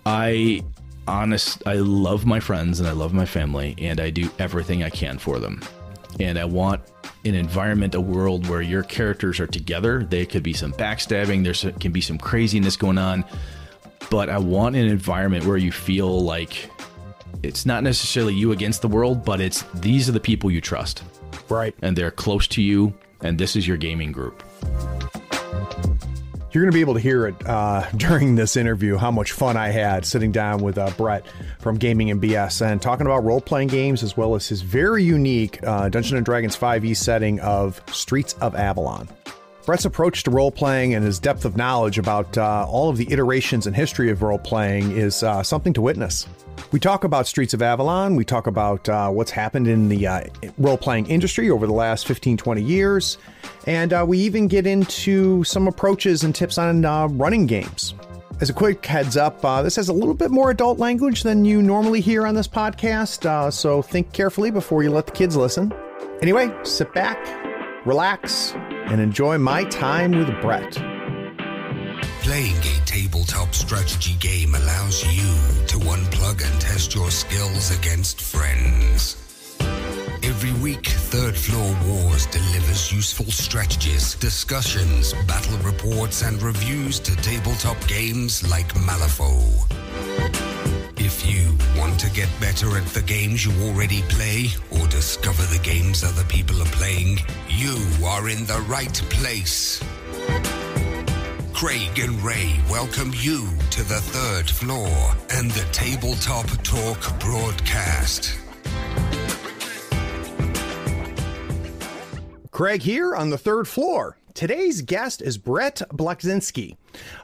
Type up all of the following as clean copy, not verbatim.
I love my friends and I love my family, and I do everything I can for them. And I want an environment, a world where your characters are together. There could be some backstabbing. Can be some craziness going on. But I want an environment where you feel like it's not necessarily you against the world, but these are the people you trust. Right. And they're close to you, and this is your gaming group. You're going to be able to hear it during this interview, how much fun I had sitting down with Brett from Gaming and BS and talking about role-playing games, as well as his very unique Dungeons & Dragons 5e setting of Streets of Avalon. Brett's approach to role-playing and his depth of knowledge about all of the iterations and history of role-playing is something to witness. We talk about Streets of Avalon. We talk about what's happened in the role-playing industry over the last 15, 20 years. And we even get into some approaches and tips on running games. As a quick heads up, this has a little bit more adult language than you normally hear on this podcast, so think carefully before you let the kids listen. Anyway, sit back, relax, and enjoy my time with Brett. Playing a tabletop strategy game allows you to unplug and test your skills against friends. Every week, Third Floor Wars delivers useful strategies, discussions, battle reports, and reviews to tabletop games like Malifaux. If you want to get better at the games you already play, or discover the games other people are playing, you are in the right place. Craig and Ray welcome you to the Third Floor and the Tabletop Talk broadcast. Craig here on the Third Floor. Today's guest is Brett Blocznski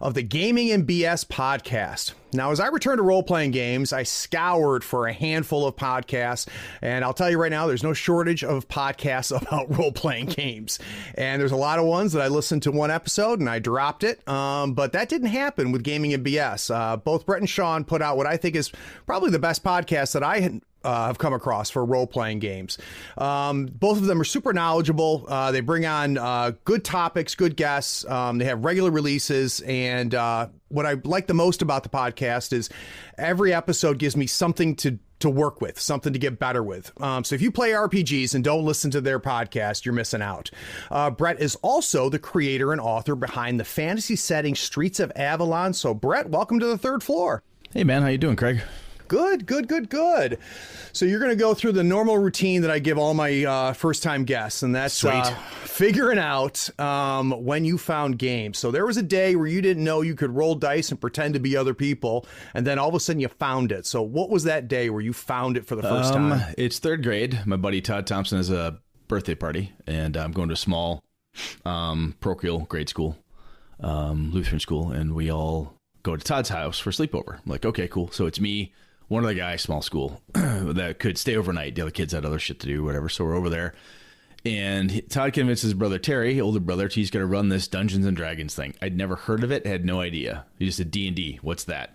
of the Gaming and BS podcast. Now, as I return to role-playing games, I scoured for a handful of podcasts, and I'll tell you right now, there's no shortage of podcasts about role-playing games. And there's a lot of ones that I listened to one episode and I dropped it, but that didn't happen with Gaming and BS. Both Brett and Sean put out what I think is probably the best podcast that I have come across for role-playing games. Both of them are super knowledgeable. They bring on good topics, good guests. They have regular releases, and what I like the most about the podcast is every episode gives me something to work with, something to get better with. So if you play RPGs and don't listen to their podcast, you're missing out. Brett is also the creator and author behind the fantasy setting Streets of Avalon. So Brett, welcome to the Third Floor. Hey man, how you doing, Craig? Good. So you're going to go through the normal routine that I give all my first-time guests, and that's figuring out when you found games. So there was a day where you didn't know you could roll dice and pretend to be other people, and then all of a sudden you found it. So what was that day where you found it for the first time? It's third grade. My buddy Todd Thompson has a birthday party, and I'm going to a small parochial grade school, Lutheran school, and we all go to Todd's house for sleepover. I'm like, okay, cool. So it's me, one of the guys, small school, that could stay overnight. The other kids had other shit to do, whatever. So we're over there. And Todd convinces his brother, Terry, older brother, he's going to run this Dungeons & Dragons thing. I'd never heard of it, had no idea. He just said, D&D, what's that?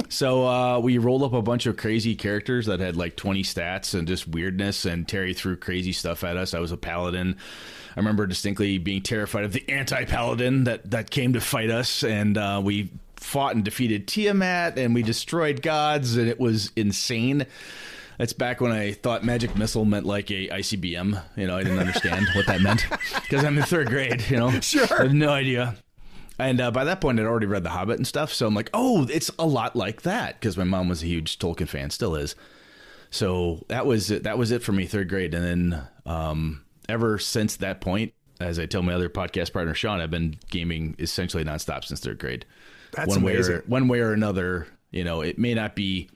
So we rolled up a bunch of crazy characters that had like 20 stats and just weirdness, and Terry threw crazy stuff at us. I was a paladin. I remember distinctly being terrified of the anti-paladin that came to fight us, and we fought and defeated Tiamat, and we destroyed gods, and it was insane. That's back when I thought magic missile meant like a ICBM. You know, I didn't understand what that meant because I'm in third grade, you know. Sure. I have no idea. And by that point, I'd already read The Hobbit and stuff, so I'm like, oh, it's a lot like that, because my mom was a huge Tolkien fan, still is. So that was it for me, third grade. And then ever since that point, as I tell my other podcast partner, Sean, I've been gaming essentially nonstop since third grade. That's amazing. One way or another, you know, it may not be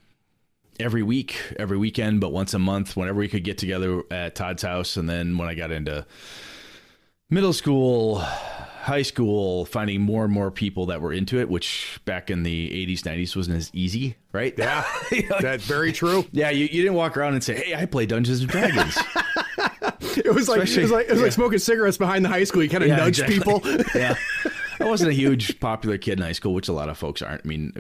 every week, every weekend, but once a month, whenever we could get together at Todd's house. And then when I got into middle school, high school, finding more and more people that were into it, which back in the 80s, 90s wasn't as easy, right? Yeah, that's very true. Yeah, you didn't walk around and say, hey, I play Dungeons & Dragons. It was like smoking cigarettes behind the high school. You kind of nudge people. Yeah. I wasn't a huge popular kid in high school, which a lot of folks aren't. I mean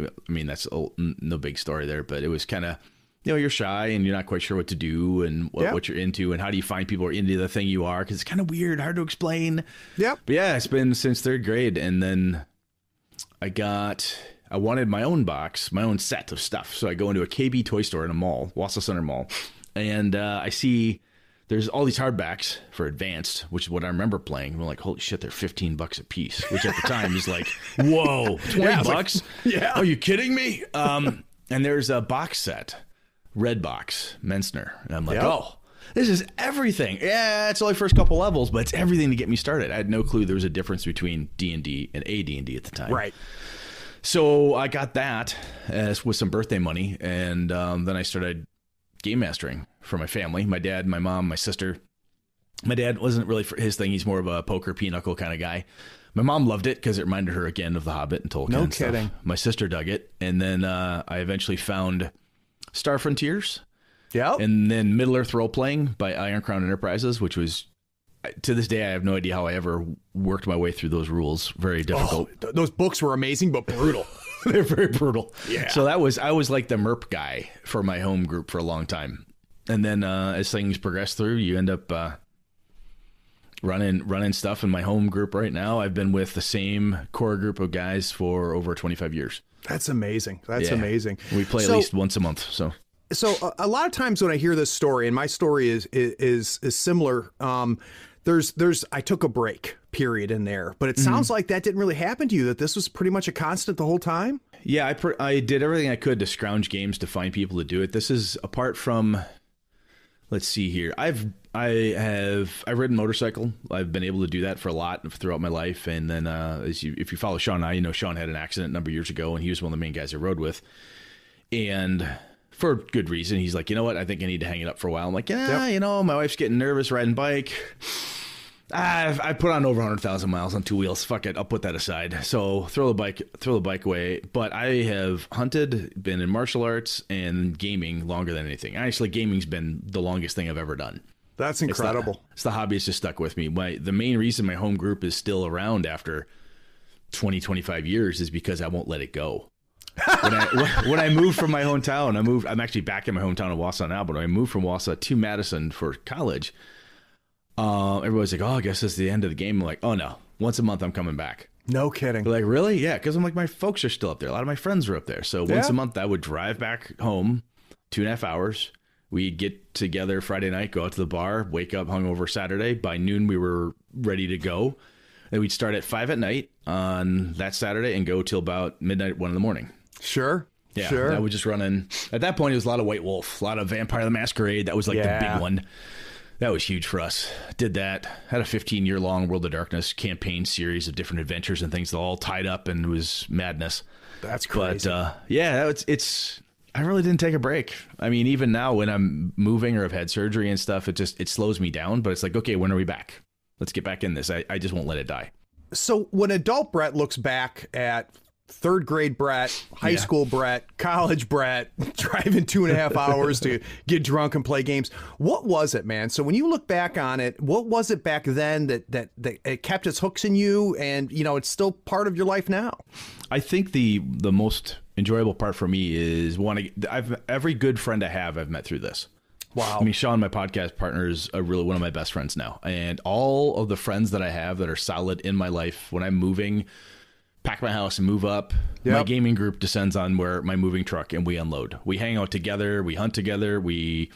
that's no big story there, but it was kind of, you know, you're shy and you're not quite sure what to do and what you're into and how do you find people who are into the thing you are, because it's kind of weird, hard to explain. Yep. But yeah, it's been since third grade, and then I I wanted my own box, my own set of stuff. So I go into a KB toy store in a mall, Wausau Center Mall, and I see there's all these hardbacks for Advanced, which is what I remember playing. We're like, holy shit, they're $15 a piece, which at the time is like, whoa, $20? Like, yeah. Are you kidding me? And there's a box set, Red Box, Mensner. And I'm like, oh, this is everything. Yeah, it's only first couple levels, but it's everything to get me started. I had no clue there was a difference between D&D and AD&D at the time. Right. So I got that with some birthday money, and then I started game mastering for my family, my dad, my mom, my sister. My dad wasn't really for his thing. He's more of a poker pinochle kind of guy. My mom loved it because it reminded her again of The Hobbit and Tolkien. No and kidding. Stuff. My sister dug it. And then I eventually found Star Frontiers. Yeah. And then Middle Earth Role Playing by Iron Crown Enterprises, which was, to this day, I have no idea how I ever worked my way through those rules. Very difficult. Oh, those books were amazing, but brutal. They're very brutal. Yeah. So I was like the MERP guy for my home group for a long time. And then as things progress through, you end up running stuff in my home group right now. I've been with the same core group of guys for over 25 years. That's amazing. That's amazing. We play at least once a month. So a lot of times when I hear this story, and my story is similar, I took a break period in there, but it sounds like that didn't really happen to you, that this was pretty much a constant the whole time. Yeah, I did everything I could to scrounge games to find people to do it. This is apart from, let's see here. I've ridden motorcycle. I've been able to do that for a lot throughout my life. And then if you follow Sean and I, you know Sean had an accident a number of years ago, and he was one of the main guys I rode with. And for good reason, he's like, you know what? I think I need to hang it up for a while. I'm like, you know, my wife's getting nervous riding bike. I put on over 100,000 miles on two wheels. Fuck it. I'll put that aside. So throw the bike away. But I have hunted, been in martial arts and gaming longer than anything. Actually, gaming's been the longest thing I've ever done. That's incredible. It's the hobby that's just stuck with me. The main reason my home group is still around after 20, 25 years is because I won't let it go. When I moved from my hometown, I'm actually back in my hometown of Wausau now, but when I moved from Wausau to Madison for college, everybody's like, oh, I guess this is the end of the game. I'm like, oh no, once a month I'm coming back. No kidding. They're like, really? Yeah, because I'm like, my folks are still up there. A lot of my friends are up there. So once a month I would drive back home, 2.5 hours. We'd get together Friday night, go out to the bar, wake up hungover Saturday. By noon we were ready to go. And we'd start at 5 at night on that Saturday and go till about midnight, 1 in the morning. Sure. Yeah, sure. I would just run in. At that point, it was a lot of White Wolf, a lot of Vampire the Masquerade. That was like the big one. That was huge for us. Did that. Had a 15-year-long World of Darkness campaign series of different adventures and things all tied up, and it was madness. That's crazy. But it's. I really didn't take a break. I mean, even now when I'm moving or have had surgery and stuff, it slows me down. But it's like, okay, when are we back? Let's get back in this. I just won't let it die. So when adult Brett looks back at third grade Brett, high school Brett, college Brett, driving 2.5 hours to get drunk and play games, what was it, man? So when you look back on it, what was it back then that it kept its hooks in you, and you know it's still part of your life now? I think the most enjoyable part for me is every good friend I have, I've met through this. Wow. I mean, Sean, my podcast partner, is really one of my best friends now, and all of the friends that I have that are solid in my life, when I'm moving, pack my house and move up, my gaming group descends on where my moving truck, and we unload. We hang out together. We hunt together. My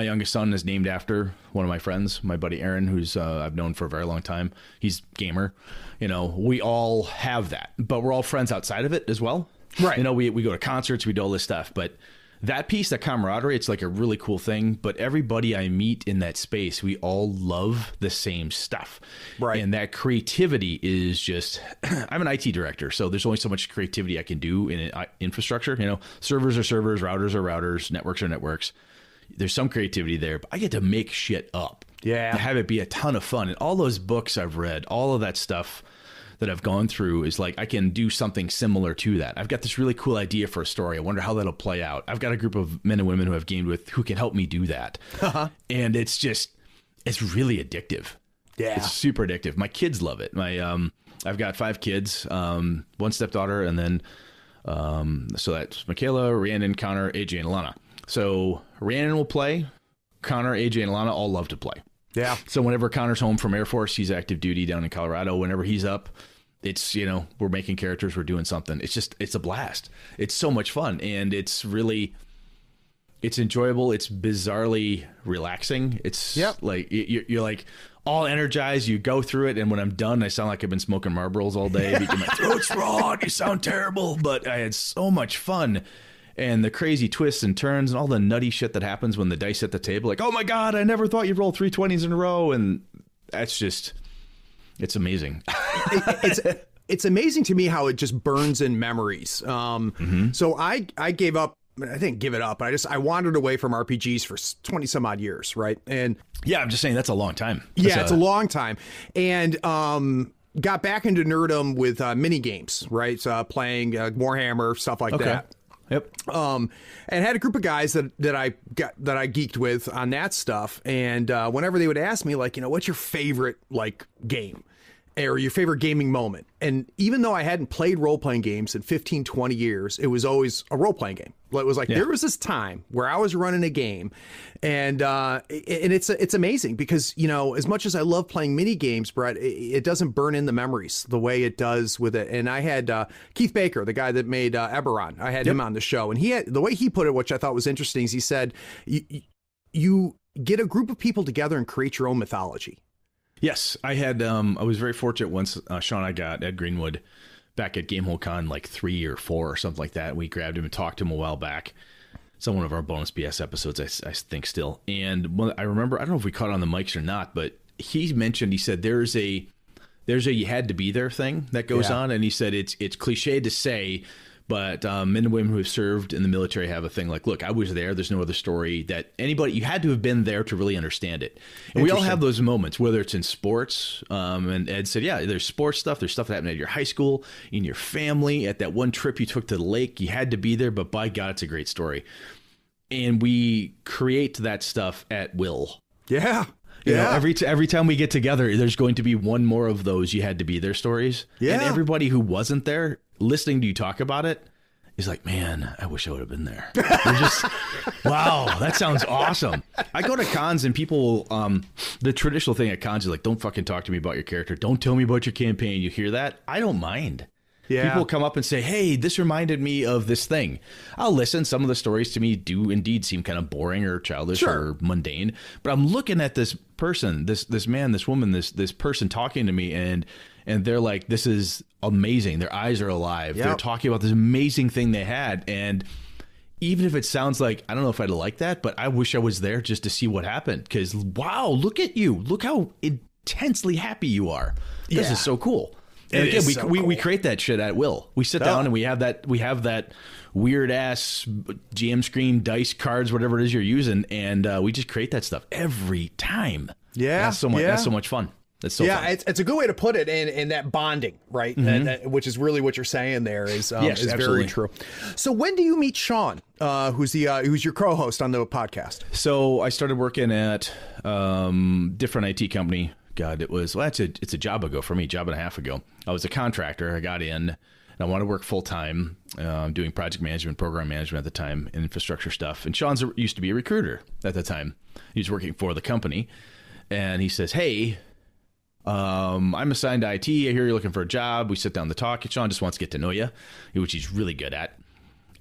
youngest son is named after one of my friends, my buddy Aaron, who's I've known for a very long time. He's gamer. You know, we all have that, but we're all friends outside of it as well. Right. You know, we go to concerts, we do all this stuff, but that piece, that camaraderie, it's like a really cool thing. But everybody I meet in that space, we all love the same stuff. Right. And that creativity is just, I'm an IT director, so there's only so much creativity I can do in infrastructure. You know, servers are servers, routers are routers, networks are networks. There's some creativity there, but I get to make shit up. Yeah. And have it be a ton of fun. And all those books I've read, all of that stuff that I've gone through is like, I can do something similar to that. I've got this really cool idea for a story. I wonder how that'll play out. I've got a group of men and women who I've gamed with who can help me do that. And it's really addictive. Yeah. It's super addictive. My kids love it. I've got 5 kids, 1 stepdaughter, and then, so that's Michaela, Rhiannon, Connor, AJ, and Alana. So Rhiannon will play. Connor, AJ, and Alana all love to play. Yeah. So whenever Connor's home from Air Force, he's active duty down in Colorado. Whenever he's up, it's, we're making characters, we're doing something. It's a blast. It's so much fun. And it's enjoyable. It's bizarrely relaxing. It's like, you're like all energized. You go through it. And when I'm done, I sound like I've been smoking Marlboros all day because my throat's raw. You sound terrible, but I had so much fun. And the crazy twists and turns and all the nutty shit that happens when the dice hit the table. Like, oh my God, I never thought you'd roll 3 20s in a row. And that's just, it's amazing. It's amazing to me how it just burns in memories. So I gave up. I didn't give it up. I wandered away from RPGs for 20 some odd years. Right. And yeah, I'm just saying that's a long time. It's a long time. And, got back into nerdom with, mini games, right? So playing, Warhammer, stuff like that. Yep. And had a group of guys that I geeked with on that stuff. And whenever they would ask me, like, what's your favorite like game or your favorite gaming moment? And even though I hadn't played role-playing games in 15, 20 years, it was always a role-playing game. It was like, there was this time where I was running a game and it's amazing because, as much as I love playing mini games, Brett, it doesn't burn in the memories the way it does with it. And I had Keith Baker, the guy that made Eberron, I had him on the show, and the way he put it, which I thought was interesting, is he said, you get a group of people together and create your own mythology. Yes, I had. I was very fortunate once. Sean and I got Ed Greenwood back at Gamehole Con like 3 or 4 or something like that. We grabbed him and talked to him a while back. It's on one of our bonus BS episodes, I think still. And I remember, I don't know if we caught it on the mics or not, but he said there's a you had to be there thing that goes on, and he said it's cliche to say, but men and women who have served in the military have a thing like, look, I was there. There's no other story that anybody, you had to have been there to really understand it. And we all have those moments, whether it's in sports. And Ed said, yeah, there's sports stuff. There's stuff that happened at your high school, in your family, at that one trip you took to the lake. You had to be there, but by God, it's a great story. And we create that stuff at will. Yeah. You know, every time we get together, there's going to be one more of those you had to be there stories. Yeah. And everybody who wasn't there, listening to you talk about it, is like, man, I wish I would have been there. They're just, wow, that sounds awesome. I go to cons and people, the traditional thing at cons is like, don't fucking talk to me about your character. Don't tell me about your campaign. You hear that? I don't mind. Yeah. People come up and say, hey, this reminded me of this thing. I'll listen. Some of the stories to me do indeed seem kind of boring or childish or mundane. But I'm looking at this person, this man, this woman, this person talking to me, and they're like, this is amazing. Their eyes are alive. Yep. They're talking about this amazing thing they had. And even if it sounds like, I don't know if I'd like that, but I wish I was there just to see what happened. Because, wow, look at you. Look how intensely happy you are. This is so cool. And again, we create that shit at will. We sit down and we have that weird ass GM screen, dice, cards, whatever it is you're using, and we just create that stuff every time. Yeah, that's so much fun. That's so fun. It's a good way to put it, and that bonding, right? Mm-hmm. Which is really what you're saying there is yes, very true. So when do you meet Sean, who's your co-host on the podcast? So I started working at different IT company. God, it's a job ago for me, job and a half ago. I was a contractor. I got in, and I wanted to work full time, doing project management, program management at the time, and infrastructure stuff. And Sean used to be a recruiter at the time. He was working for the company, and he says, "Hey, I'm assigned to IT. I hear you're looking for a job." We sit down to talk. And Sean just wants to get to know you, which he's really good at.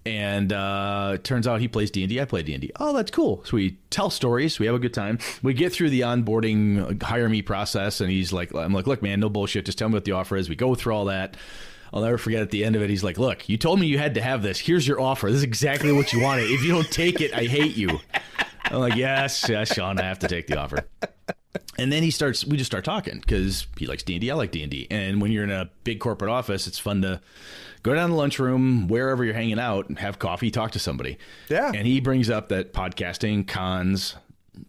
And it turns out he plays D&D. I play D&D. Oh, that's cool. So we tell stories. We have a good time. We get through the onboarding, hire me process. And I'm like, look, man, no bullshit. Just tell me what the offer is. We go through all that. I'll never forget at the end of it. He's like, look, you told me you had to have this. Here's your offer. This is exactly what you wanted. If you don't take it, I hate you. I'm like, yes, Sean, I have to take the offer. And then we just start talking because he likes D&D. I like D&D. And when you're in a big corporate office, it's fun to go down to the lunchroom, wherever you're hanging out, and have coffee, talk to somebody. Yeah. And he brings up that podcasting, cons,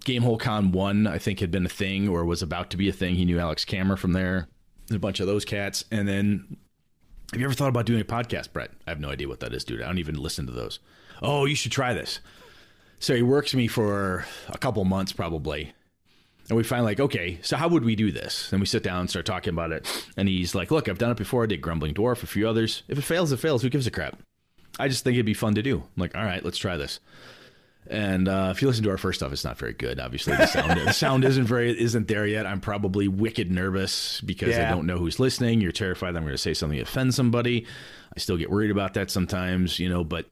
Gamehole Con 1, I think had been a thing or was about to be a thing. He knew Alex Kammer from there. There's a bunch of those cats. And then, have you ever thought about doing a podcast, Brett? I have no idea what that is, dude. I don't even listen to those. Oh, you should try this. So he works me for a couple months probably. And we find like, okay, so how would we do this? And we sit down and start talking about it. And he's like, look, I've done it before. I did Grumbling Dwarf, a few others. If it fails, it fails. Who gives a crap? I just think it'd be fun to do. I'm like, all right, let's try this. And if you listen to our first stuff, it's not very good. Obviously, the sound isn't there yet. I'm probably wicked nervous because I don't know who's listening. You're terrified that I'm going to say something that offends somebody. I still get worried about that sometimes, but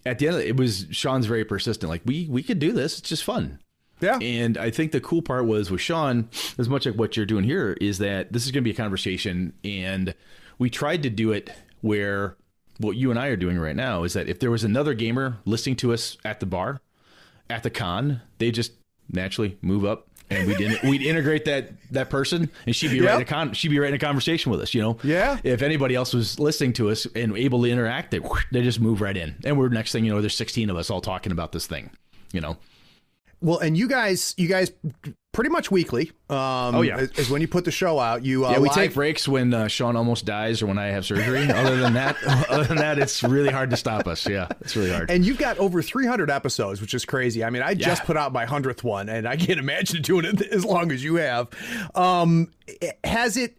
at the end of it, Sean's very persistent. Like, we could do this. It's just fun. Yeah. And I think the cool part was with Sean, as much like what you're doing here, is that this is going to be a conversation. And we tried to do it where what you and I are doing right now is that if there was another gamer listening to us at the bar, at the con, they just naturally move up, and we'd integrate that person, and she'd be right in a conversation with us. Yeah. If anybody else was listening to us and able to interact, they just move right in, and we're next thing there's 16 of us all talking about this thing. Well, and you guys pretty much weekly. Is when you put the show out. We take breaks when Sean almost dies or when I have surgery. Other than that, it's really hard to stop us. Yeah, it's really hard. And you've got over 300 episodes, which is crazy. I mean, I just put out my 100th one, and I can't imagine doing it as long as you have.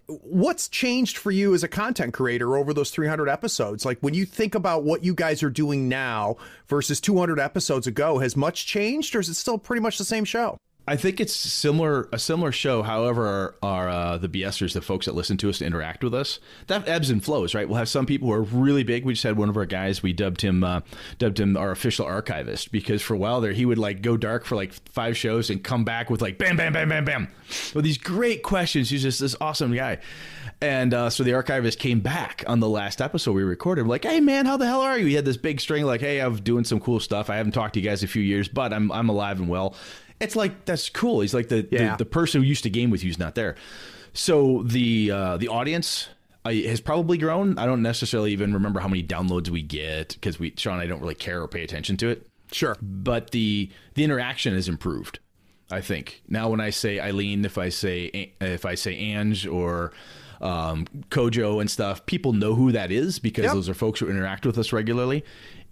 What's changed for you as a content creator over those 300 episodes? Like, when you think about what you guys are doing now versus 200 episodes ago, has much changed, or is it still pretty much the same show? I think it's a similar show. However, our the BSers, the folks that listen to us, to interact with us, that ebbs and flows, right? We'll have some people who are really big. We just had one of our guys. We dubbed him our official archivist, because for a while there he would go dark for 5 shows and come back with bam, bam, bam, bam, bam, with these great questions. He's just this awesome guy. And so the archivist came back on the last episode we recorded. We're like, hey man, how the hell are you? He had this big string hey, I'm doing some cool stuff. I haven't talked to you guys in a few years, but I'm alive and well. It's that's cool. He's the person who used to game with you is not there. So the audience has probably grown. I don't necessarily even remember how many downloads we get, because Sean and I don't really care or pay attention to it. Sure. But the interaction has improved, I think. Now when I say Eileen, if I say Ange or Kojo and stuff, people know who that is, because those are folks who interact with us regularly.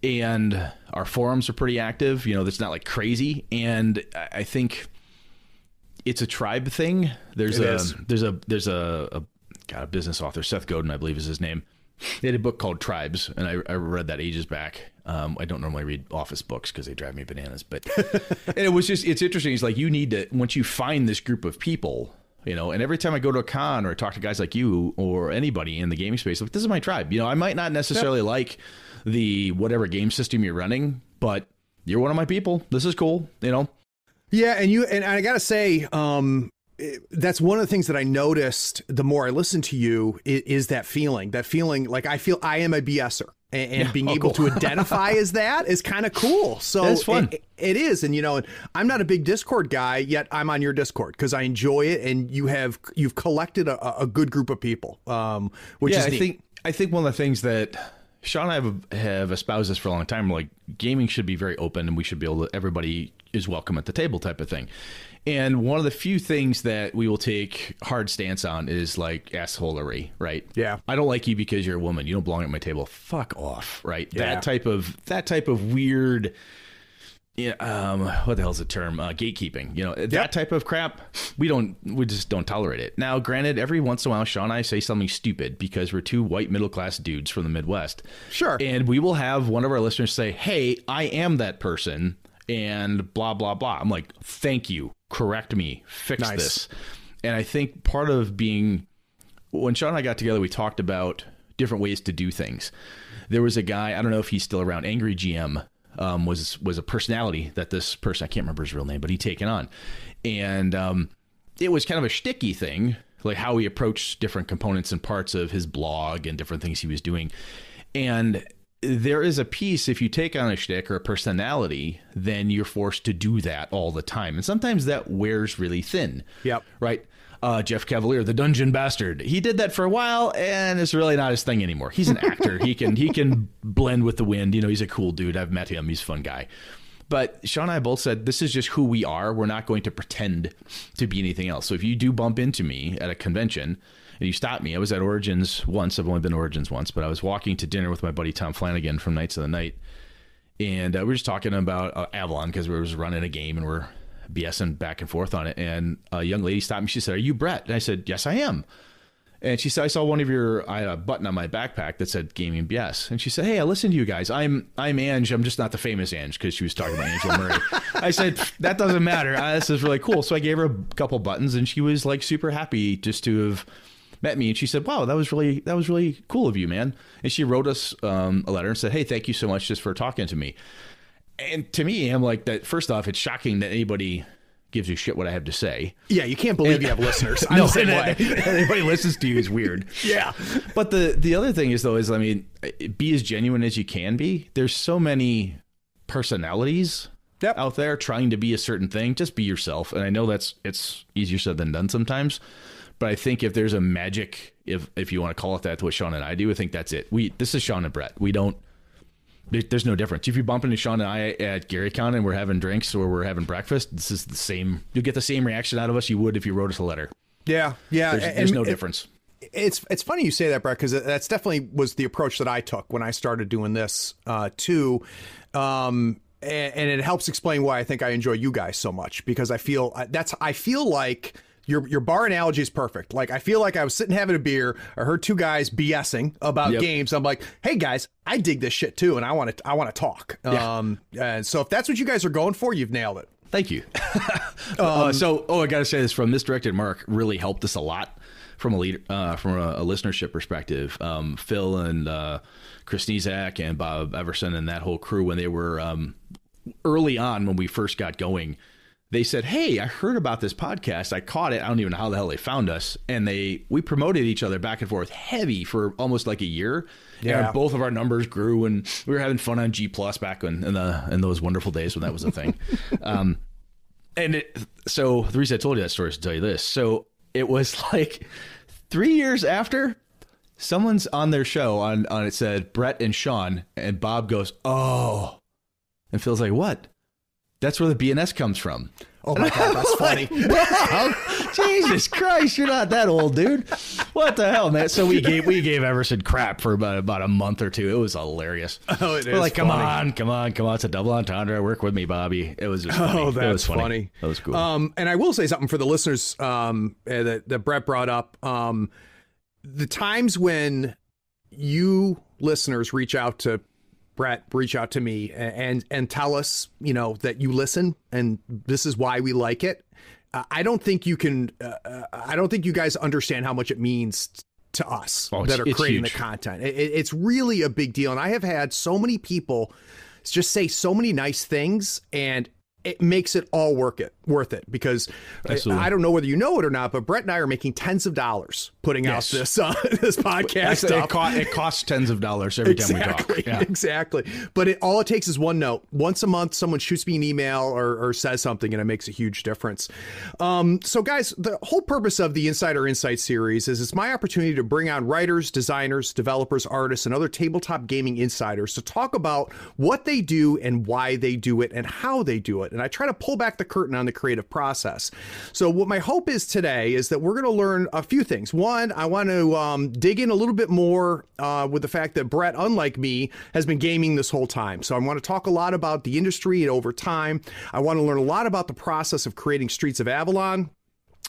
And our forums are pretty active. That's not crazy. And I think it's a tribe thing. There's a business author, Seth Godin, I believe is his name. They had a book called Tribes, and I read that ages back. I don't normally read office books because they drive me bananas, but and it's interesting. He's you need to, once you find this group of people, and every time I go to a con or talk to guys like you or anybody in the gaming space, this is my tribe. I might not necessarily like the whatever game system you're running, but you're one of my people. This is cool, Yeah, and I gotta say, that's one of the things that I noticed the more I listen to you is that feeling like I feel I am a BSer, and being able to identify as that is kind of cool. So it's fun. It is. And, and I'm not a big Discord guy, yet I'm on your Discord because I enjoy it. And you've collected a good group of people, which is neat. I think one of the things that Sean and I have espoused this for a long time. Gaming should be very open, and we should be able to, everybody is welcome at the table type of thing. And one of the few things that we will take hard stance on is assholery, right? Yeah. I don't like you because you're a woman. You don't belong at my table. Fuck off, right? Yeah. That type of weird, what the hell's the term? Gatekeeping. That type of crap. We just don't tolerate it. Now, granted, every once in a while, Sean and I say something stupid because we're 2 white middle class dudes from the Midwest. Sure. And we will have one of our listeners say, "Hey, I am that person," and blah blah blah. I'm like, "Thank you. Correct me. Fix this." And I think part of when Sean and I got together, we talked about different ways to do things. There was a guy, I don't know if he's still around, Angry GM, was a personality that this person, I can't remember his real name, but he'd taken on. And it was kind of a shticky thing, how he approached different components and parts of his blog and different things he was doing. And there is a piece, if you take on a shtick or a personality, then you're forced to do that all the time. And sometimes that wears really thin. Yep. Right? Jeff Cavalier, the Dungeon Bastard. He did that for a while, and it's really not his thing anymore. He's an actor. He can blend with the wind. He's a cool dude. I've met him. He's a fun guy. But Sean and I both said, this is just who we are. We're not going to pretend to be anything else. So if you do bump into me at a convention and you stop me, I was at Origins once. I've only been to Origins once, but I was walking to dinner with my buddy Tom Flanagan from Knights of the Night. And we were just talking about Avalon because we were running a game and we're BSing back and forth on it. And a young lady stopped me. She said, "Are you Brett?" And I said, "Yes, I am." And she said, I saw I had a button on my backpack that said Gaming BS. And she said, hey, I listen to you guys. I'm Ange. I'm just not the famous Ange, because she was talking about Angela Murray. I said, that doesn't matter. This is really cool. So I gave her a couple buttons, and she was like super happy just to have met me. And she said, wow, that was really cool of you, man. And she wrote us a letter and said, hey, thank you so much just for talking to me. And to me, I'm like, that. First off, it's shocking that anybody gives you shit what I have to say. Yeah, you can't believe you have listeners. No, anybody listens to you is weird. Yeah. But the other thing is, though, I mean, be as genuine as you can be. There's so many personalities out there trying to be a certain thing. Just be yourself. And I know it's easier said than done sometimes. But I think if there's a magic, if you want to call it that, to what Sean and I do, I think that's it. This is Sean and Brett. There's no difference. If you bump into Sean and I at GaryCon and we're having drinks or we're having breakfast, this is the same. You'll get the same reaction out of us you would if you wrote us a letter. Yeah. There's no difference. It's funny you say that, Brett, because that's definitely was the approach that I took when I started doing this too. And it helps explain why I think I enjoy you guys so much, because I feel like your bar analogy is perfect. Like, I feel like I was sitting having a beer. I heard two guys BSing about games. I'm like, hey guys, I dig this shit too, and I want to talk. Yeah. And so if that's what you guys are going for, you've nailed it. Thank you. I gotta say this, from Misdirected Mark really helped us a lot from a listenership perspective. Phil and Chris Nizak and Bob Everson and that whole crew, when they were early on, when we first got going, they said, hey, I heard about this podcast. I caught it. I don't even know how the hell they found us. And we promoted each other back and forth heavy for almost like a year. Yeah. And both of our numbers grew, and we were having fun on G+ back in those wonderful days when that was a thing. So the reason I told you that story is to tell you this. So it was like 3 years after, someone's on their show on it said Brett and Sean, and Bob goes, oh, and Phil's like, what? That's where the BNS comes from. Oh my God, that's funny. Wow, Jesus Christ, you're not that old, dude. What the hell, man? So we gave Everson crap for about a month or two. It was hilarious. Oh, it is. We're like, funny. come on. It's a double entendre. Work with me, Bobby. It was just funny. Oh, that's funny. That was cool. And I will say something for the listeners that Brett brought up. The times when you listeners reach out to Brett, reach out to me and tell us, that you listen and this is why we like it. I don't think you guys understand how much it means to us that are creating huge. The content. It's really a big deal. And I have had so many people just say so many nice things, and it makes it all worth it, because I don't know whether you know it or not, but Brett and I are making tens of dollars putting out this podcast. It costs tens of dollars every time we talk. Yeah. Exactly. But all it takes is one note. Once a month, someone shoots me an email or says something, and it makes a huge difference. So guys, the whole purpose of the Insider Insight series is it's my opportunity to bring on writers, designers, developers, artists, and other tabletop gaming insiders to talk about what they do and why they do it and how they do it. And I try to pull back the curtain on the creative process. So what my hope is today is that we're going to learn a few things. One, I want to dig in a little bit more with the fact that Brett, unlike me, has been gaming this whole time. So I want to talk a lot about the industry and over time. I want to learn a lot about the process of creating Streets of Avalon.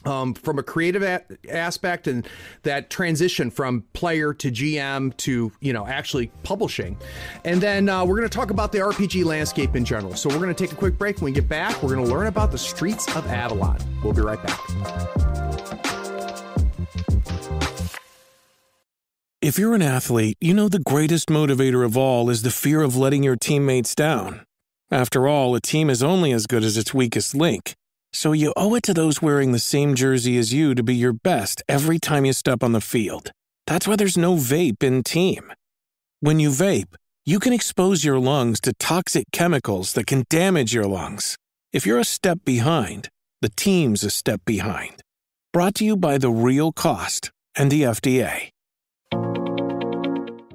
From a creative aspect, and that transition from player to GM to, actually publishing. And then we're going to talk about the RPG landscape in general. So we're going to take a quick break. When we get back, we're going to learn about the Streets of Avalon. We'll be right back. If you're an athlete, you know the greatest motivator of all is the fear of letting your teammates down. After all, a team is only as good as its weakest link. So you owe it to those wearing the same jersey as you to be your best every time you step on the field. That's why there's no vape in team. When you vape, you can expose your lungs to toxic chemicals that can damage your lungs. If you're a step behind, the team's a step behind. Brought to you by The Real Cost and the FDA.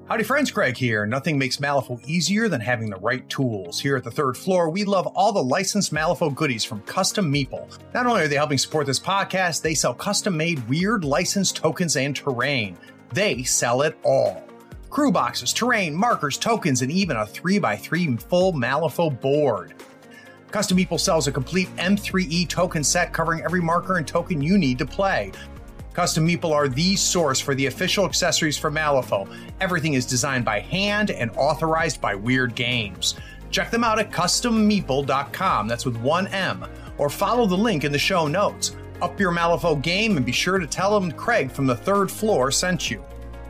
Howdy friends, Greg here. Nothing makes Malifaux easier than having the right tools. Here at the third floor, we love all the licensed Malifaux goodies from Custom Meeple. Not only are they helping support this podcast, they sell custom-made weird licensed tokens and terrain. They sell it all. Crew boxes, terrain, markers, tokens, and even a 3x3 full Malifaux board. Custom Meeple sells a complete M3E token set covering every marker and token you need to play. Custom Meeple are the source for the official accessories for Malifaux. Everything is designed by hand and authorized by Weird Games. Check them out at custommeeple.com, that's with one M, or follow the link in the show notes. Up your Malifaux game and be sure to tell them Craig from the Third Floor sent you.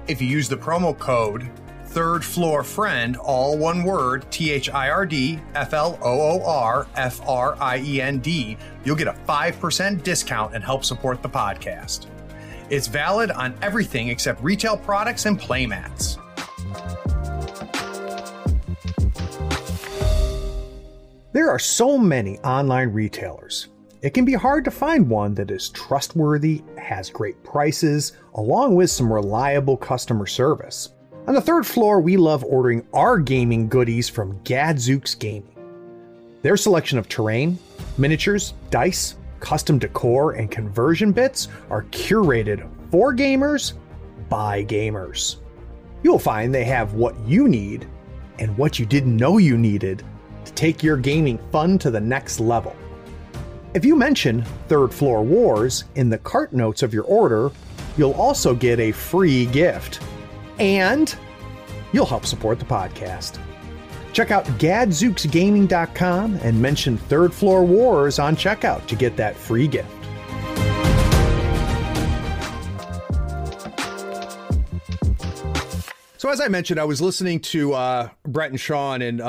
If you use the promo code Third Floor Friend, all one word, THIRDFLOORFRIEND, you'll get a 5% discount and help support the podcast. It's valid on everything except retail products and playmats. There are so many online retailers. It can be hard to find one that is trustworthy, has great prices, along with some reliable customer service. On the Third Floor, we love ordering our gaming goodies from Gadzooks Gaming. Their selection of terrain, miniatures, dice, custom decor, and conversion bits are curated for gamers by gamers. You'll find they have what you need and what you didn't know you needed to take your gaming fun to the next level. If you mention Third Floor Wars in the cart notes of your order, you'll also get a free gift. And you'll help support the podcast. Check out gadzooksgaming.com and mention Third Floor Wars on checkout to get that free gift. So as I mentioned, I was listening to Brett and Sean, and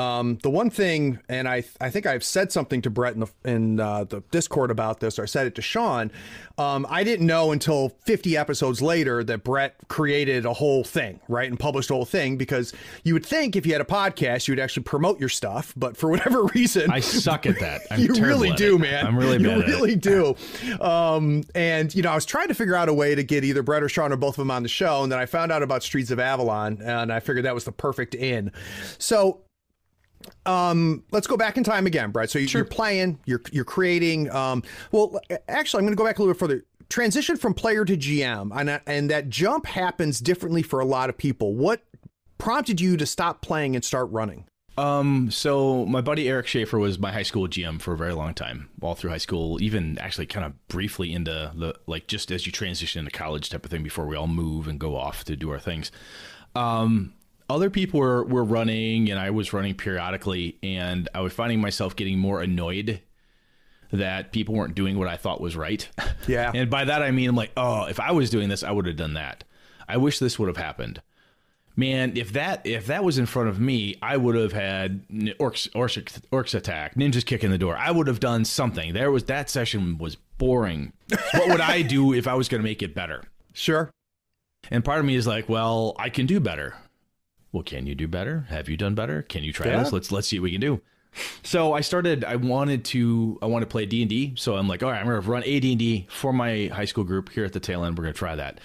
the one thing, and I think I've said something to Brett in the Discord about this, or I said it to Sean. I didn't know until 50 episodes later that Brett created a whole thing, right, and published a whole thing, because you would think if you had a podcast, you would actually promote your stuff, but for whatever reason, I suck at that. You really do, man. I'm really bad at it. You really do. And I was trying to figure out a way to get either Brett or Sean or both of them on the show, and then I found out about Streets of Avalon, and I figured that was the perfect in. So let's go back in time again, Brett. So you're playing, you're creating. Well, actually, I'm going to go back a little bit further. Transition from player to GM, and that jump happens differently for a lot of people. What prompted you to stop playing and start running? So my buddy Eric Schaefer was my high school GM for a very long time, all through high school, even actually kind of briefly into the, like, just as you transition into college type of thing before we all move and go off to do our things. Other people were running, and I was running periodically, and I was finding myself getting more annoyed that people weren't doing what I thought was right. Yeah. And by that, I mean, I'm like, oh, if I was doing this, I would have done that. I wish this would have happened. Man, if that was in front of me, I would have had orcs attack, ninjas kicking the door. I would have done something. That session was boring. What would I do if I was going to make it better? Sure. And part of me is like, well, I can do better. Well, can you do better? Have you done better? Can you try this? Let's see what we can do. So I wanted to play D&D. So I'm like, all right, I'm going to run a D&D for my high school group here at the tail end. We're going to try that.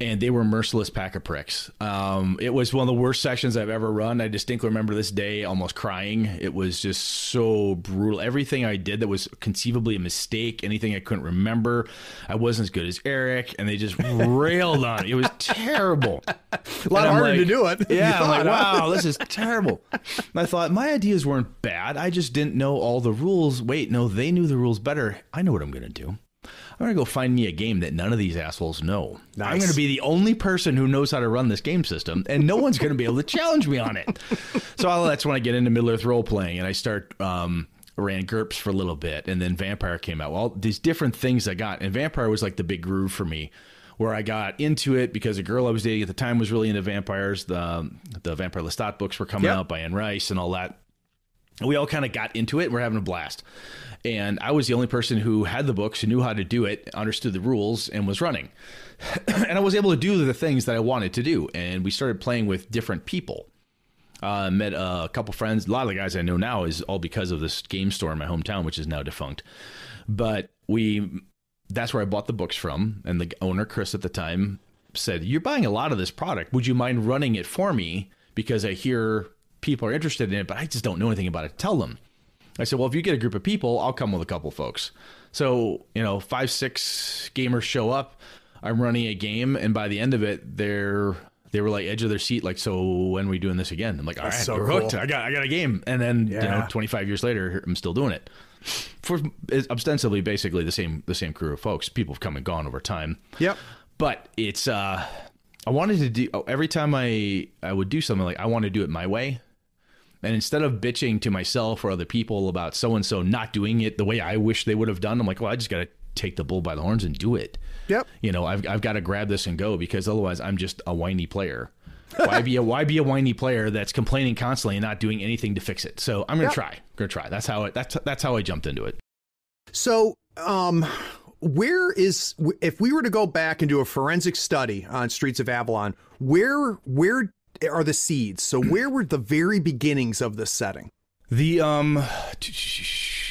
And they were a merciless pack of pricks. It was one of the worst sessions I've ever run. I distinctly remember this day almost crying. It was just so brutal. Everything I did that was conceivably a mistake, anything I couldn't remember, I wasn't as good as Eric, and they just railed on it. It was terrible. A lot harder to do it. Yeah, I'm like, wow, this is terrible. And I thought, my ideas weren't bad. I just didn't know all the rules. Wait, no, they knew the rules better. I know what I'm going to do. I'm going to go find me a game that none of these assholes know. Nice. I'm going to be the only person who knows how to run this game system, and no one's going to be able to challenge me on it. So that's when I get into Middle-earth role-playing, and I ran GURPS for a little bit, and then Vampire came out. Well, these different things I got, and Vampire was like the big groove for me, where I got into it because a girl I was dating at the time was really into vampires. The Vampire Lestat books were coming out by Anne Rice and all that. We all kind of got into it, and we're having a blast. And I was the only person who had the books, who knew how to do it, understood the rules, and was running. And I was able to do the things that I wanted to do. And we started playing with different people. Met a couple friends. A lot of the guys I know now is all because of this game store in my hometown, which is now defunct. But that's where I bought the books from. And the owner, Chris, at the time, said, "You're buying a lot of this product. Would you mind running it for me? Because I hear people are interested in it, but I just don't know anything about it. Tell them." I said, well, if you get a group of people, I'll come with a couple folks. So, 5-6 gamers show up. I'm running a game, and by the end of it, they were like edge of their seat, like, so when are we doing this again? I'm like, all right, we're hooked. I got a game. And then 25 years later, I'm still doing it. for ostensibly basically the same crew of folks. People have come and gone over time. Yep. But it's I wanted to do every time I would do something, like I want to do it my way. And instead of bitching to myself or other people about so-and-so not doing it the way I wish they would have done, I'm like, well, I just got to take the bull by the horns and do it. Yep. You know, I've got to grab this and go, because otherwise I'm just a whiny player. Why be a whiny player that's complaining constantly and not doing anything to fix it? So I'm going to try. That's how I jumped into it. So, if we were to go back and do a forensic study on Streets of Avalon, where are the seeds? So where were the very beginnings of this setting? The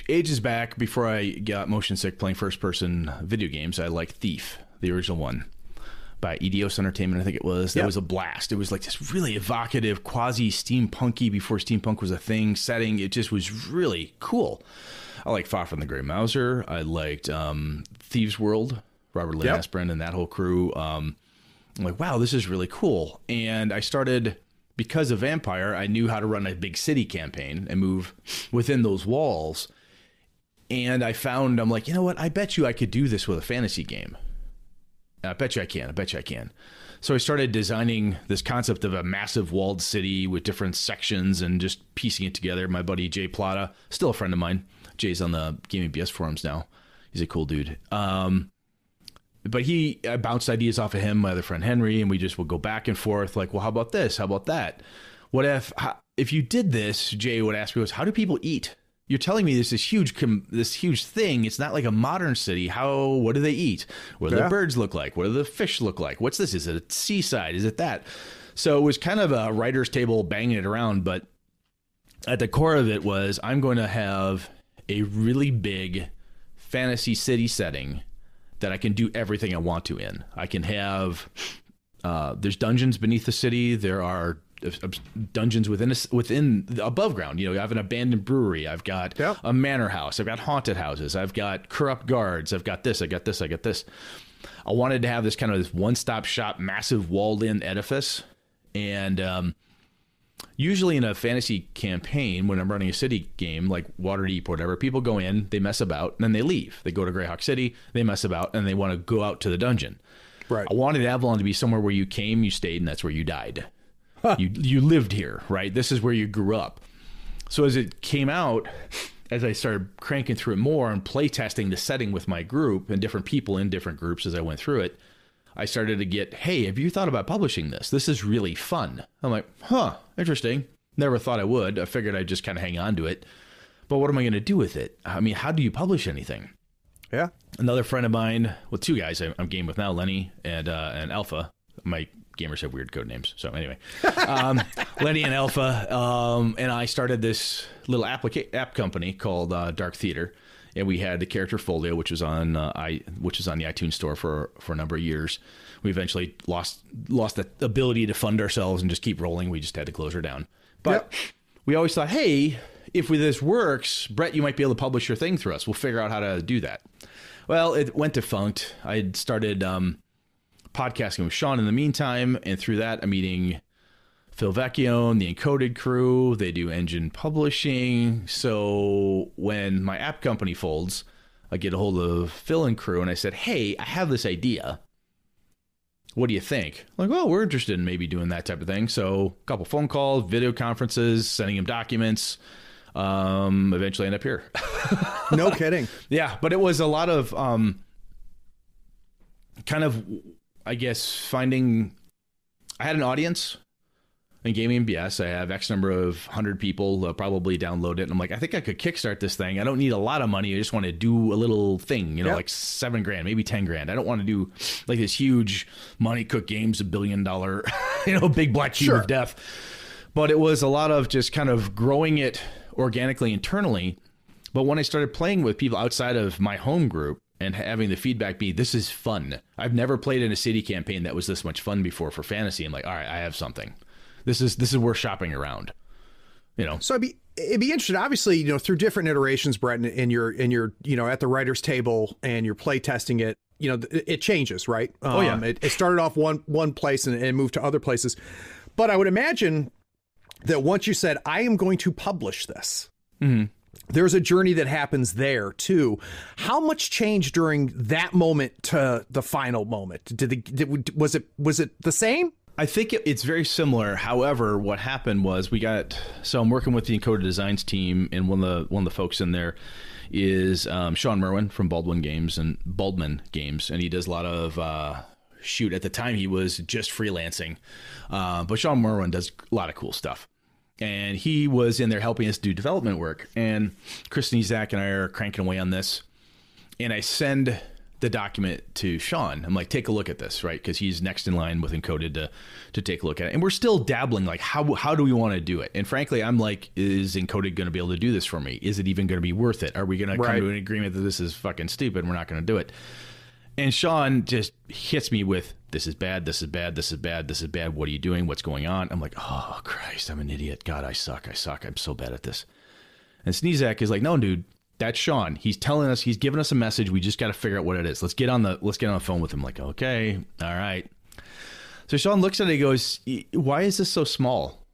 ages back, before I got motion sick playing first person video games, I liked Thief, the original one by Eidos Entertainment, I think it was. That was a blast. It was like this really evocative, quasi steampunky, before steampunk was a thing, setting. It just was really cool. I like Far from the Grey Mouser. I liked Thieves World, Robert Lee Asprin and that whole crew. I'm like, wow, this is really cool. And I started, because of Vampire, I knew how to run a big city campaign and move within those walls. And I'm like, you know what? I bet you I could do this with a fantasy game. I bet you I can. So I started designing this concept of a massive walled city with different sections and just piecing it together. My buddy Jay Plata, still a friend of mine. Jay's on the Gaming BS forums now. He's a cool dude. But I bounced ideas off of him, my other friend Henry, and we just would go back and forth like, well, how about this? How about that? What if you did this? Jay would ask me, how do people eat? You're telling me this huge thing. It's not like a modern city. What do they eat? What do the birds look like? What do the fish look like? What's this? Is it a seaside? Is it that? So it was kind of a writer's table banging it around, but at the core of it was, I'm going to have a really big fantasy city setting that I can do everything I want to in. I can have, there's dungeons beneath the city. There are dungeons within above ground. You know, I have an abandoned brewery. I've got a manor house. I've got haunted houses. I've got corrupt guards. I've got this. I got this. I wanted to have this kind of this one-stop shop, massive walled-in edifice. And usually in a fantasy campaign, when I'm running a city game like Waterdeep or whatever, people go in, they mess about, and then they leave. They go to Greyhawk City, they mess about, and they want to go out to the dungeon. Right. I wanted Avalon to be somewhere where you came, you stayed, and that's where you died. Huh. You lived here, right? This is where you grew up. So as it came out, as I started cranking through it more and play testing the setting with my group and different people in different groups as I went through it, I started to get, hey, have you thought about publishing this? This is really fun. I'm like, interesting. Never thought I would. I figured I'd just kind of hang on to it. But what am I going to do with it? I mean, how do you publish anything? Yeah. Another friend of mine, well, two guys I'm game with now, Lenny and Alpha. My gamers have weird code names. So anyway, Lenny and Alpha, and I started this little app company called Dark Theater. And we had the character Folio, which was on the iTunes store for a number of years. We eventually lost the ability to fund ourselves and just keep rolling. We just had to close her down. But we always thought, hey, if this works, Brett, you might be able to publish your thing through us. We'll figure out how to do that. Well, it went defunct. I had started podcasting with Sean in the meantime, and through that, I'm meeting Phil Vecchione, the Encoded crew. They do engine publishing. So when my app company folds, I get a hold of Phil and crew, and I said, hey, I have this idea. What do you think? Like, well, we're interested in maybe doing that type of thing. So a couple phone calls, video conferences, sending him documents. Eventually end up here. No kidding. Yeah, but it was a lot of kind of, I guess, finding... I had an audience in Gaming BS. I have X number of 100 people probably download it. And I'm like, I think I could kickstart this thing. I don't need a lot of money. I just want to do a little thing, like $7,000, maybe $10,000. I don't want to do like this huge Money Cook Games, $1 billion, big black cube of death. But it was a lot of just kind of growing it organically internally. But when I started playing with people outside of my home group and having the feedback be, this is fun. I've never played in a city campaign that was this much fun before for fantasy. I'm like, all right, I have something. This is worth shopping around, So it'd be interesting. Obviously, through different iterations, Brett, and you're at the writer's table and you're play testing it. It changes, right? It started off one place and moved to other places. But I would imagine that once you said, I am going to publish this, there's a journey that happens there too. How much changed during that moment to the final moment? Was it the same? I think it's very similar. However, what happened was I'm working with the Encoded Designs team, and one of the folks in there is Sean Merwin from Baldwin Games, and he does a lot of at the time he was just freelancing, but Sean Merwin does a lot of cool stuff. And he was in there helping us do development work. And Chris and Zach and I are cranking away on this. And I send the document to Sean. I'm like, take a look at this, right? Because he's next in line with Encoded to take a look at it. And we're still dabbling, like, how do we want to do it? And frankly, I'm like, is Encoded going to be able to do this for me? Is it even going to be worth it? Are we going to come to an agreement that this is fucking stupid and we're not going to do it? And Sean just hits me with, this is bad, this is bad, this is bad, this is bad. What are you doing? What's going on? I'm like, oh, Christ, I'm an idiot. God, I suck. I'm so bad at this. And Sneezak is like, no, dude, that's Sean. He's telling us, he's giving us a message. We just got to figure out what it is. Let's get on the phone with him. I'm like, okay, all right. So Sean looks at it, he goes, why is this so small?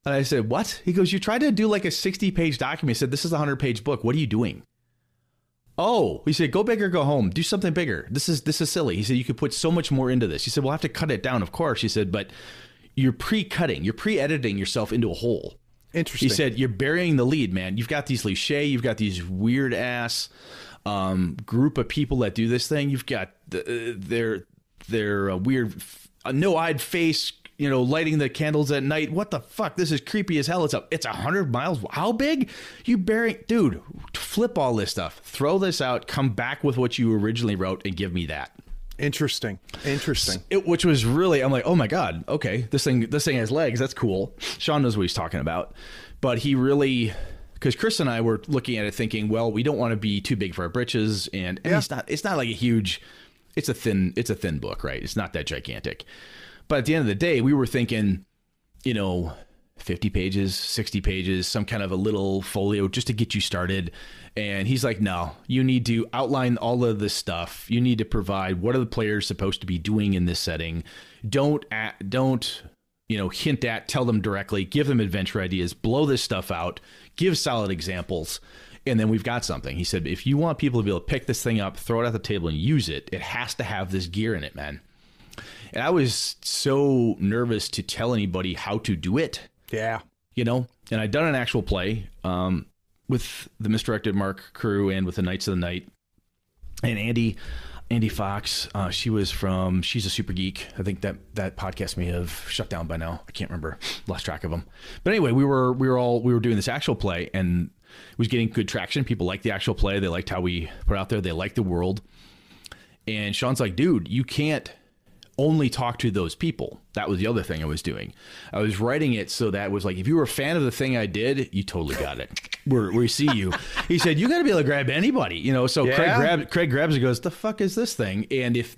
And I said, what? He goes, you tried to do like a 60-page document. He said, this is a 100-page book. What are you doing? Oh, he said, go big or go home. Do something bigger. This is silly. He said, you could put so much more into this. He said, we'll have to cut it down, of course. He said, but you're pre-cutting. You're pre-editing yourself into a hole. Interesting. He said, you're burying the lead, man. You've got these cliche. You've got these weird-ass group of people that do this thing. You've got their weird, no-eyed face, lighting the candles at night. What the fuck? This is creepy as hell. It's 100 miles. How big? Dude, flip all this stuff. Throw this out. Come back with what you originally wrote and give me that. Interesting. Which was really, I'm like, oh my God. Okay. This thing has legs. That's cool. Sean knows what he's talking about, but he really, because Chris and I were looking at it thinking, well, we don't want to be too big for our britches. And it's not like a huge, it's a thin book, right? It's not that gigantic. But at the end of the day, we were thinking, 50 pages, 60 pages, some kind of a little folio just to get you started. And he's like, no, you need to outline all of this stuff. You need to provide what are the players supposed to be doing in this setting. Don't hint at, tell them directly, give them adventure ideas, blow this stuff out, give solid examples. And then we've got something. He said, if you want people to be able to pick this thing up, throw it at the table and use it, it has to have this gear in it, man. And I was so nervous to tell anybody how to do it. Yeah. And I'd done an actual play with the Misdirected Mark crew and with the Knights of the Night. And Andy Fox, she's a super geek. I think that podcast may have shut down by now. I can't remember. Lost track of them. But anyway, we were doing this actual play and it was getting good traction. People liked the actual play. They liked how we put it out there. They liked the world. And Sean's like, dude, you can't only talk to those people. That was the other thing I was doing. I was writing it so that it was like, if you were a fan of the thing I did, you totally got it. We see you. He said, you got to be able to grab anybody, So yeah. Craig grabs it, goes, the fuck is this thing? And if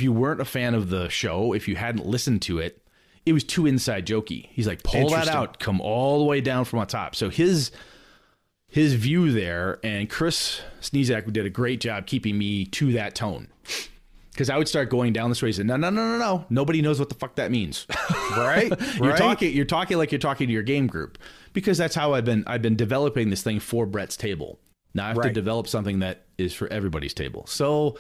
you weren't a fan of the show, if you hadn't listened to it, it was too inside jokey. He's like, pull that out, come all the way down from on top. So his view there, and Chris Sneezak did a great job keeping me to that tone. Because I would start going down this way and say, no. Nobody knows what the fuck that means. Right? You're talking like you're talking to your game group. Because that's how I've been developing this thing for Brett's table. Now I have to develop something that is for everybody's table. So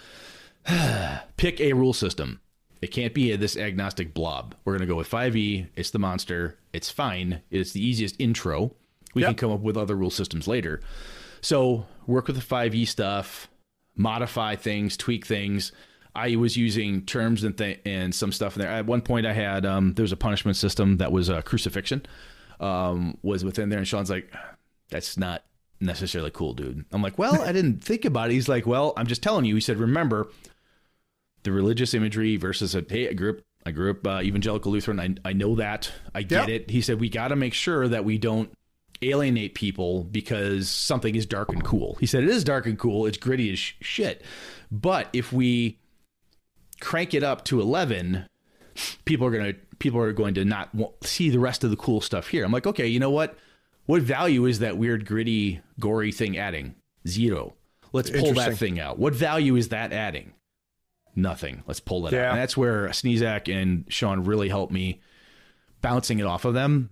pick a rule system. It can't be this agnostic blob. We're going to go with 5e. It's the monster. It's fine. It's the easiest intro. We can come up with other rule systems later. So work with the 5e stuff, modify things, tweak things. I was using terms and some stuff in there. At one point I had, there was a punishment system that was crucifixion, was within there. And Sean's like, that's not necessarily cool, dude. I'm like, well, I didn't think about it. He's like, well, I'm just telling you. He said, remember the religious imagery versus I grew up evangelical Lutheran. I know that. I get it. He said, we got to make sure that we don't alienate people because something is dark and cool. He said, it is dark and cool. It's gritty as shit. But if we crank it up to 11, people are going to not see the rest of the cool stuff here. I'm like, okay, you know what value is that weird, gritty, gory thing adding? 0. Let's pull that thing out. What value is that adding? Nothing. Let's pull it out. And that's where Sneezak and Sean really helped me bouncing it off of them.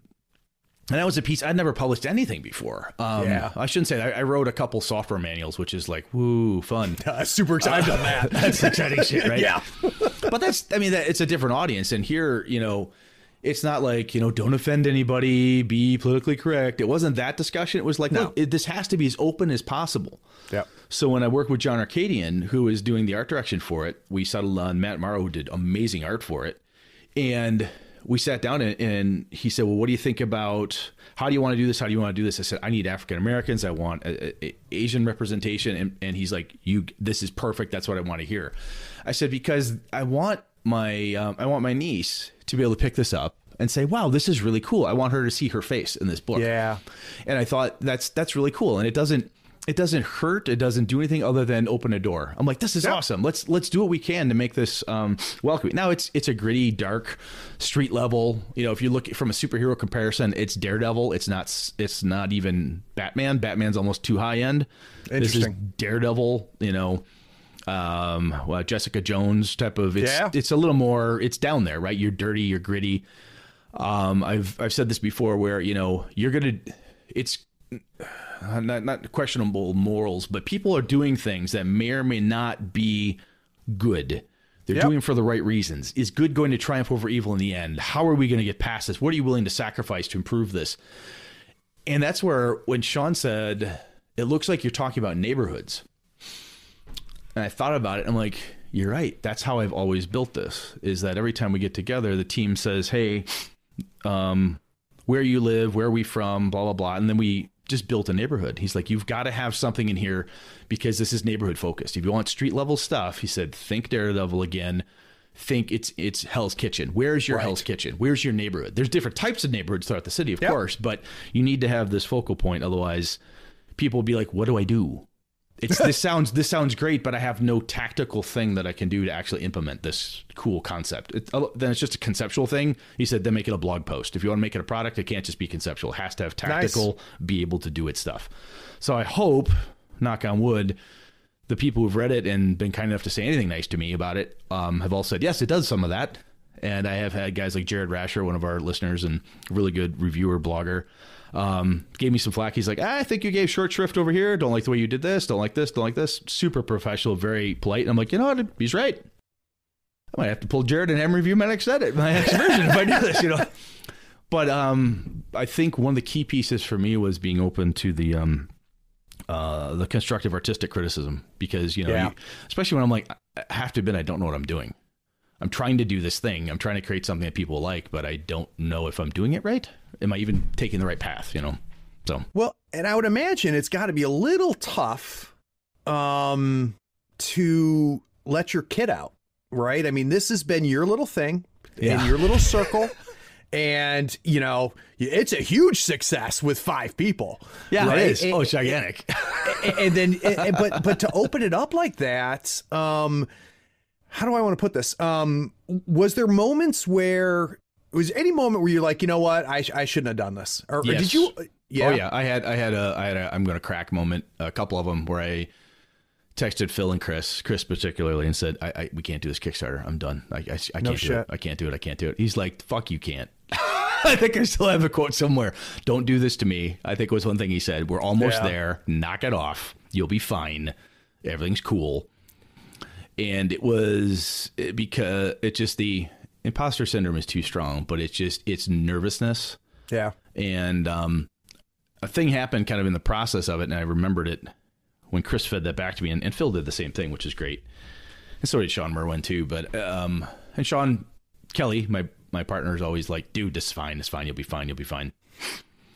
And that was a piece. I'd never published anything before. I shouldn't say that. I wrote a couple software manuals, which is like, woo, fun. Super excited. I've done that. That's exciting shit, right? Yeah. But it's a different audience. And here, it's not like, don't offend anybody, be politically correct. It wasn't that discussion. It was like, look, this has to be as open as possible. Yeah. So when I worked with John Arcadian, who is doing the art direction for it, we settled on Matt Morrow, who did amazing art for it. And we sat down and he said, well, what do you think about, how do you want to do this? How do you want to do this? I said, I need African Americans. I want Asian representation. And he's like, this is perfect. That's what I want to hear. I said, because I want my niece to be able to pick this up and say, wow, this is really cool. I want her to see her face in this book. Yeah. And I thought that's really cool. And it doesn't hurt. It doesn't do anything other than open a door. I'm like, this is awesome. Let's do what we can to make this welcoming. Now it's a gritty, dark, street level. If you look from a superhero comparison, it's Daredevil. It's not even Batman. Batman's almost too high end. This is Daredevil. Jessica Jones type of. It's a little more. It's down there, right? You're dirty. You're gritty. I've said this before, where you're gonna. It's. Not questionable morals, but people are doing things that may or may not be good. They're doing it for the right reasons. Is good going to triumph over evil in the end? How are we going to get past this? What are you willing to sacrifice to improve this? And that's where, when Sean said, it looks like you're talking about neighborhoods. And I thought about it. I'm like, you're right. That's how I've always built this, is that every time we get together, the team says, hey, where you live, where are we from, blah, blah, blah. And then we just built a neighborhood. He's like, you've got to have something in here because this is neighborhood focused. If you want street level stuff, he said, think Daredevil again. Think it's Hell's Kitchen. Where's your Hell's Kitchen? Where's your neighborhood? There's different types of neighborhoods throughout the city, of course, but you need to have this focal point. Otherwise, people will be like, what do I do? This sounds great, but I have no tactical thing that I can do to actually implement this cool concept. Then it's just a conceptual thing. He said, then make it a blog post. If you want to make it a product, it can't just be conceptual. It has to have tactical, be able to do its stuff. So I hope, knock on wood, the people who've read it and been kind enough to say anything nice to me about it have all said, yes, it does some of that. And I have had guys like Jared Rasher, one of our listeners and really good reviewer, blogger, gave me some flack. He's like, I think you gave short shrift over here. Don't like the way you did this. Don't like this. Don't like this. Super professional, very polite. And I'm like, you know what? He's right. I might have to pull Jared and have him review my next version if I do this, But I think one of the key pieces for me was being open to the constructive artistic criticism, because, especially when I'm like, I have to admit, I don't know what I'm doing. I'm trying to do this thing. I'm trying to create something that people like, but I don't know if I'm doing it right. Am I even taking the right path, So. Well, and I would imagine it's got to be a little tough to let your kid out, right? I mean, this has been your little thing in your little circle. And, it's a huge success with 5 people. Yeah, right? It is. It's gigantic. And then, but to open it up like that, how do I want to put this? Was there moments where, was any moment where you're like, you know what, I shouldn't have done this? Or did you? Yeah. Oh yeah. I had a I'm going to crack moment, a couple of them, where I texted Phil and Chris particularly, and said, we can't do this Kickstarter. I'm done. I can't do it. I can't do it. He's like, fuck, you can't. I think I still have a quote somewhere. Don't do this to me. I think it was one thing he said. We're almost there. Knock it off. You'll be fine. Everything's cool. And it was because it's just the imposter syndrome is too strong, but it's nervousness. Yeah. And a thing happened kind of in the process of it, and I remembered it when Chris fed that back to me, and Phil did the same thing, which is great. And so did Sean Merwin too. But and Sean Kelly, my partner, is always like, dude, this is fine. It's fine. You'll be fine. You'll be fine.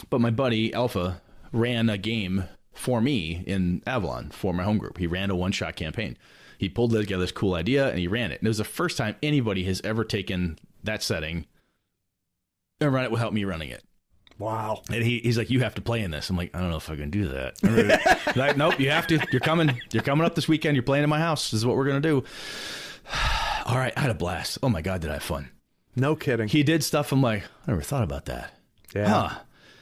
But my buddy Alpha ran a game for me in Avalon for my home group. He ran a one-shot campaign. He pulled together this cool idea and he ran it. And it was the first time anybody has ever taken that setting and run it without me running it. Wow. And he's like, you have to play in this. I'm like, I don't know if I can do that. Like, nope, you have to. You're coming up this weekend. You're playing in my house. This is what we're going to do. All right. I had a blast. Oh my God, did I have fun. No kidding. He did stuff. I'm like, I never thought about that. Yeah.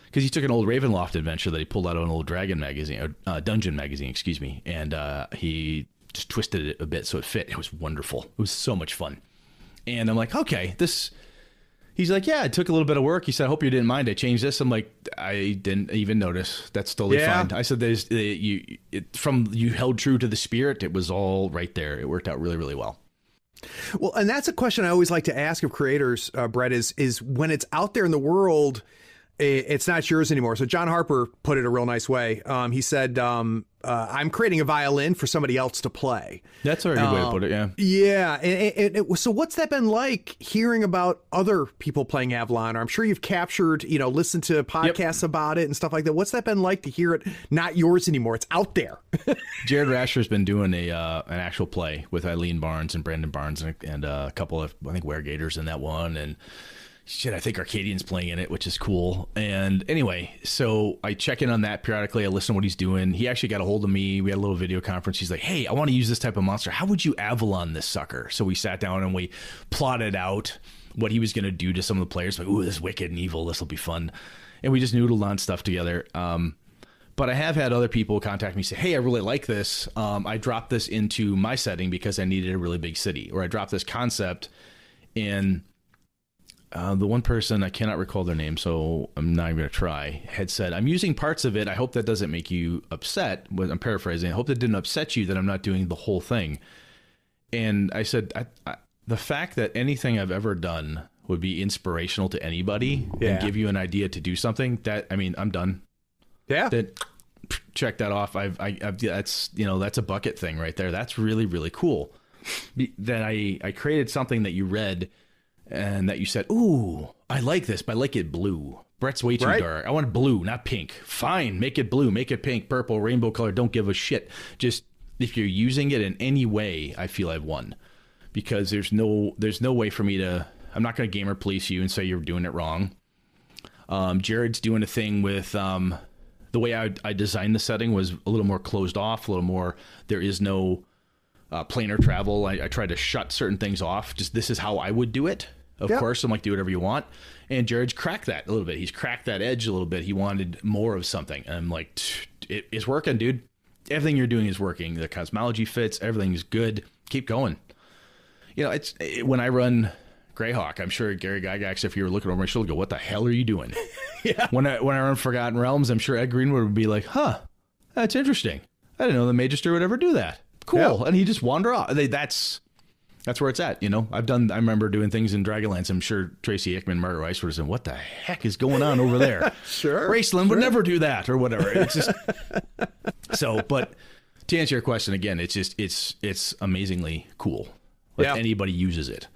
Because he took an old Ravenloft adventure that he pulled out of an old Dragon magazine, or Dungeon magazine, excuse me. And he just twisted it a bit so it fit. It was wonderful. It was so much fun. And I'm like, okay, this, He's like, yeah, it took a little bit of work. He said, I hope you didn't mind. I changed this. I'm like, I didn't even notice. That's totally fine. I said, you held true to the spirit. It was all right there. It worked out really, really well. Well, and that's a question I always like to ask of creators, Brett, is when it's out there in the world, it's not yours anymore. So John Harper put it a real nice way. He said, I'm creating a violin for somebody else to play. That's a good way to put it, yeah. Yeah. So what's that been like hearing about other people playing Avalon? Or I'm sure you've captured, listened to podcasts about it and stuff like that. What's that been like to hear it not yours anymore? It's out there. Jared Rasher's been doing an actual play with Eileen Barnes and Brandon Barnes and a couple of, I think, Weregators in that one. And shit, I think Arcadian's playing in it, which is cool. And anyway, so I check in on that periodically. I listen to what he's doing. He actually got a hold of me. We had a little video conference. He's like, hey, I want to use this type of monster. How would you Avalon this sucker? So we sat down and we plotted out what he was going to do to some of the players. Like, ooh, this is wicked and evil. This will be fun. And we just noodled on stuff together. But I have had other people contact me and say, hey, I really like this. I dropped this into my setting because I needed a really big city. Or I dropped this concept in... the one person, I cannot recall their name, so I'm not even going to try, had said, I'm using parts of it. I hope that doesn't make you upset. I'm paraphrasing. I hope that didn't upset you that I'm not doing the whole thing. And I said, the fact that anything I've ever done would be inspirational to anybody and give you an idea to do something, I'm done. Yeah. Check that off. That's a bucket thing right there. That's really, really cool. That I created something that you read and that you said, ooh, I like this, but I like it blue. Brett's way too dark. I want blue, not pink. Fine, make it blue, make it pink, purple, rainbow color. Don't give a shit. Just if you're using it in any way, I feel I've won. Because there's no way for me to... I'm not going to gamer police you and say you're doing it wrong. Jared's doing a thing with... the way I designed the setting was a little more closed off, a little more... There is no planar travel. I tried to shut certain things off. Just this is how I would do it. Of course, I'm like, do whatever you want. And Jared's cracked that a little bit. He's cracked that edge a little bit. He wanted more of something. And I'm like, it's working, dude. Everything you're doing is working. The cosmology fits. Everything's good. Keep going. When I run Greyhawk, I'm sure Gary Gygax, if you were looking over my shoulder, go, what the hell are you doing? When I run Forgotten Realms, I'm sure Ed Greenwood would be like, huh, that's interesting. I didn't know the Magister would ever do that. Cool. Yeah. And he just wander off. That's where it's at, I remember doing things in Dragonlance. I'm sure Tracy Hickman, Margaret Weiss would have said, what the heck is going on over there? Sure. Raceland would never do that or whatever. It's just but to answer your question again, it's amazingly cool. Anybody uses it.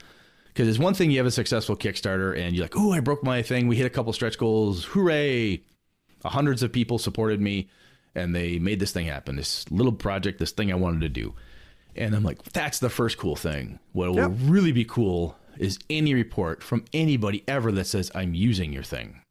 Because it's one thing you have a successful Kickstarter and you're like, oh, I broke my thing. We hit a couple stretch goals. Hooray. Hundreds of people supported me and they made this thing happen. This little project, this thing I wanted to do. And I'm like, that's the first cool thing. What will really be cool is any report from anybody ever that says, I'm using your thing.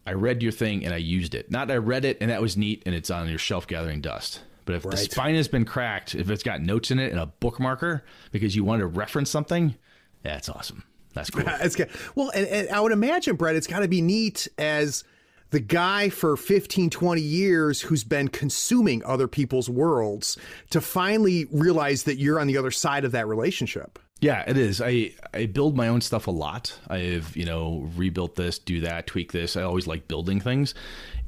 I read your thing and I used it. Not I read it and that was neat and it's on your shelf gathering dust. But if the spine has been cracked, if it's got notes in it and a bookmarker because you want to reference something, that's awesome. That's cool. It's good. Well, and I would imagine, Brett, it's got to be neat as the guy for 15, 20 years who's been consuming other people's worlds to finally realize that you're on the other side of that relationship. Yeah, it is. I build my own stuff a lot. I've, rebuilt this, do that, tweak this. I always like building things.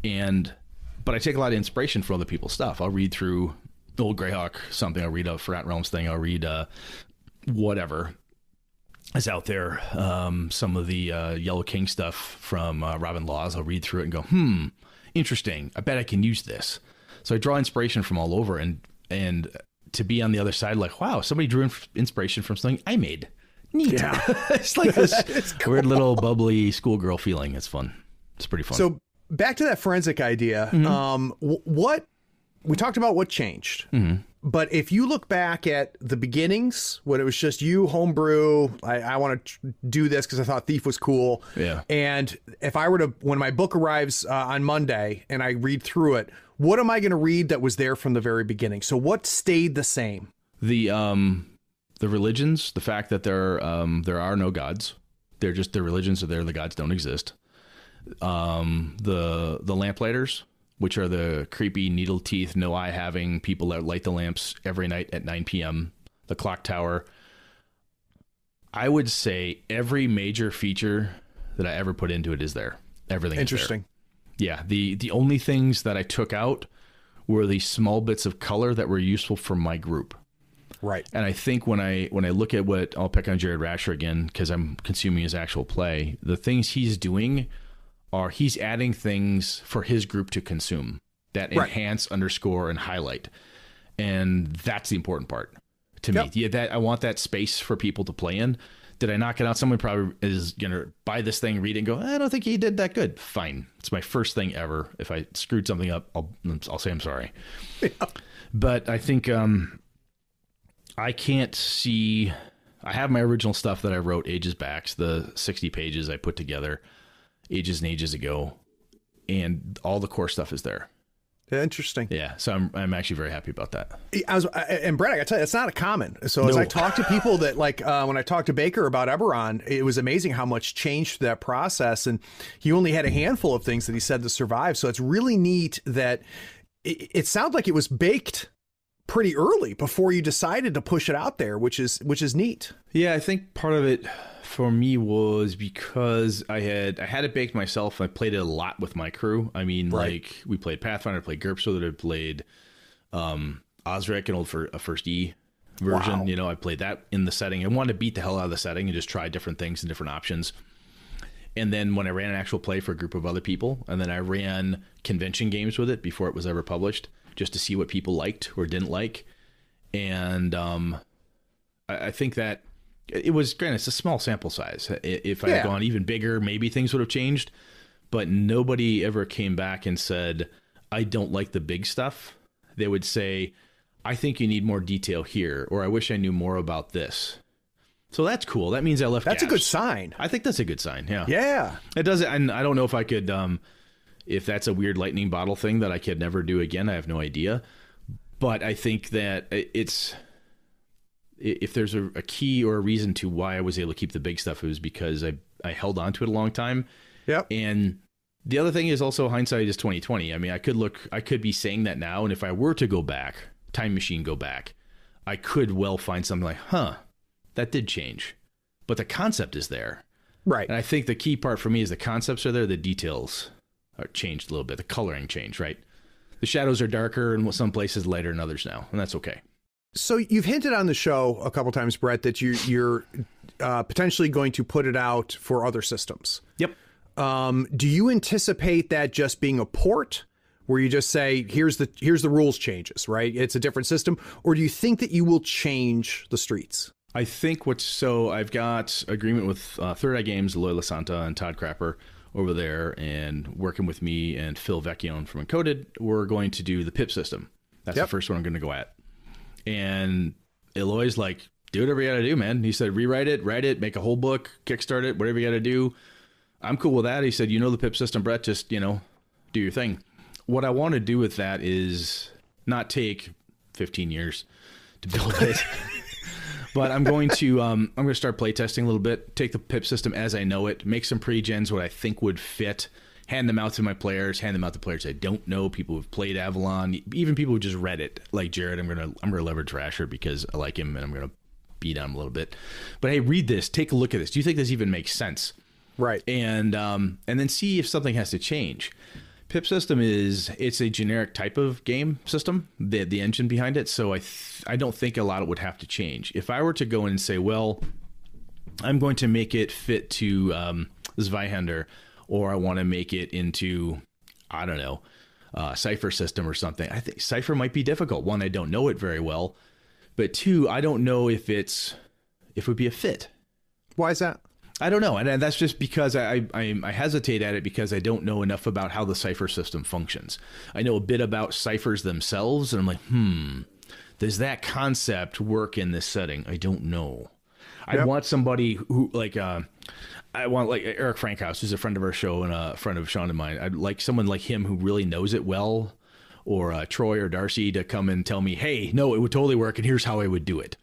But I take a lot of inspiration from other people's stuff. I'll read through old Greyhawk something. I'll read a Forgotten Realms thing. I'll read whatever is out there. Some of the Yellow King stuff from Robin Laws. I'll read through it and go, interesting. I bet I can use this. So I draw inspiration from all over and to be on the other side, like, wow, somebody drew inspiration from something I made. Neat. Yeah. It's like this weird little bubbly schoolgirl feeling. It's fun. It's pretty fun. So back to that forensic idea. What we talked about what changed, but if you look back at the beginnings when it was just you homebrew, I want to do this because I thought Thief was cool. Yeah. And if I were to, when my book arrives on Monday and I read through it, what am I going to read that was there from the very beginning? So what stayed the same? The religions, the fact that there are no gods. They're just the religions are there. The gods don't exist. The lamplighters, which are the creepy needle teeth, no eye having people that light the lamps every night at 9 p.m. The clock tower. I would say every major feature that I ever put into it is there. Everything Interesting. is there. Yeah. The only things that I took out were the small bits of color that were useful for my group. Right. And I think when I look at what, I'll pick on Jared Rasher again because I'm consuming his actual play, the things he's doing are he's adding things for his group to consume that enhance, underscore, and highlight. And that's the important part to me. Yeah, that I want that space for people to play in. Did I knock it out? Someone probably is going to buy this thing, read it, and go, I don't think he did that good. Fine. It's my first thing ever. If I screwed something up, I'll say I'm sorry. Yeah. But I think I can't see... I have my original stuff that I wrote ages back, the 60 pages I put together ages and ages ago, and all the core stuff is there. Interesting. Yeah, so I'm actually very happy about that. And Brett, I got to tell you, it's not a common. So as I talk to people that when I talked to Baker about Eberron, it was amazing how much changed that process. And he only had a handful of things that he said to survive. So it's really neat that it sounds like it was baked pretty early before you decided to push it out there, which is neat. Yeah, I think part of it for me was because I had it baked myself. I played it a lot with my crew. I mean, like we played Pathfinder, I played GURPS with it, I played Osric, an old First E version. Wow. You know, I played that in the setting. I wanted to beat the hell out of the setting and just try different things and different options. And then when I ran an actual play for a group of other people, and then I ran convention games with it before it was ever published, just to see what people liked or didn't like. And I think that it was, granted, it's a small sample size. If I had gone even bigger, maybe things would have changed. But nobody ever came back and said, I don't like the big stuff. They would say, I think you need more detail here, or I wish I knew more about this. So that's cool. That means I left That's gaps. A good sign. I think that's a good sign, yeah. Yeah. It does. And I don't know if I could, if that's a weird lightning bottle thing that I could never do again. I have no idea. But I think that if there's a key or a reason to why I was able to keep the big stuff, it was because I held on to it a long time. Yep. And the other thing is also hindsight is 2020. I mean, I could be saying that now. And if I were to go back, time machine go back, I could well find something like, that did change. But the concept is there. Right. And I think the key part for me is the concepts are there. The details are changed a little bit. The coloring changed, right? The shadows are darker in some places, lighter in others now. And that's okay. So you've hinted on the show a couple times, Brett, that you're potentially going to put it out for other systems. Yep. Do you anticipate that just being a port where you just say, here's the rules changes, right? It's a different system. Or do you think that you will change the Streets? I think I've got agreement with Third Eye Games, Eloy Lasanta, and Todd Crapper over there, and working with me and Phil Vecchione from Encoded, we're going to do the PIP system. That's the first one I'm going to go at. And Eloy's like, do whatever you got to do, man. He said, rewrite it, write it, make a whole book, kickstart it, whatever you got to do. I'm cool with that. He said, the PIP system, Brett, just, do your thing. What I want to do with that is not take 15 years to build it. But I'm going to start playtesting a little bit, take the PIP system as I know it, make some pre-gens what I think would fit, hand them out to my players, hand them out to players I don't know, people who've played Avalon, even people who just read it, like Jared. I'm gonna leverage Rasher because I like him and I'm gonna beat on him a little bit. But hey, read this, take a look at this. Do you think this even makes sense? Right. And then see if something has to change. PIP system it's a generic type of game system, the engine behind it. So I don't think a lot would have to change. If I were to go in and say, well, I'm going to make it fit to Zweihander, or I want to make it into, I don't know, Cypher system or something. I think Cypher might be difficult. One, I don't know it very well, but two, I don't know if it would be a fit. Why is that? I don't know. And that's just because I hesitate at it because I don't know enough about how the Cypher system functions. I know a bit about ciphers themselves, and I'm like, does that concept work in this setting? I don't know. Yep. I want somebody who, I want like Eric Frankhouse, who's a friend of our show and a friend of Sean and mine. I'd like someone like him who really knows it well, or Troy or Darcy to come and tell me, hey, no, it would totally work, and here's how I would do it.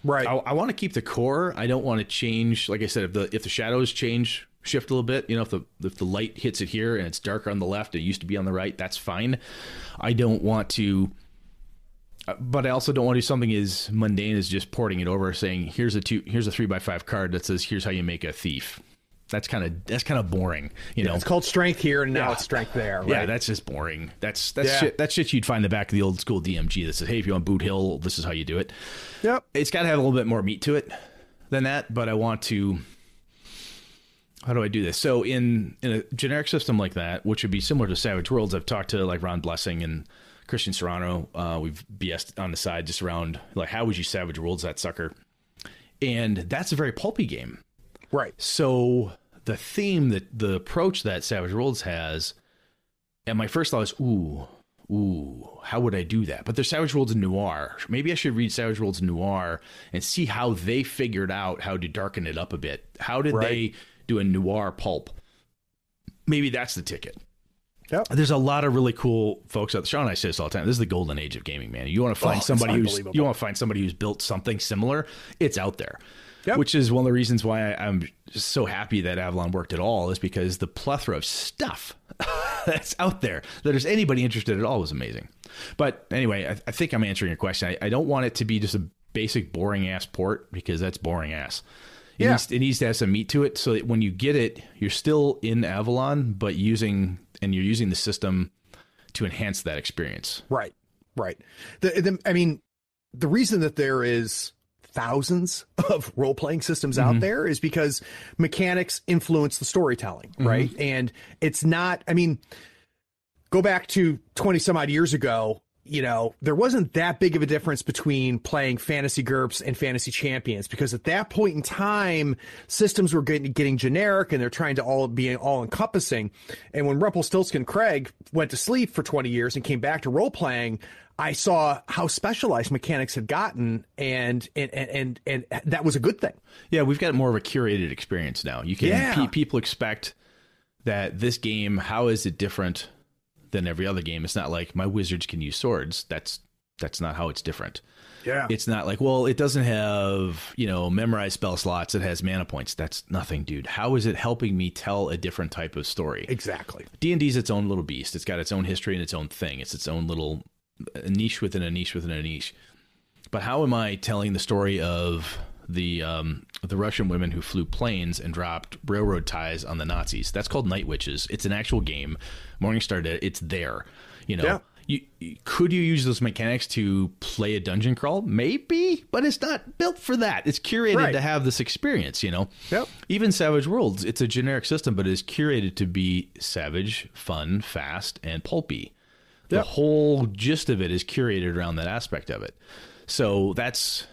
Right. I want to keep the core. I don't want to change. Like I said, if the shadows shift a little bit, if the light hits it here and it's darker on the left, it used to be on the right, that's fine. I don't want to But I also don't want to do something as mundane as just porting it over, saying here's a 3x5 card that says here's how you make a thief. That's kind of boring, you know. It's called strength here, and now it's strength there. Right? Yeah, that's just boring. That's shit you'd find in the back of the old school DMG that says, hey, if you want Boot Hill, this is how you do it. Yep. It's got to have a little bit more meat to it than that, but I want to. How do I do this? So in a generic system like that, which would be similar to Savage Worlds, I've talked to like Ron Blessing and Christian Serrano. We've BS'd on the side just around like, how would you Savage Worlds that sucker? And that's a very pulpy game. Right. So the theme, the approach that Savage Worlds has, and my first thought is, ooh, how would I do that? But there's Savage Worlds Noir. Maybe I should read Savage Worlds Noir and see how they figured out how to darken it up a bit. How did they do a noir pulp? Maybe that's the ticket. Yep. There's a lot of really cool folks out there. Sean and I say this all the time. This is the golden age of gaming, man. You want to find somebody who's built something similar. It's out there. Yep. Which is one of the reasons why I'm just so happy that Avalon worked at all, is because the plethora of stuff that's out there that there's anybody interested at all was amazing. But anyway, I think I'm answering your question. I don't want it to be just a basic boring ass port, because that's boring ass. It needs to have some meat to it, so that when you get it, you're still in Avalon, but you're using the system to enhance that experience. Right. I mean, the reason that there is thousands of role-playing systems out there is because mechanics influence the storytelling, right? And it's not, I mean, go back to 20 some odd years ago, you know, there wasn't that big of a difference between playing Fantasy GURPS and Fantasy Champions, because at that point in time, systems were getting generic and they're trying to be all encompassing. And when Rumpelstiltskin Craig went to sleep for 20 years and came back to role playing, I saw how specialized mechanics had gotten, and that was a good thing. Yeah, we've got more of a curated experience now. You can people expect that this game, how is it different than every other game? It's not like my wizards can use swords. That's not how it's different. Yeah. It's not like, well, it doesn't have, memorized spell slots. It has mana points. That's nothing, dude. How is it helping me tell a different type of story? Exactly. D&D is its own little beast. It's got its own history and its own thing. It's its own little niche within a niche within a niche. But how am I telling the story of the Russian women who flew planes and dropped railroad ties on the Nazis? That's called Night Witches. It's an actual game. Morningstar did it. It's there. Could you use those mechanics to play a dungeon crawl? Maybe, but it's not built for that. It's curated to have this experience, Yep. Even Savage Worlds, it's a generic system, but it's curated to be savage, fun, fast, and pulpy. The whole gist of it is curated around that aspect of it. So that's,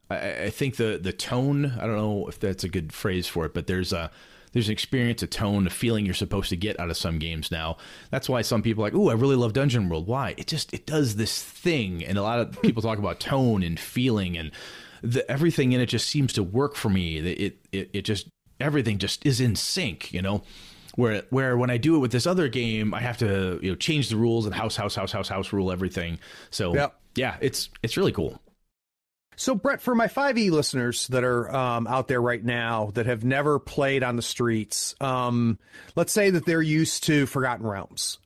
I think the tone, I don't know if that's a good phrase for it, but there's an experience, a tone, a feeling you're supposed to get out of some games now. That's why some people are like, ooh, I really love Dungeon World. Why? It does this thing. And a lot of people talk about tone and feeling, and everything in it just seems to work for me. It just, everything just is in sync, Where when I do it with this other game, I have to change the rules and house rule everything. So it's really cool. So Brett, for my 5e listeners that are out there right now that have never played on the streets, let's say that they're used to Forgotten Realms.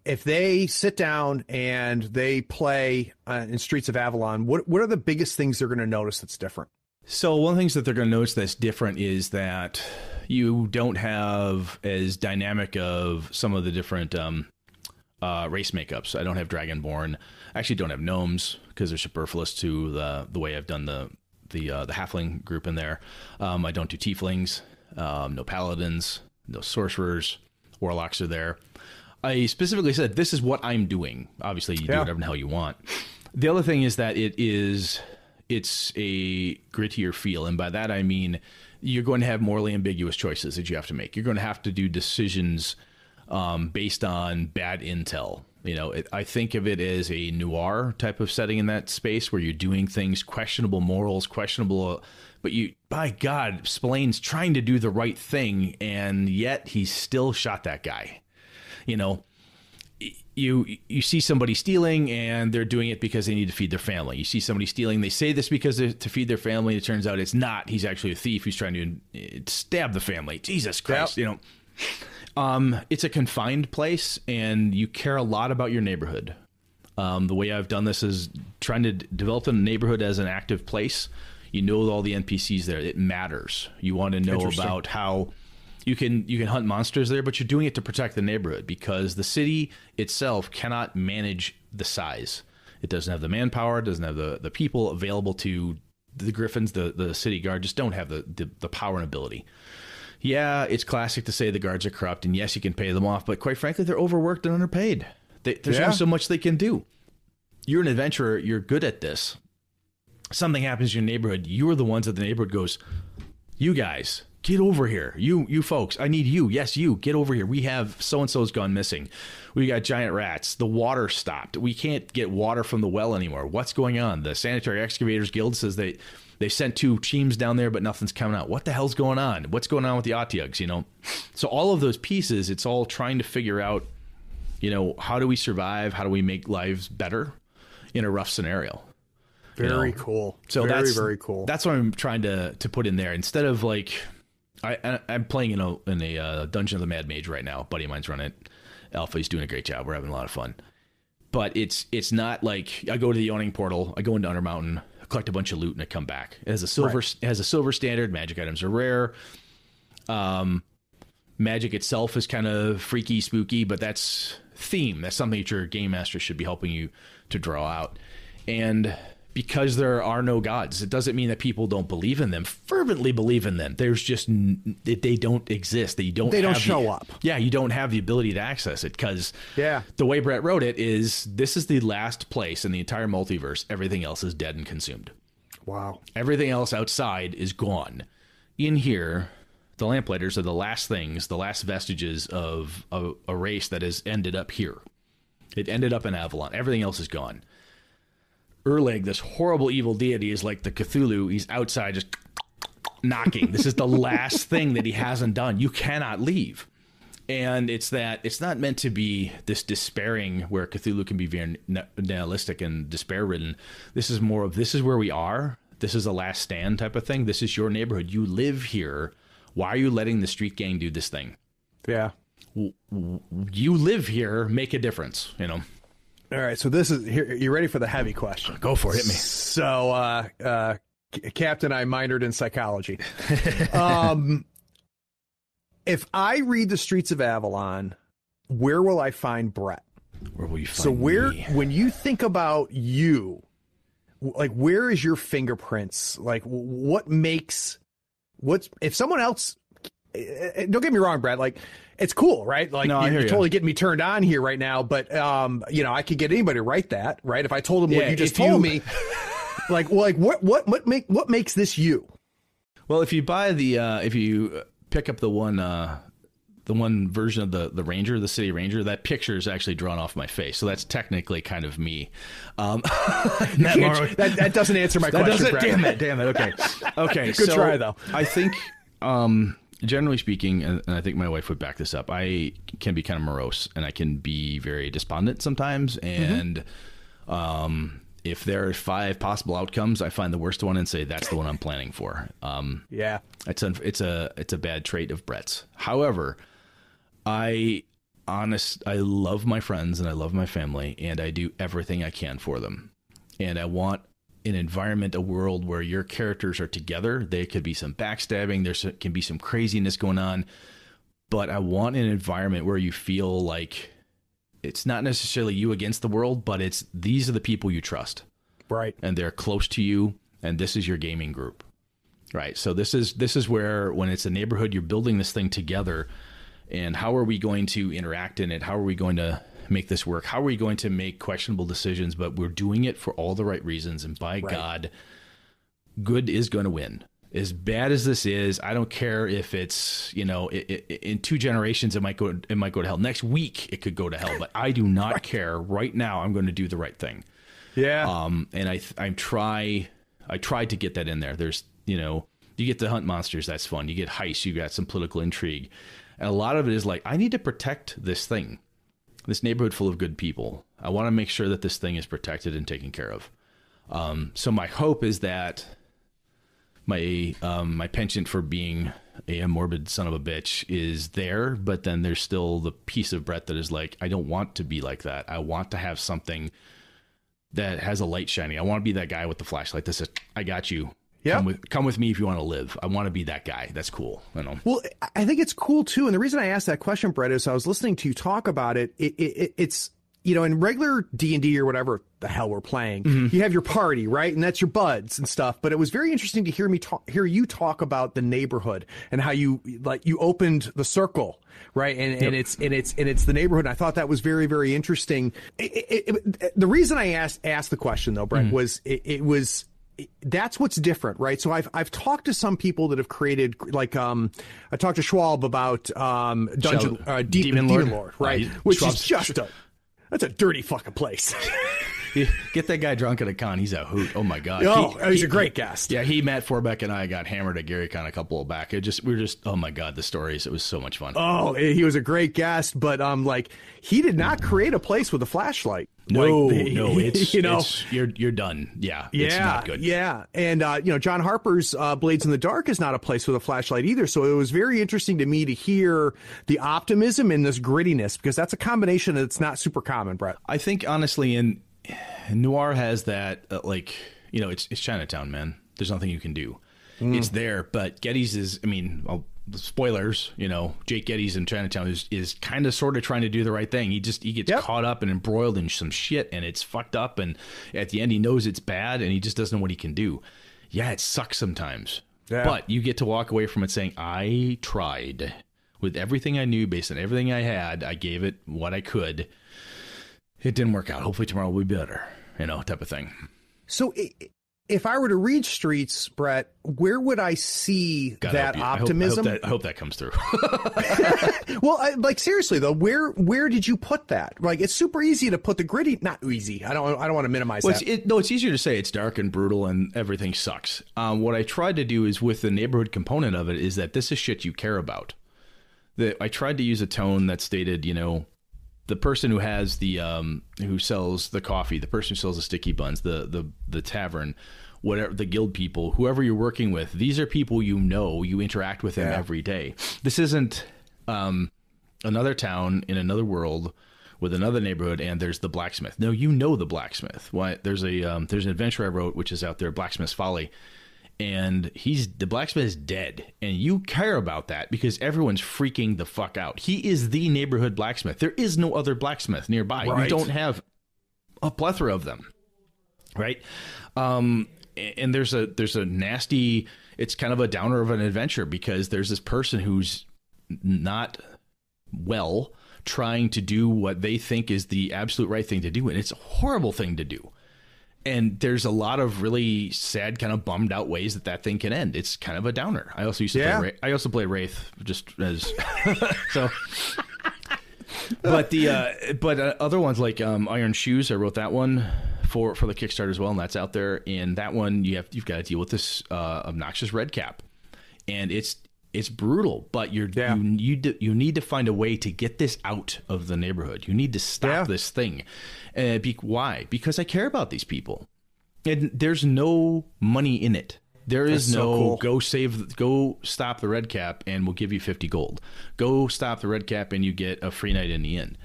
If they sit down and they play in Streets of Avalon, what are the biggest things they're going to notice that's different? So one of the things that they're going to notice that's different is that you don't have as dynamic of some of the different race makeups. I don't have Dragonborn. I actually don't have gnomes because they're superfluous to the way I've done the halfling group in there. I don't do tieflings, no paladins, no sorcerers. Warlocks are there. I specifically said this is what I'm doing. Obviously, you do whatever the hell you want. The other thing is that it's a grittier feel, and by that I mean you're going to have morally ambiguous choices that you have to make. You're going to have to do decisions based on bad intel. I think of it as a noir type of setting in that space where you're doing things, questionable morals, but by God, Splane's trying to do the right thing, and yet he still shot that guy. You see somebody stealing and they're doing it because they need to feed their family. You see somebody stealing, they say this because to feed their family. It turns out it's not. He's actually a thief who's trying to stab the family. Jesus Christ, It's a confined place, and you care a lot about your neighborhood. The way I've done this is trying to develop the neighborhood as an active place. You know all the NPCs there. It matters. You want to know about how you can hunt monsters there, but you're doing it to protect the neighborhood because the city itself cannot manage the size. It doesn't have the manpower. It doesn't have the people available to the Griffins. The city guard just don't have the power and ability. Yeah, it's classic to say the guards are corrupt, and yes, you can pay them off, but quite frankly, they're overworked and underpaid. There's only so much they can do. You're an adventurer. You're good at this. Something happens in your neighborhood. You're the ones that the neighborhood goes, you guys, get over here. You folks, I need you. Yes, you, get over here. We have so-and-so's gone missing. We got giant rats. The water stopped. We can't get water from the well anymore. What's going on? The Sanitary Excavators Guild says they sent 2 teams down there, but nothing's coming out. What the hell's going on? What's going on with the Otyugs, you know? So all of those pieces, it's all trying to figure out, you know, how do we survive? How do we make lives better in a rough scenario? Very cool. So very cool. That's what I'm trying to put in there. Instead of like, I'm playing in a Dungeon of the Mad Mage right now. A buddy of mine's running it. Alpha, he's doing a great job. We're having a lot of fun. But it's not like I go to the Yawning Portal, I go into Undermountain, collect a bunch of loot, and I come back. It has a silver standard. Magic items are rare. Magic itself is kind of freaky, spooky, but that's theme. That's something that your game master should be helping you to draw out. And because there are no gods, it doesn't mean that people don't believe in them, fervently believe in them. There's just, they don't exist. They don't show up. Yeah, you don't have the ability to access it because the way Brett wrote it is, this is the last place in the entire multiverse. Everything else is dead and consumed. Wow. Everything else outside is gone. In here, the Lamplighters are the last things, the last vestiges of a race that has ended up here. It ended up in Avalon. Everything else is gone. Urleg, this horrible evil deity, is like the Cthulhu. He's outside just knocking. This is the last thing that he hasn't done. You cannot leave. And it's not meant to be this despairing where Cthulhu can be very nihilistic and despair-ridden. This is more of, this is where we are. This is a last stand type of thing. This is your neighborhood. You live here. Why are you letting the street gang do this thing? Yeah. You live here. Make a difference, you know. All right, so this is here. You ready for the heavy question? Go for it. Hit me. So, Captain, I minored in psychology. If I read the Streets of Avalon, where will I find Brett? Where will you find me? When you think about you, like, where is your fingerprints? Like, if someone else? Don't get me wrong, Brett. Like, it's cool, right? Like, no, you're totally getting me turned on here right now. But you know, I could get anybody to write that, right? If I told them what you just told me, what makes this you? Well, if you buy if you pick up the one version of the Ranger, the City Ranger, that picture is actually drawn off my face, so that's technically kind of me. That doesn't answer my question, Brett. Damn it. Okay. Good try though. I think. Generally speaking, and I think my wife would back this up, I can be kind of morose and I can be very despondent sometimes. And if there are 5 possible outcomes, I find the worst one and say that's the one I'm planning for. It's a bad trait of Brett's. However, I love my friends and I love my family and I do everything I can for them. And I want an environment, a world where your characters are together. There could be some backstabbing. There can be some craziness going on, but I want an environment where you feel like it's not necessarily you against the world, but these are the people you trust. Right. And they're close to you. And this is your gaming group. Right. So this is where, when it's a neighborhood, you're building this thing together. And how are we going to interact in it? How are we going to make this work? How are we going to make questionable decisions? But we're doing it for all the right reasons. And by God, good is going to win. As bad as this is, I don't care if it's, you know, in 2 generations, it might go to hell. Next week, it could go to hell. But I do not care. Right now, I'm going to do the right thing. Yeah. And I try to get that in there. There's, you know, you get to hunt monsters. That's fun. You get heists. You got some political intrigue. And a lot of it is like, I need to protect this thing. This neighborhood full of good people. I want to make sure that this thing is protected and taken care of. So my hope is that my penchant for being a morbid son of a bitch is there, but then there's still the piece of Brett that is like, I don't want to be like that. I want to have something that has a light shining. I want to be that guy with the flashlight that says, I got you. Yeah. Come with me if you want to live. I want to be that guy. That's cool. You know? Well, I think it's cool too. And the reason I asked that question, Brett, is I was listening to you talk about it. It's, you know, in regular D&D or whatever the hell we're playing, you have your party, right? And that's your buds and stuff. But it was very interesting to hear you talk about the neighborhood and how you opened the circle, right? And it's the neighborhood. And I thought that was very, very interesting. The reason I asked the question though, Brett, was that's what's different, right? So I've talked to some people that have created, like, I talked to Schwab about Demon Lord, right? Which is just that's a dirty fucking place. Get that guy drunk at a con. He's a hoot. Oh my God. He's a great guest. Yeah. Matt Forbeck and I got hammered at Gary Con a couple back. We were just, oh my God, the stories. It was so much fun. Oh, he was a great guest, but like he did not create a place with a flashlight. No, it's, you know, you're done. Yeah. It's not good. Yeah. And, you know, John Harper's Blades in the Dark is not a place with a flashlight either. So it was very interesting to me to hear the optimism and this grittiness, because that's a combination that's not super common, Brett. I think honestly, Noir has that, like, you know, it's Chinatown, man. There's nothing you can do. It's there, but Geddes is, I mean, spoilers, you know, Jake Geddes in Chinatown is kind of sort of trying to do the right thing. He gets caught up and embroiled in some shit, and it's fucked up, and at the end he knows it's bad and he just doesn't know what he can do. Yeah, it sucks sometimes. Yeah. But you get to walk away from it saying, I tried with everything I knew, based on everything I had. I gave it what I could. It didn't work out. Hopefully tomorrow will be better, you know, type of thing. So if I were to read Streets, Brett, where would I see that optimism? I hope that comes through. Well, like seriously though, where did you put that? Like, it's super easy to put the gritty. Not easy. I don't want to minimize that. It's easier to say it's dark and brutal and everything sucks. What I tried to do is, with the neighborhood component of it, is that this is shit you care about. I tried to use a tone that stated, you know, the person who has the who sells the coffee, the person who sells the sticky buns, the tavern, whatever, the guild people, whoever you're working with, these are people you know, you interact with them every day. This isn't another town in another world with another neighborhood and there's the blacksmith. No, you know the blacksmith. Why? There's an adventure I wrote which is out there, Blacksmith's Folly. And the blacksmith is dead, and you care about that because everyone's freaking the fuck out. He is the neighborhood blacksmith. There is no other blacksmith nearby. Right. You don't have a plethora of them, right? And there's a nasty. It's kind of a downer of an adventure because there's this person who's not well, trying to do what they think is the absolute right thing to do, and it's a horrible thing to do. And there's a lot of really sad, kind of bummed out ways that thing can end. It's kind of a downer. I also used to play Wraith just as so. But other ones like Iron Shoes, I wrote that one for the Kickstarter as well, and that's out there. And that one you've got to deal with this obnoxious red cap, and it's brutal. But you need to find a way to get this out of the neighborhood. You need to stop this thing. Why? Because I care about these people, and there's no money in it. There is no go stop the red cap and we'll give you 50 gold. Go stop the red cap and you get a free night in the inn.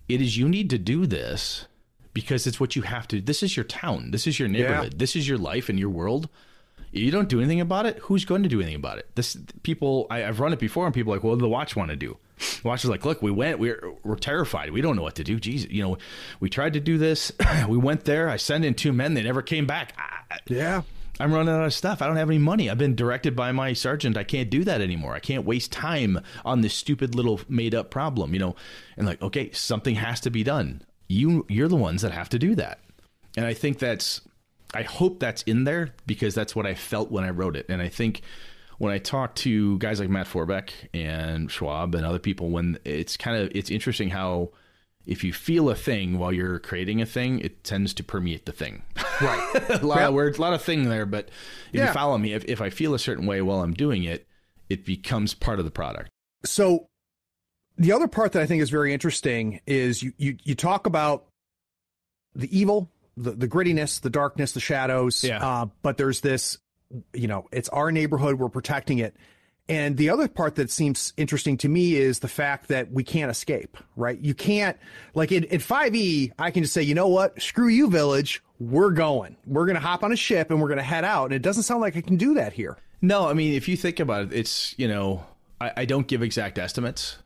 It is, you need to do this because it's what you have to. This is your town. This is your neighborhood. Yeah. This is your life and your world. You don't do anything about it. Who's going to do anything about it? I've run it before, and people are like, well, what do the Watch want to do? The Watch is like, look, we're terrified. We don't know what to do. Jeez, you know, we tried to do this. We went there. I sent in 2 men. They never came back. I'm running out of stuff. I don't have any money. I've been directed by my sergeant. I can't do that anymore. I can't waste time on this stupid little made up problem, you know, and like, okay, something has to be done. You're the ones that have to do that. And I think I hope that's in there because that's what I felt when I wrote it. And I think when I talk to guys like Matt Forbeck and Schwab and other people, when it's interesting how if you feel a thing while you're creating a thing, it tends to permeate the thing. Right. A lot of words, a lot of thing there. But if you follow me, if I feel a certain way while I'm doing it, it becomes part of the product. So the other part that I think is very interesting is you talk about the evil, the grittiness, the darkness, the shadows. Yeah. But there's this, you know, it's our neighborhood. We're protecting it. And the other part that seems interesting to me is the fact that we can't escape, right? You can't, like in 5e, I can just say, you know what? Screw you, village. We're going. We're going to hop on a ship and we're going to head out. And it doesn't sound like I can do that here. No, I mean, if you think about it, it's, you know, I don't give exact estimates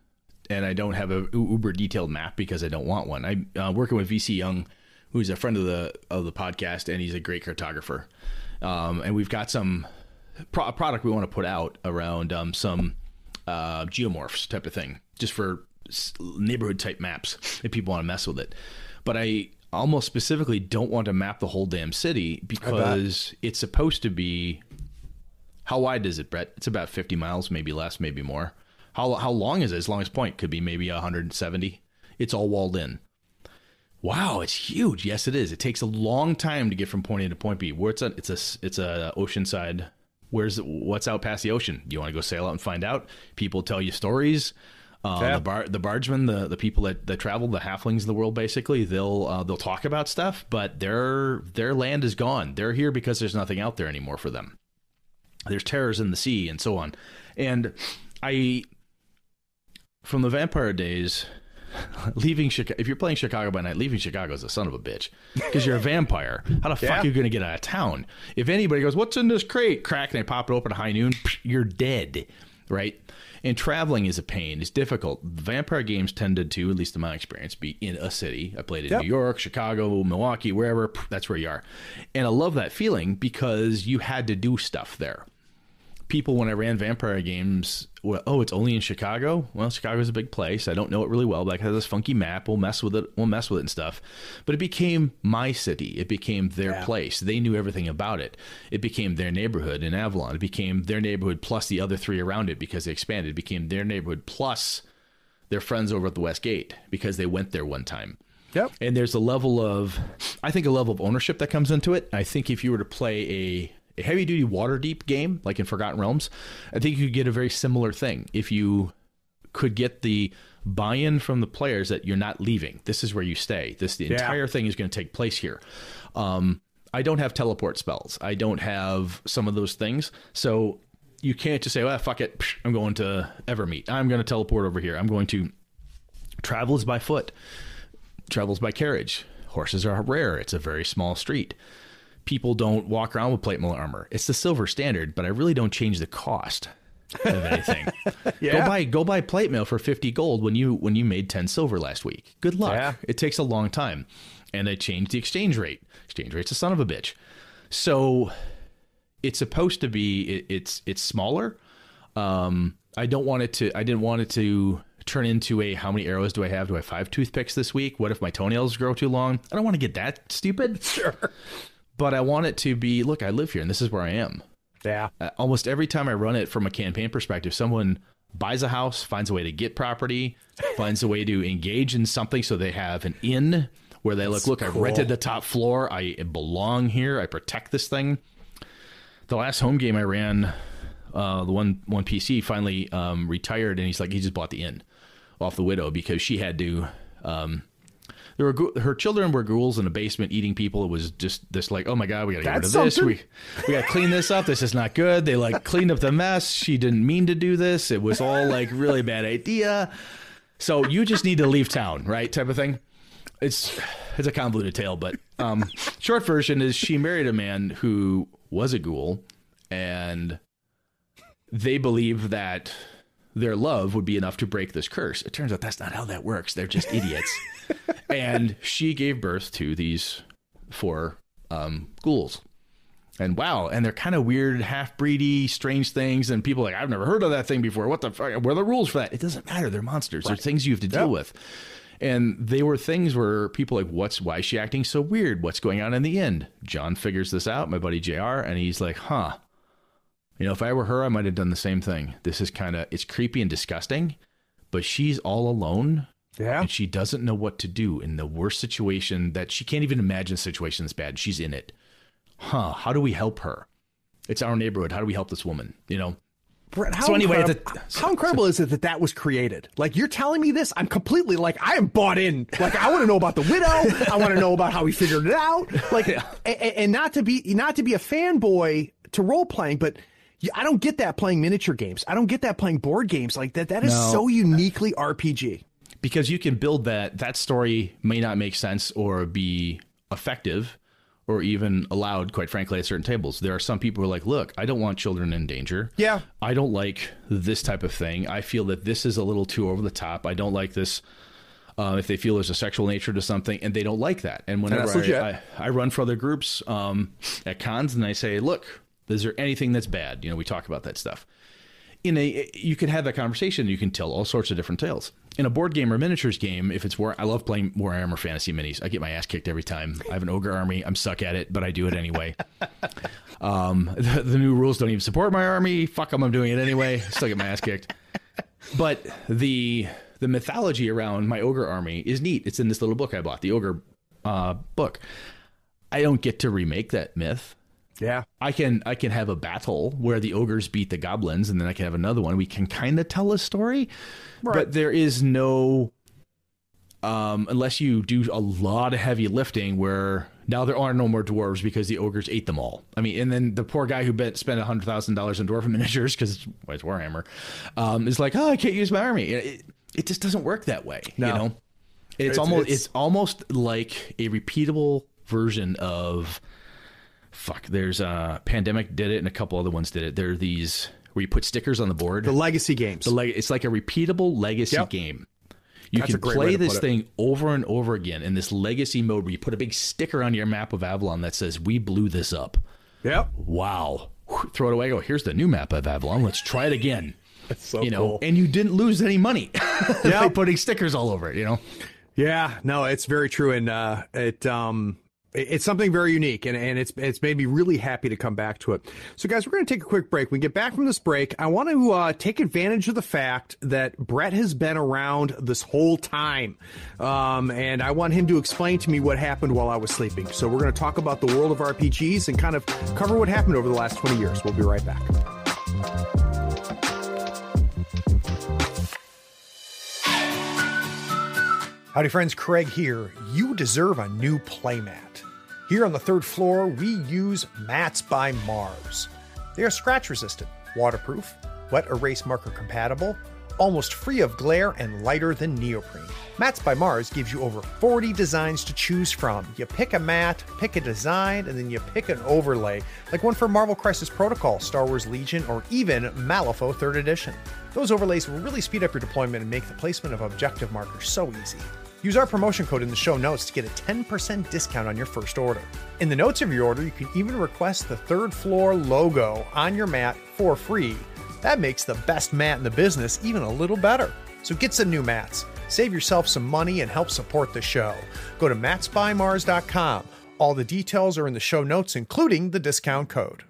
and I don't have a uber detailed map because I don't want one. I'm working with VC Young, who's a friend of the podcast, and he's a great cartographer. And we've got some product we want to put out around some geomorphs type of thing, just for neighborhood type maps if people want to mess with it. But I almost specifically don't want to map the whole damn city because it's supposed to be, how wide is it, Brett? It's about 50 miles, maybe less, maybe more. How long is it? Its longest point could be maybe 170. It's all walled in. Wow, it's huge. Yes, it is. It takes a long time to get from point A to point B. Where it's a oceanside. What's out past the ocean? Do you want to go sail out and find out? People tell you stories. The bargemen, the people that travel, the halflings of the world, basically, they'll talk about stuff, but their land is gone. They're here because there's nothing out there anymore for them. There's terrors in the sea and so on. And from the vampire days, leaving Chicago, if you're playing Chicago by night, leaving Chicago is a son of a bitch because you're a vampire. How the fuck are you going to get out of town? If anybody goes, what's in this crate? Crack, and they pop it open at high noon, you're dead, right? And traveling is a pain. It's difficult. Vampire games tended to, at least in my experience, be in a city. I played in New York, Chicago, Milwaukee, wherever. That's where you are. And I love that feeling because you had to do stuff there. People, when I ran vampire games, well, it's only in Chicago. Well, Chicago's a big place. I don't know it really well, but I have this funky map. We'll mess with it and stuff. But it became my city. It became their place. They knew everything about it. It became their neighborhood in Avalon. It became their neighborhood plus the other three around it because they expanded. It became their neighborhood plus their friends over at the West Gate because they went there one time. Yep. And there's a level of ownership that comes into it. I think if you were to play a heavy-duty Waterdeep game, like in Forgotten Realms, I think you could get a very similar thing. If you could get the buy-in from the players that you're not leaving. This is where you stay. The entire thing is going to take place here. I don't have teleport spells. I don't have some of those things. So you can't just say, well, fuck it, I'm going to Evermeet. I'm going to teleport over here. I'm going to... Travel is by foot. Travels by carriage. Horses are rare. It's a very small street. People don't walk around with plate mail armor. It's the silver standard, but I really don't change the cost of anything. Go buy plate mail for 50 gold when you made 10 silver last week. Good luck. Yeah. It takes a long time. And they changed the exchange rate. Exchange rate's a son of a bitch. So it's supposed to be it's smaller. I didn't want it to turn into a how many arrows do I have? Do I have 5 toothpicks this week? What if my toenails grow too long? I don't want to get that stupid. Sure. But I want it to be, look, I live here and this is where I am. Yeah. Almost every time I run it from a campaign perspective, someone buys a house, finds a way to get property, finds a way to engage in something so they have an inn where they look, cool. I rented the top floor. I belong here. I protect this thing. The last home game I ran, the one PC finally retired, and he's like, he just bought the inn off the widow because she had to... her children were ghouls in a basement eating people. It was just this like, oh my God, we got to get rid of this. We got to clean this up. This is not good. They like cleaned up the mess. She didn't mean to do this. It was all like really bad idea. So you just need to leave town, right? Type of thing. It's a convoluted tale, but short version is she married a man who was a ghoul, and they believe that their love would be enough to break this curse. It turns out that's not how that works. They're just idiots. And she gave birth to these 4 ghouls. And wow, and they're kind of weird, half-breedy, strange things. And people are like, I've never heard of that thing before. What the fuck? What are the rules for that? It doesn't matter. They're monsters. Right. They're things you have to deal with. And they were things where people are like, why is she acting so weird? What's going on in the end? John figures this out, my buddy JR, and he's like, you know, if I were her, I might have done the same thing. This is it's creepy and disgusting, but she's all alone. Yeah. And she doesn't know what to do in the worst situation that she can't even imagine a situation that's bad. She's in it. How do we help her? It's our neighborhood. How do we help this woman? You know? Brett, how incredible is it that was created? Like, you're telling me this? I'm completely like, I am bought in. Like, I want to know about the widow. I want to know about how he figured it out. Like, and not to be a fanboy to role playing, but I don't get that playing miniature games. I don't get that playing board games like that. That is so uniquely RPG. Because you can build that story may not make sense or be effective or even allowed, quite frankly, at certain tables. There are some people who are like, look, I don't want children in danger. Yeah. I don't like this type of thing. I feel that this is a little too over the top. I don't like this. If they feel there's a sexual nature to something and they don't like that. And whenever I run for other groups at cons and I say, look, is there anything that's bad? We talk about that stuff. You can have that conversation. You can tell all sorts of different tales. In a board game or miniatures game, if it's I love playing Warhammer Fantasy Minis. I get my ass kicked every time. I have an ogre army. I'm stuck at it, but I do it anyway. The new rules don't even support my army. Fuck them, I'm doing it anyway. Still get my ass kicked. But the mythology around my ogre army is neat. It's in this little book I bought, the ogre book. I don't get to remake that myth. Yeah, I can have a battle where the ogres beat the goblins, and then I can have another one. We can kind of tell a story, right. But there is no, unless you do a lot of heavy lifting, where now there are no more dwarves because the ogres ate them all. I mean, and then the poor guy who spent $100,000 in dwarf miniatures because it's Warhammer, is like, oh, I can't use my army. It just doesn't work that way. No. It's almost like a repeatable version of. There's Pandemic did it and a couple other ones did it. There are these where you put stickers on the board. The legacy games. It's like a repeatable legacy game. You can play this thing over and over again in this legacy mode where you put a big sticker on your map of Avalon that says, we blew this up. Yep. Wow. Throw it away. Go, here's the new map of Avalon. Let's try it again. That's so cool. And you didn't lose any money by putting stickers all over it, Yeah, no, it's very true. And it's something very unique, and it's made me really happy to come back to it. So, guys, we're going to take a quick break. When we get back from this break, I want to take advantage of the fact that Brett has been around this whole time, and I want him to explain to me what happened while I was sleeping. So we're going to talk about the world of RPGs and kind of cover what happened over the last 20 years. We'll be right back. Howdy friends, Craig here. You deserve a new playmat. Here on the third floor, we use Mats by Mars. They are scratch resistant, waterproof, wet erase marker compatible, almost free of glare and lighter than neoprene. Mats by Mars gives you over 40 designs to choose from. You pick a mat, pick a design, and then you pick an overlay, like one for Marvel Crisis Protocol, Star Wars Legion, or even Malifaux 3rd Edition. Those overlays will really speed up your deployment and make the placement of objective markers so easy. Use our promotion code in the show notes to get a 10% discount on your first order. In the notes of your order, you can even request the third floor logo on your mat for free. That makes the best mat in the business even a little better. So get some new mats, save yourself some money, and help support the show. Go to matsbymars.com. All the details are in the show notes, including the discount code.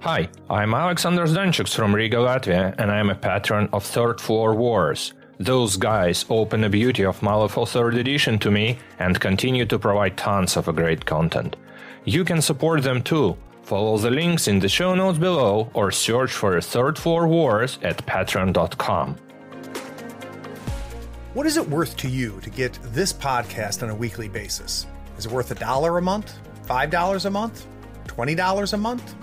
Hi, I'm Alexander Zdanchuk from Riga, Latvia, and I'm a patron of Third Floor Wars. Those guys open the beauty of Malifaux 3rd Edition to me and continue to provide tons of great content. You can support them too. Follow the links in the show notes below or search for Third Floor Wars at patreon.com. What is it worth to you to get this podcast on a weekly basis? Is it worth $1 a month? $5 a month? $20 a month?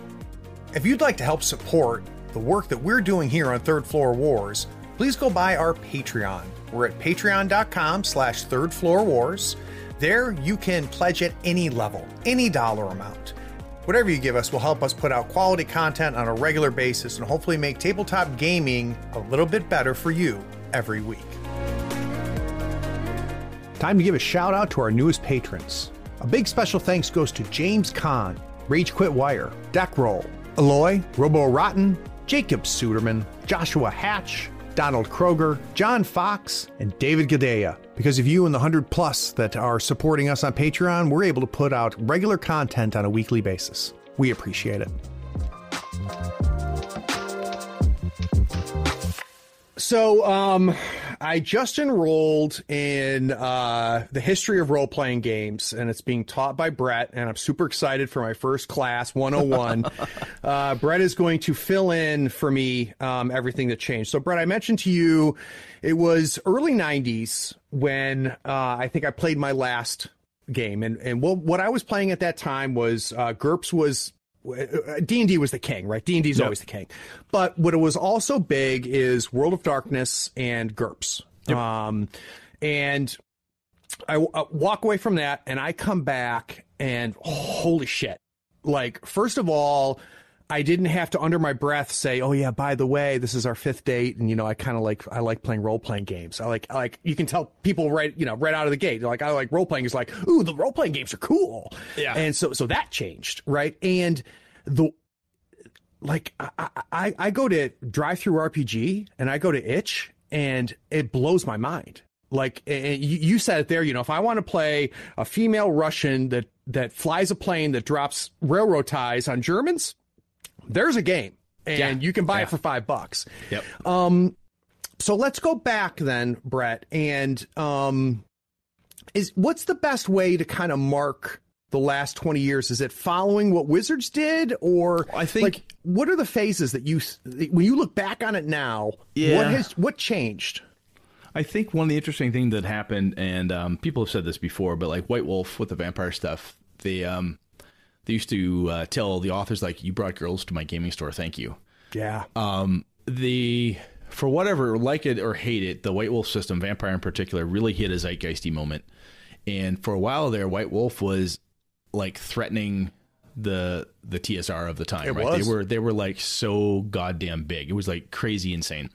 If you'd like to help support the work that we're doing here on Third Floor Wars, please go by our Patreon. We're at patreon.com/thirdfloorwars. There you can pledge at any level, any dollar amount. Whatever you give us will help us put out quality content on a regular basis and hopefully make tabletop gaming a little bit better for you every week. Time to give a shout out to our newest patrons. A big special thanks goes to James Kahn, Rage Quit Wire, Deck Roll, Eloy, Robo Rotten, Jacob Suderman, Joshua Hatch, Donald Kroger, John Fox, and David Gadea. Because of you and the 100+ that are supporting us on Patreon, we're able to put out regular content on a weekly basis. We appreciate it. So, I just enrolled in the history of role-playing games, and it's being taught by Brett, and I'm super excited for my first class, 101. Brett is going to fill in for me everything that changed. So, Brett, I mentioned to you it was early 90s when I think I played my last game. And what I was playing at that time was GURPS was D&D was the king, right? D&D is always the king. But what it was also big is World of Darkness and GURPS. Yep. And I walk away from that and I come back and holy shit. Like, first of all, I didn't have to under my breath say, oh yeah, by the way, this is our 5th date. And, I kind of I like playing role-playing games. I like, you can tell people right out of the gate. Like, I like role-playing is like, ooh, the role-playing games are cool. Yeah. And so that changed. Right. And I go to Drive-Thru-RPG and I go to Itch and it blows my mind. Like, you said it there, if I want to play a female Russian that flies a plane that drops railroad ties on Germans, there's a game, and you can buy it for $5. Yep. So let's go back then, Brett, and what's the best way to kind of mark the last 20 years? Is it following what Wizards did, or I think what are the phases that when you look back on it now? What changed? I think one of the interesting things that happened, and people have said this before, but like White Wolf with the vampire stuff, they used to tell the authors, like, you brought girls to my gaming store, thank you. Yeah. For whatever, like it or hate it, the White Wolf system, vampire in particular, really hit a zeitgeisty moment. And for a while there, White Wolf was like threatening the TSR of the time, right? They were like so goddamn big. It was like crazy insane.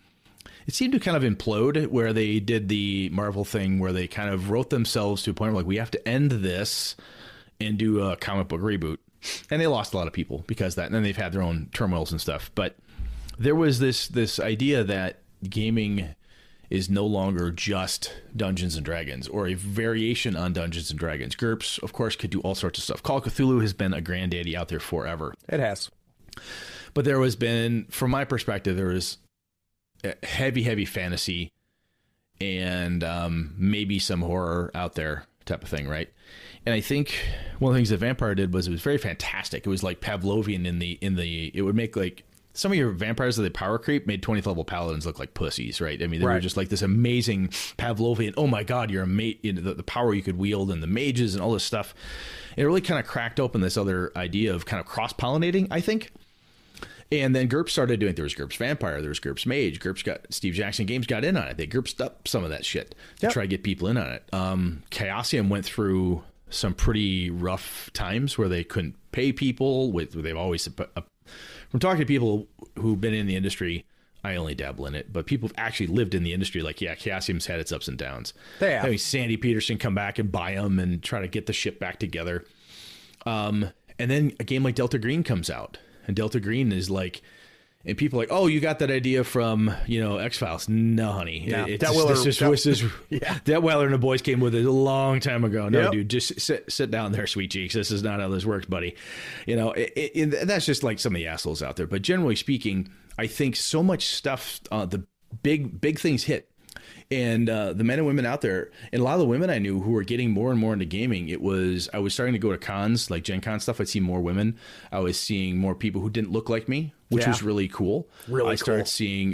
It seemed to kind of implode where they did the Marvel thing where they kind of wrote themselves to a point where, like, we have to end this and do a comic book reboot. And they lost a lot of people because of that. And then they've had their own turmoils and stuff. But there was this idea that gaming is no longer just Dungeons and Dragons or a variation on Dungeons and Dragons. GURPS, of course, could do all sorts of stuff. Call of Cthulhu has been a granddaddy out there forever. It has. But there has been, from my perspective, there was heavy fantasy and maybe some horror out there type of thing, right? And I think one of the things that Vampire did was it was very fantastic. It was like Pavlovian in the it would make, like, some of your vampires that they power creep made 20th level paladins look like pussies, right? I mean, they were just like this amazing Pavlovian, oh my God, you're a mate, the power you could wield and the mages and all this stuff. It really kind of cracked open this other idea of kind of cross-pollinating, I think. And then GURPS started doing, there was GURPS Vampire, there was GURPS Mage, Steve Jackson Games got in on it. They GURPSed up some of that shit to try to get people in on it. Chaosium went through some pretty rough times where they couldn't pay people. They've always, from talking to people who've been in the industry, I only dabble in it, but people have actually lived in the industry. Like, Chaosium's had its ups and downs. Yeah. Having Sandy Peterson come back and buy them and try to get the ship back together. And then a game like Delta Green comes out. And Delta Green is like, and people are like, oh, you got that idea from, X-Files. No, honey. No. Detweiler and the boys came with it a long time ago. No, dude, just sit down there, sweet cheeks. This is not how this works, buddy. That's just like some of the assholes out there. But generally speaking, I think so much stuff, the big things hit. And the men and women out there, and a lot of the women I knew who were getting more and more into gaming, I was starting to go to cons, like Gen Con stuff. I'd see more women. I was seeing more people who didn't look like me, which was really cool. I started seeing,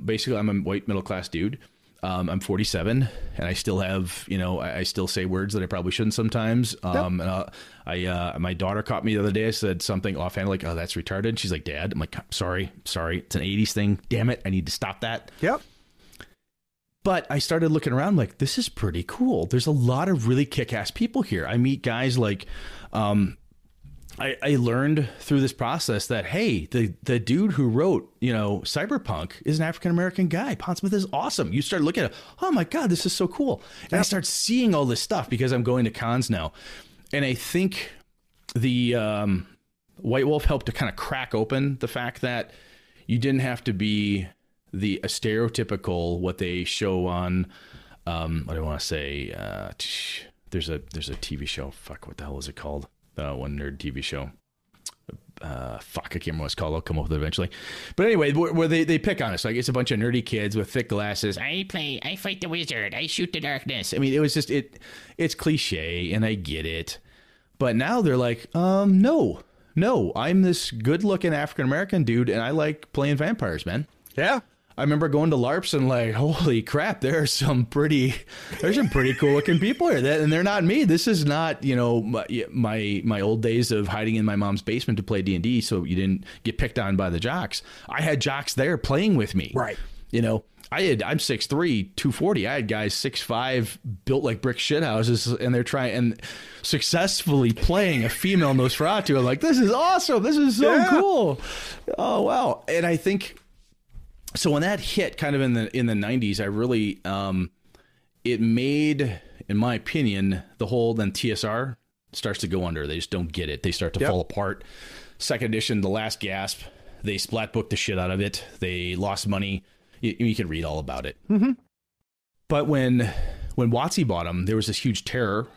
basically, I'm a white middle-class dude. I'm 47, and I still have, I still say words that I probably shouldn't sometimes. And my daughter caught me the other day. I said something offhand like, oh, that's retarded. She's like, Dad. I'm like, sorry. It's an 80s thing. Damn it. I need to stop that. Yep. But I started looking around like, this is pretty cool. There's a lot of really kick-ass people here. I meet guys like, I learned through this process that, hey, the dude who wrote, Cyberpunk is an African-American guy. Pondsmith is awesome. You start looking at it, oh my God, this is so cool. And I start seeing all this stuff because I'm going to cons now. And I think the White Wolf helped to kind of crack open the fact that you didn't have to be a stereotypical what they show on what do I want to say, there's a TV show, what the hell is it called, one nerd TV show, I can't remember what it's called. I'll come up with it eventually. But anyway, where they pick on us, like it's a bunch of nerdy kids with thick glasses. I fight the wizard, I shoot the darkness. I mean, it was just it's cliche, and I get it, but now they're like, no, I'm this good looking African American dude, and I like playing vampires, man. Yeah. I remember going to LARPs and like, holy crap, there's some pretty cool looking people here. And they're not me. This is not, my old days of hiding in my mom's basement to play D&D so you didn't get picked on by the jocks. I had jocks there playing with me. Right. I'm 6'3", 240. I had guys 6'5", built like brick shithouses, and they're trying and successfully playing a female Nosferatu. I'm like, this is awesome. This is so cool. Oh, wow. And I think, so when that hit kind of in the 90s, I really, it made, in my opinion, the whole then TSR starts to go under. They just don't get it. They start to fall apart. Second edition, the last gasp, they splat booked the shit out of it. They lost money. You can read all about it. Mm-hmm. But when WotC bought them, there was this huge terror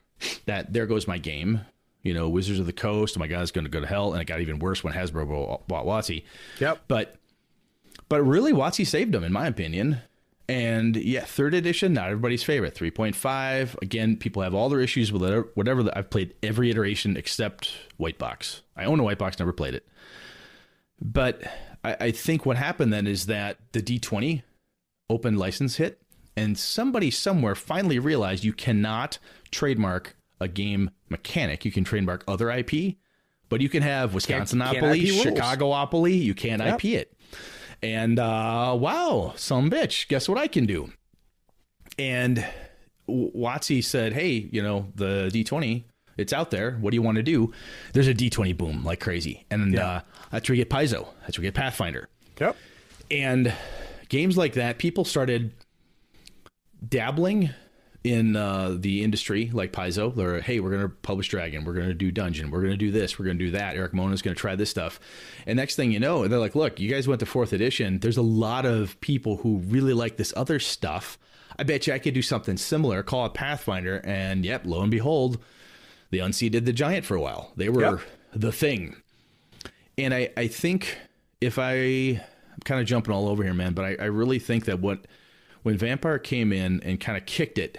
that there goes my game. Wizards of the Coast, oh my God, it's going to go to hell. And it got even worse when Hasbro bought WotC. Yep. But really, WotC saved them, in my opinion. And yeah, third edition, not everybody's favorite. 3.5. Again, people have all their issues with it. Whatever. I've played every iteration except White Box. I own a White Box, never played it. But I think what happened then is that the D20 open license hit, and somebody somewhere finally realized you cannot trademark a game mechanic. You can trademark other IP, but you can have Wisconsinopoly, Chicagopoly. You can't IP it. And wow, some bitch, guess what I can do? And WotC said, hey, the D20, it's out there. What do you want to do? There's a D20 boom like crazy. And that's where you get Paizo. That's where you get Pathfinder. Yep. And games like that, people started dabbling in the industry like Paizo. They're, hey, we're going to publish Dragon. We're going to do Dungeon. We're going to do this. We're going to do that. Eric Mona's going to try this stuff. And next thing you know, they're like, look, you guys went to 4th edition. There's a lot of people who really like this other stuff. I bet you I could do something similar, call it Pathfinder. And yep, lo and behold, the Unseated the Giant for a while. They were the thing. And I think I'm kind of jumping all over here, man, but I really think that when Vampire came in and kind of kicked it,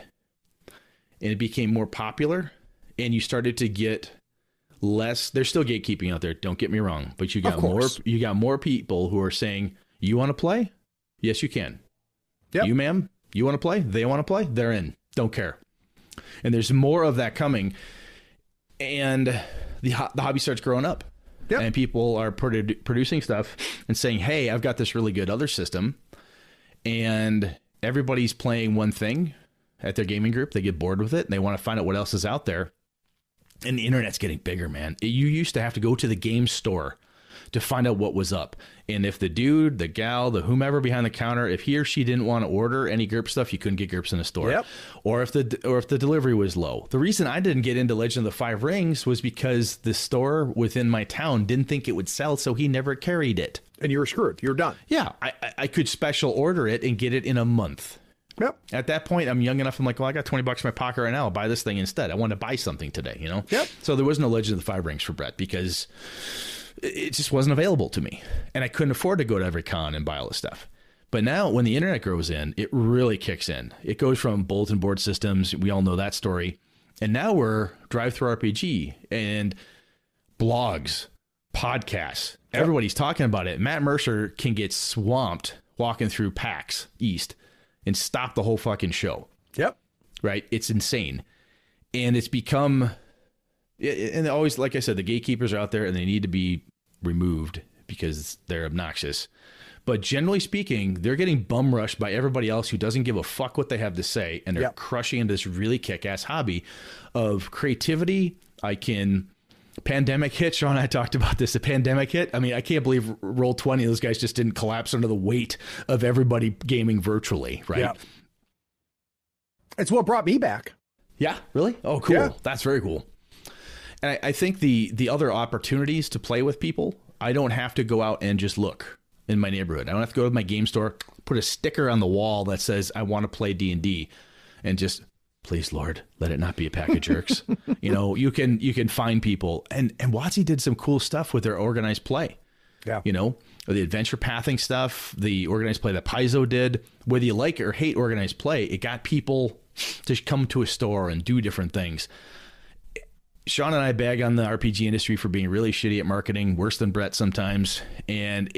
and it became more popular, and you started to get less, there's still gatekeeping out there, don't get me wrong, but you got more people who are saying, you want to play? Yes, you can. Yep. You, ma'am, you want to play? They want to play? They're in. Don't care. And there's more of that coming. And the hobby starts growing up. Yep. And people are producing stuff and saying, hey, I've got this really good other system. And everybody's playing one thing at their gaming group. They get bored with it and they want to find out what else is out there. And the internet's getting bigger, man. You used to have to go to the game store to find out what was up. And if the dude, the gal, the whomever behind the counter, if he or she didn't want to order any GURP stuff, you couldn't get GURPS in the store. Yep. Or if the delivery was low. The reason I didn't get into Legend of the Five Rings was because the store within my town didn't think it would sell, so he never carried it. And you were screwed. You're done. Yeah, I could special order it and get it in a month. Yep. At that point, I'm young enough. I'm like, well, I got $20 in my pocket right now. I'll buy this thing instead. I want to buy something today, Yep. So there was no Legend of the Five Rings for Brett because it just wasn't available to me. And I couldn't afford to go to every con and buy all this stuff. But now when the internet grows in, it really kicks in. It goes from bulletin board systems. We all know that story. And now we're drive-through RPG and blogs, podcasts. Yep. Everybody's talking about it. Matt Mercer can get swamped walking through PAX East and stop the whole fucking show. Yep. Right? It's insane. And it's become... And always, like I said, the gatekeepers are out there and they need to be removed because they're obnoxious. But generally speaking, they're getting bum rushed by everybody else who doesn't give a fuck what they have to say. And they're crushing into this really kick-ass hobby of creativity. Pandemic hit. Sean and I talked about this. The pandemic hit. I mean, I can't believe Roll20, those guys just didn't collapse under the weight of everybody gaming virtually, right? Yeah. It's what brought me back. Yeah, really? Oh, cool. Yeah. That's very cool. And I think the other opportunities to play with people, I don't have to go out and just look in my neighborhood. I don't have to go to my game store, put a sticker on the wall that says, I want to play D&D, and just, please, Lord, let it not be a pack of jerks. You can find people. And WotC did some cool stuff with their organized play. Yeah. The adventure pathing stuff, the organized play that Paizo did. Whether you like or hate organized play, it got people to come to a store and do different things. Sean and I bag on the RPG industry for being really shitty at marketing, worse than Brett sometimes. And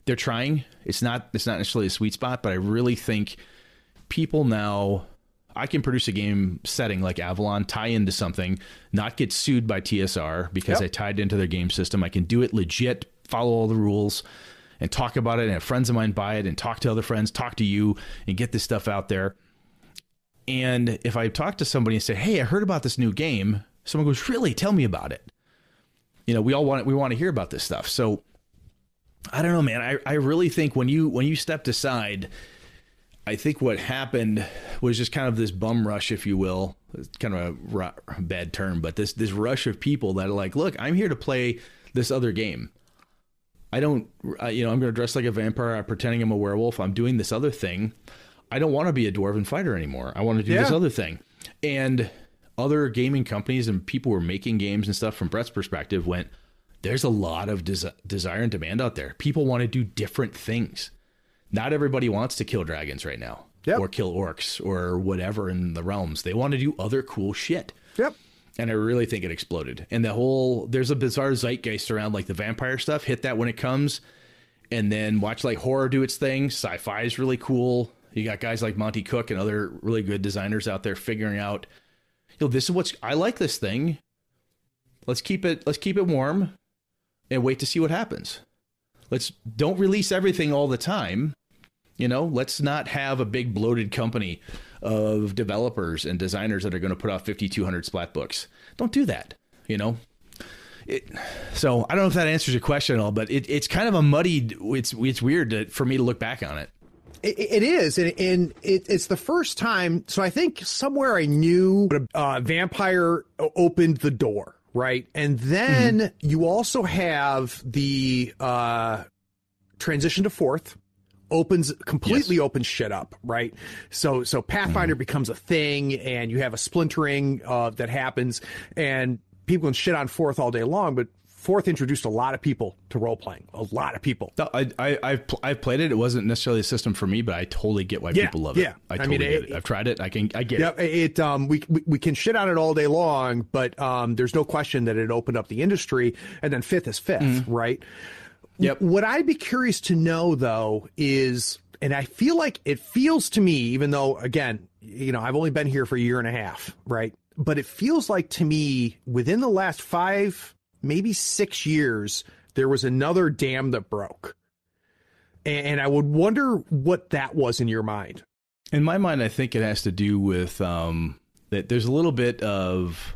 they're trying. It's not necessarily a sweet spot, but I really think people now, I can produce a game setting like Avalon, tie into something, not get sued by TSR because I tied into their game system. I can do it legit, follow all the rules, and talk about it, and have friends of mine buy it, and talk to other friends, talk to you, and get this stuff out there. And if I talk to somebody and say, hey, I heard about this new game, someone goes, really? Tell me about it. You know, we want to hear about this stuff. So I don't know, man. I really think when you stepped aside, I think what happened was just kind of this bum rush, if you will. It's kind of a bad term, but this rush of people that are like, look, I'm here to play this other game. I'm going to dress like a vampire. I'm pretending I'm a werewolf. I'm doing this other thing. I don't want to be a dwarven fighter anymore. I want to do this other thing. And other gaming companies and people who are making games and stuff, from Brett's perspective, went, there's a lot of desire and demand out there. People want to do different things. Not everybody wants to kill dragons right now or kill orcs or whatever in the realms. They want to do other cool shit. Yep. And I really think it exploded. And there's a bizarre zeitgeist around like the vampire stuff. Hit that when it comes. And then watch like horror do its thing. Sci-fi is really cool. You got guys like Monty Cook and other really good designers out there figuring out, this is I like this thing. Let's keep it warm and wait to see what happens. Don't release everything all the time. Let's not have a big bloated company of developers and designers that are going to put out 5,200 splat books. Don't do that. So I don't know if that answers your question at all, but it's kind of a muddied. It's weird for me to look back on it. It is, and it's the first time. So I think somewhere I knew Vampire opened the door, right? And then you also have the transition to fourth. Completely opens shit up, right? So Pathfinder becomes a thing, and you have a splintering that happens, and people can shit on fourth all day long, but fourth introduced a lot of people to role playing. A lot of people. I've played it. It wasn't necessarily a system for me, but I totally get why people love it. Yeah, I totally get it. I've tried it. I get it. Yeah, we can shit on it all day long, but there's no question that it opened up the industry. And then fifth is fifth, right? Yep. What I'd be curious to know, though, is, and I feel like it feels to me, even though, again, I've only been here for a year and a half, right? But it feels like to me, within the last 5, maybe 6 years, there was another dam that broke. And I would wonder what that was in your mind. In my mind, I think it has to do with that there's a little bit of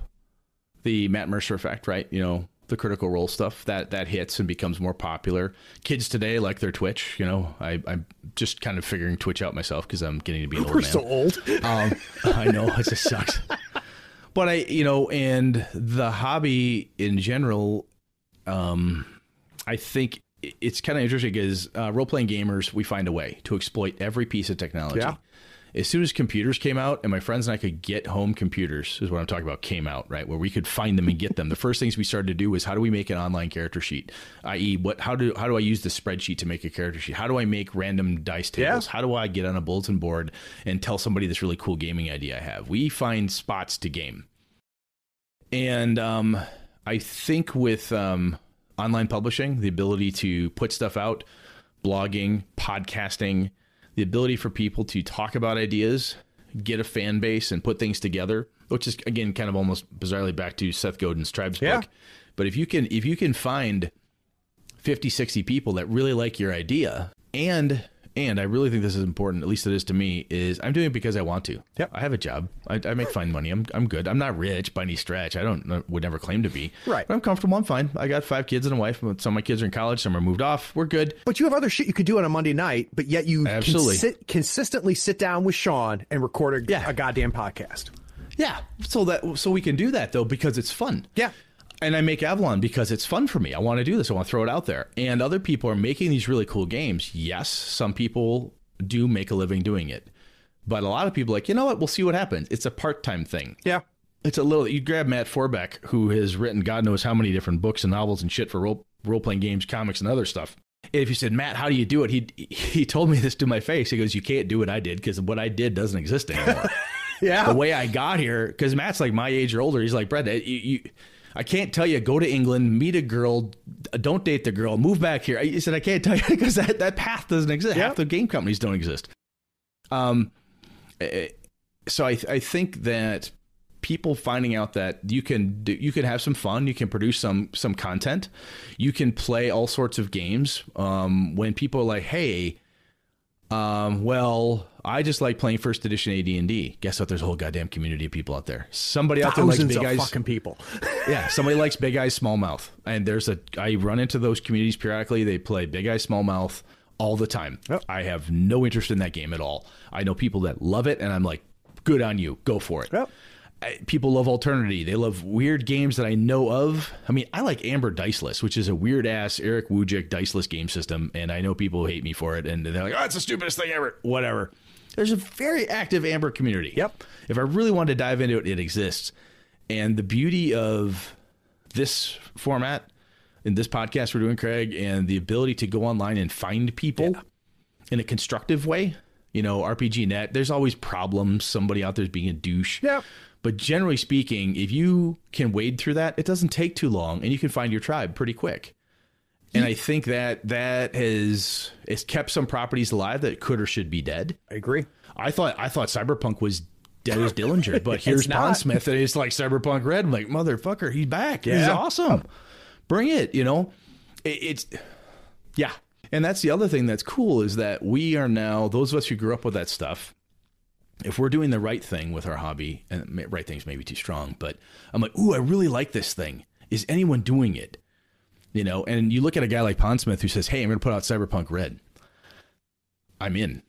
the Matt Mercer effect, right? The Critical Role stuff that hits and becomes more popular. Kids today like their Twitch. I'm just kind of figuring Twitch out myself because I'm getting to be an old man. We're so old. I know, it just sucks. But and the hobby in general, I think it's kind of interesting because role-playing gamers, we find a way to exploit every piece of technology. Yeah. As soon as computers came out, and my friends and I could get home computers, is what I'm talking about, came out, right? Where we could find them and get them. The first things we started to do was, how do we make an online character sheet? I.e., how do I use the spreadsheet to make a character sheet? How do I make random dice tables? Yeah. How do I get on a bulletin board and tell somebody this really cool gaming idea I have? We find spots to game. And I think with online publishing, the ability to put stuff out, blogging, podcasting, the ability for people to talk about ideas, get a fan base, and put things together, which is, again, kind of almost bizarrely back to Seth Godin's Tribes book. But if you can find 50, 60 people that really like your idea, and I really think this is important, at least it is to me, is I'm doing it because I want to. Yep. I have a job. I make fine money. I'm good. I'm not rich by any stretch. Would never claim to be. Right. But I'm comfortable. I'm fine. I got 5 kids and a wife. Some of my kids are in college. Some are moved off. We're good. But you have other shit you could do on a Monday night, but yet you consistently sit down with Sean and record a goddamn podcast. Yeah. So we can do that, though, because it's fun. Yeah. And I make Avalon because it's fun for me. I want to do this. I want to throw it out there. And other people are making these really cool games. Yes, some people do make a living doing it. But a lot of people are like, you know what? We'll see what happens. It's a part-time thing. Yeah. It's you grab Matt Forbeck, who has written God knows how many different books and novels and shit for role-playing games, comics, and other stuff. If you said, Matt, how do you do it? He told me this to my face. He goes, you can't do what I did because what I did doesn't exist anymore. Yeah. The way I got here, because Matt's like my age or older. He's like, Brett, I can't tell you, go to England, meet a girl, don't date the girl, move back here. I said, I can't tell you because that path doesn't exist. Half the game companies don't exist. So I think that people finding out that you can have some fun, you can produce some content, you can play all sorts of games. When people are like, hey, well, I just like playing first edition AD&D. Guess what? There's a whole goddamn community of people out there. Somebody out there likes big eyes. Fucking people. Yeah, somebody likes big eyes, small mouth, and I run into those communities periodically. They play big eyes, small mouth all the time. Yep. I have no interest in that game at all. I know people that love it, and I'm like, good on you, go for it. Yep. People love Alternity. They love weird games that I know of. I mean, I like Amber Diceless, which is a weird-ass Eric Wujcik diceless game system, and I know people hate me for it, and they're like, oh, it's the stupidest thing ever. Whatever. There's a very active Amber community. Yep. If I really wanted to dive into it, it exists. And the beauty of this format, in this podcast we're doing, Craig, and the ability to go online and find people in a constructive way, RPG Net, there's always problems. Somebody out there is being a douche. Yeah. But generally speaking, if you can wade through that, it doesn't take too long, and you can find your tribe pretty quick. And I think that has kept some properties alive that could or should be dead. I agree. I thought Cyberpunk was dead as Dillinger, but here's Pondsmith, and it's like Cyberpunk Red. I'm like, motherfucker, he's back. Yeah. He's awesome. Bring it. It's And that's the other thing that's cool is that we are now, those of us who grew up with that stuff, if we're doing the right thing with our hobby, and right thing's maybe too strong, but I'm like, ooh, I really like this thing. Is anyone doing it? And you look at a guy like Pondsmith who says, hey, I'm going to put out Cyberpunk Red. I'm in.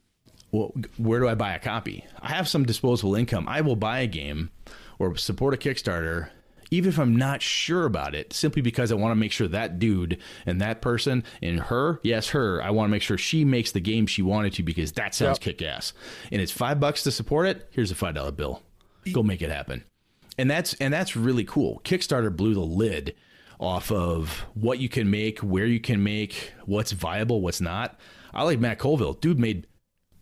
Well, where do I buy a copy? I have some disposable income. I will buy a game or support a Kickstarter, even if I'm not sure about it, simply because I want to make sure that dude and that person and her, I want to make sure she makes the game she wanted to, because that sounds kick-ass. And it's $5 to support it. Here's a $5 bill. Go make it happen. And that's really cool. Kickstarter blew the lid off of what you can make, where you can make, what's viable, what's not. I like Matt Colville. Dude made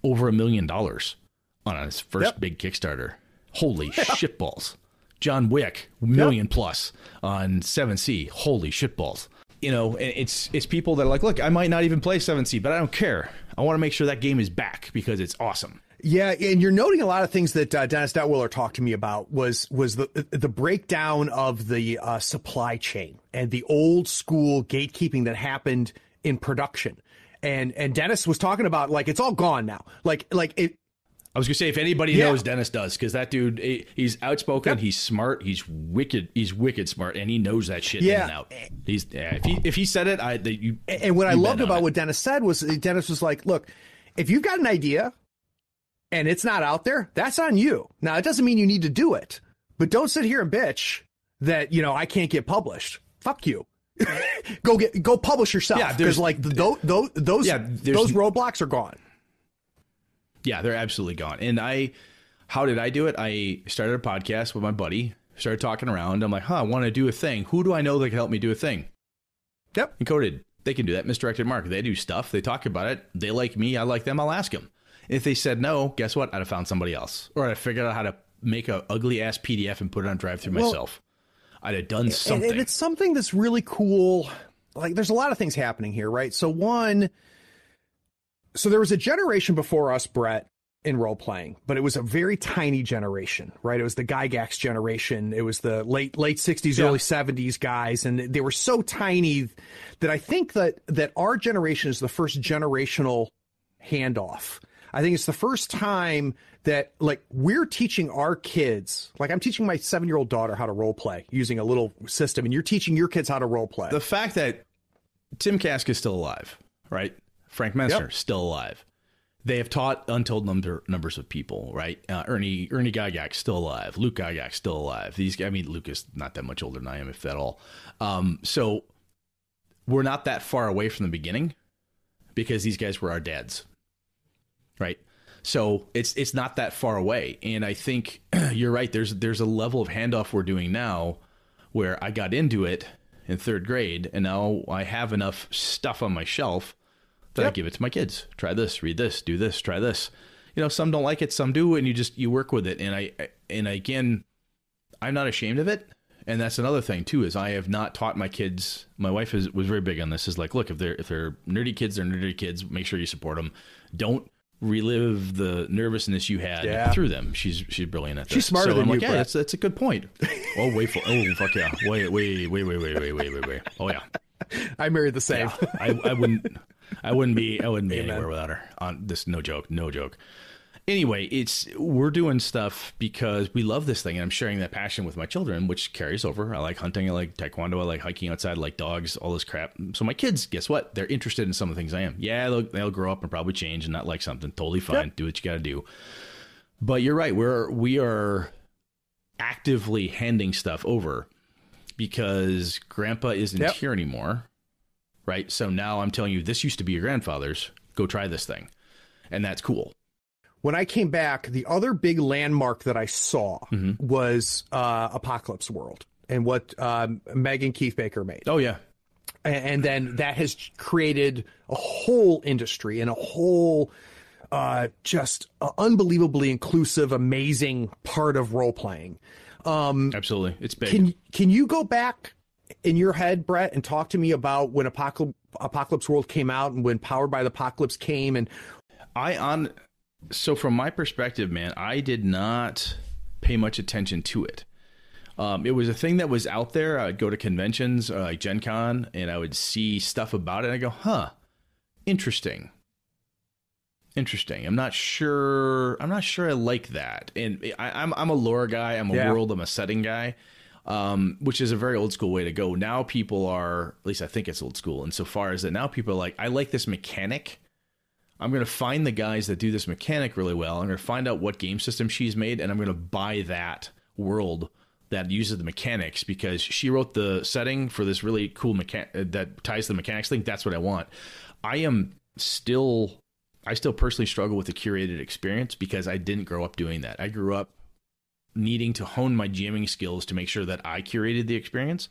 over $1 million on his first big Kickstarter. Holy shitballs. John Wick, $1 million plus on 7C. Holy shitballs. And it's people that are like, look, I might not even play 7C, but I don't care. I want to make sure that game is back because it's awesome. Yeah, and you're noting a lot of things that Dennis Detwiller talked to me about was the breakdown of the supply chain and the old school gatekeeping that happened in production. And Dennis was talking about, like, it's all gone now. Like it. I was gonna say, if anybody knows, Dennis does, because that dude, he's outspoken, he's smart, he's wicked smart, and he knows that shit in and out. If he said it, and what I loved about what Dennis said was, Dennis was like, look, if you've got an idea and it's not out there, that's on you. Now, it doesn't mean you need to do it, but don't sit here and bitch that, I can't get published. Fuck you. Go publish yourself. Yeah, because those roadblocks are gone. Yeah, they're absolutely gone. And how did I do it? I started a podcast with my buddy, started talking around. I'm like, I want to do a thing. Who do I know that can help me do a thing? Yep. Encoded. They can do that. Misdirected market. They do stuff. They talk about it. They like me. I like them. I'll ask them. If they said no, guess what? I'd have found somebody else. Or I'd have figured out how to make a ugly ass PDF and put it on drive-through myself. I'd have done something. And it's something that's really cool. Like, there's a lot of things happening here, right? So there was a generation before us, Brett, in role-playing, but it was a very tiny generation, right? It was the Gygax generation. It was the late 60s, early 70s guys, and they were so tiny that I think that our generation is the first generational handoff. I think it's the first time that, like, we're teaching our kids, like I'm teaching my 7-year-old daughter how to role play using a little system, and you're teaching your kids how to role play. The fact that Tim Kask is still alive, right? Frank Messner still alive. They have taught untold numbers of people, right? Ernie Gygax still alive. Luke Gygax still alive. Luke is not that much older than I am, if at all. So we're not that far away from the beginning because these guys were our dads. Right. So it's not that far away. And I think you're right. There's a level of handoff we're doing now where I got into it in 3rd grade and now I have enough stuff on my shelf that I give it to my kids. Try this, read this, do this, try this. Some don't like it, some do. And you work with it. And again, I'm not ashamed of it. And that's another thing too, is I have not taught my kids. My wife was very big on this. Is like, look, if they're nerdy kids, they're nerdy kids. Make sure you support them. Don't relive the nervousness you had through them. She's brilliant at this. She's smarter than I'm you, like, yeah, Brett. that's a good point. Oh, fuck yeah. Wait. Oh yeah. I married the same. Yeah, I wouldn't be anywhere without her on this. No joke. Anyway, we're doing stuff because we love this thing, and I'm sharing that passion with my children, which carries over. I like hunting, I like taekwondo, I like hiking outside, I like dogs, all this crap. So my kids, guess what? They're interested in some of the things I am. Yeah, they'll grow up and probably change and not like something. Totally fine. Yep. Do what you got to do. But you're right. We are actively handing stuff over because Grandpa isn't here anymore, right? So now I'm telling you, this used to be your grandfather's. Go try this thing, and that's cool. When I came back, the other big landmark that I saw was Apocalypse World and what Meg and Keith Baker made. Oh, yeah. And then that has created a whole industry and a whole just unbelievably inclusive, amazing part of role-playing. Absolutely. It's big. Can you go back in your head, Brett, and talk to me about when Apocalypse World came out and when Powered by the Apocalypse came? And So from my perspective, man, I did not pay much attention to it. It was a thing that was out there. I would go to conventions like Gen Con, and I would see stuff about it. And I go, interesting. I'm not sure I like that. And I'm a lore guy. I'm a setting guy, which is a very old school way to go. Now people are, at least I think it's old school insofar as that now people are like, I like this mechanic. I'm going to find the guys that do this mechanic really well. I'm going to find out what game system she's made, and I'm going to buy that world that uses the mechanics because she wrote the setting for this really cool that ties the mechanics thing. That's what I want. I still personally struggle with the curated experience because I didn't grow up doing that. I grew up needing to hone my GMing skills to make sure that I curated the experience.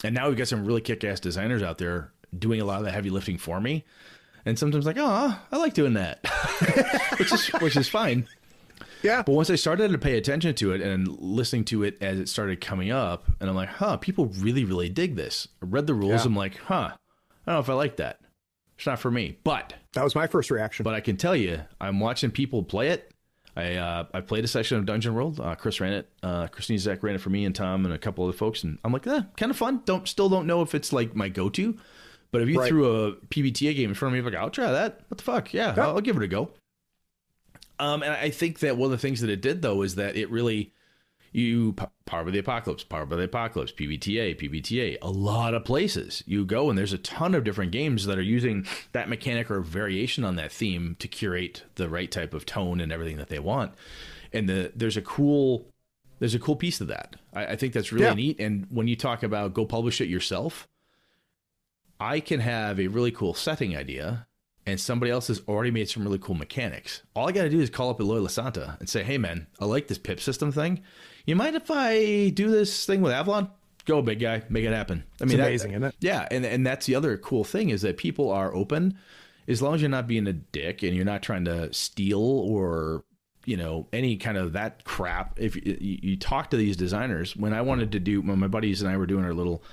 And now we've got some really kick-ass designers out there doing a lot of the heavy lifting for me. And sometimes like, I like doing that, which is fine. Yeah. But once I started to pay attention to it and listening to it as it started coming up, and I'm like, people really, really dig this. I read the rules. I'm like, I don't know if I like that. It's not for me. But that was my first reaction. But I can tell you, I'm watching people play it. I played a session of Dungeon World. Chris ran it. Christine Zach ran it for me and Tom and a couple other folks. And I'm like, kind of fun. Still don't know if it's like my go-to. But if you threw a PBTA game in front of me, like, I'll try that. What the fuck? Yeah, I'll give it a go. And I think that one of the things that it did, though, is that it really, Power by the Apocalypse, PBTA, a lot of places you go, and there's a ton of different games that are using that mechanic or variation on that theme to curate the right type of tone and everything that they want. And there's a cool piece of that. I think that's really neat. And when you talk about go publish it yourself, I can have a really cool setting idea and somebody else has already made some really cool mechanics. All I got to do is call up Eloy Lasanta and say, hey, man, I like this pip system thing. You mind if I do this thing with Avalon? Go, big guy. Make it happen. I mean, it's amazing, isn't it? Yeah. And that's the other cool thing is that people are open as long as you're not being a dick and you're not trying to steal or, any kind of that crap. If you talk to these designers, when my buddies and I were doing our little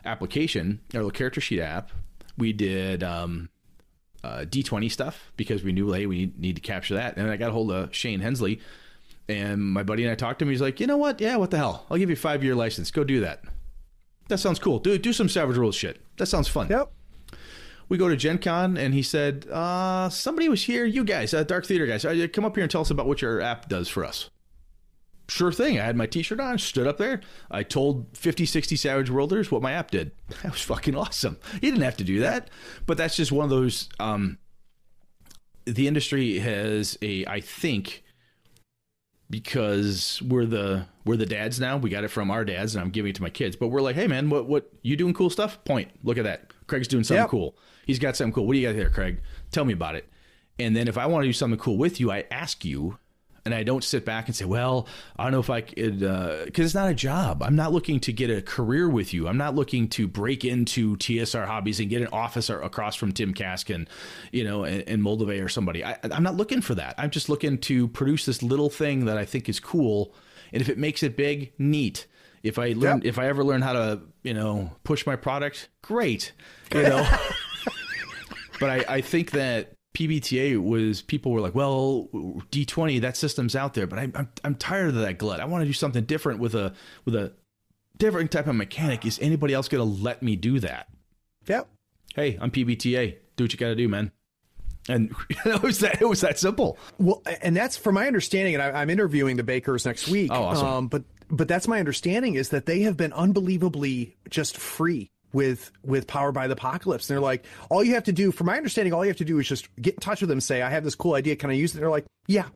application, our little character sheet app, we did D20 stuff because we knew, hey, we need to capture that. And I got a hold of Shane Hensley, and my buddy and I talked to him. He's like, you know what? Yeah, what the hell? I'll give you a 5-year license. Go do that. That sounds cool. Do some Savage Worlds shit. That sounds fun. Yep. We go to Gen Con, and he said, somebody was here. You guys, Dark Theater guys, come up here and tell us about what your app does for us. Sure thing. I had my t-shirt on, stood up there. I told 50, 60 Savage Worlders what my app did. That was fucking awesome. He didn't have to do that. But that's just one of those, the industry has I think, because we're the dads now, we got it from our dads and I'm giving it to my kids. But we're like, hey man, what you doing cool stuff? Point. Look at that. Craig's doing something cool. He's got something cool. What do you got there, Craig? Tell me about it. And then if I want to do something cool with you, I ask you. And I don't sit back and say, well, I don't know if I could, because it's not a job. I'm not looking to get a career with you. I'm not looking to break into TSR Hobbies and get an office across from Tim Kaskin, and Moldove or somebody. I'm not looking for that. I'm just looking to produce this little thing that I think is cool. And if it makes it big, neat. If I learn, if I ever learn how to, push my product, great, But I think that PBTA people were like, well, D20, that system's out there, but I'm tired of that glut. I want to do something different with a different type of mechanic. Is anybody else going to let me do that? Yep. Hey, I'm PBTA. Do what you got to do, man. And it was that simple. Well, and that's from my understanding, and I'm interviewing the bakers next week. Oh, awesome. But that's my understanding is that they have been unbelievably just free with Powered by the Apocalypse. And they're like, all you have to do, from my understanding, all you have to do is just get in touch with them and say, I have this cool idea. Can I use it? And they're like, yeah.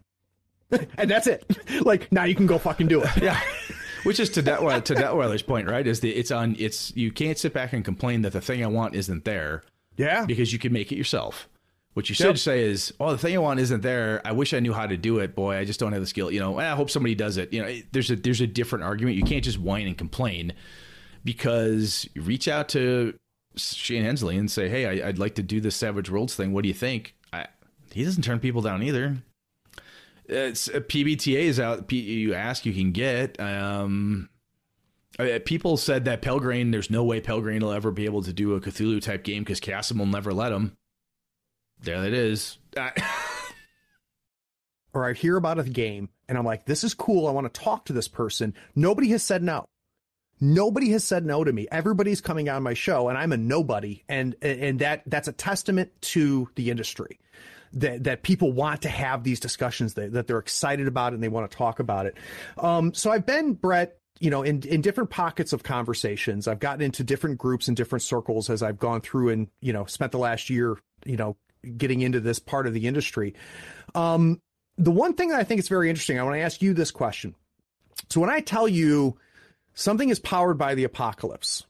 And that's it. Like, now you can go fucking do it. Yeah. Which is to Detweiler's point, right? You can't sit back and complain that the thing I want isn't there. Yeah. Because you can make it yourself. What you should say is, the thing I want isn't there. I wish I knew how to do it. Boy, I just don't have the skill. I hope somebody does it. There's a different argument. You can't just whine and complain, because you reach out to Shane Hensley and say, hey, I'd like to do this Savage Worlds thing. What do you think? He doesn't turn people down either. It's PBTA is out. You ask, you can get. People said that Pelgrane, there's no way Pelgrane will ever be able to do a Cthulhu type game because Chasm will never let him. There it is. Or I hear about a game and I'm like, this is cool. I want to talk to this person. Nobody has said no. Nobody has said no to me. Everybody's coming on my show and I'm a nobody. And that's a testament to the industry that people want to have these discussions, that they're excited about it and they want to talk about it. So I've been, Brett, in different pockets of conversations. I've gotten into different groups and different circles as I've gone through and, spent the last year, getting into this part of the industry. The one thing that I think is very interesting, I want to ask you this question. So when I tell you something is powered by the apocalypse,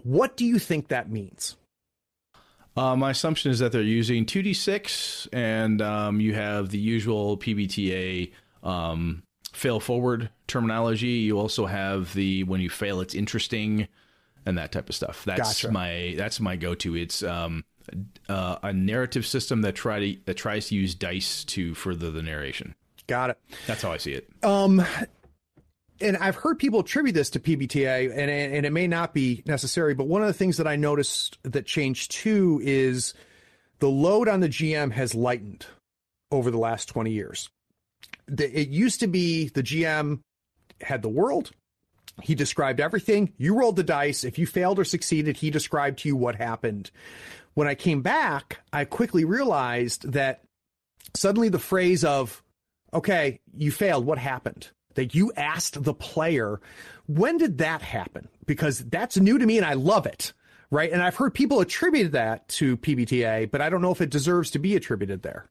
what do you think that means? My assumption is that they're using 2d6 and you have the usual PBTA fail forward terminology. You also have the when you fail, it's interesting and that type of stuff. That's gotcha. my go-to. It's a narrative system that tries to use dice to further the narration. Got it. That's how I see it. And I've heard people attribute this to PBTA, and it may not be necessary, but one of the things that I noticed that changed too is the load on the GM has lightened over the last 20 years. It used to be the GM had the world. He described everything. You rolled the dice. If you failed or succeeded, he described to you what happened. When I came back, I quickly realized that suddenly the phrase of, okay, you failed, what happened? That you asked the player, when did that happen? Because that's new to me and I love it, right? And I've heard people attribute that to PBTA, but I don't know if it deserves to be attributed there.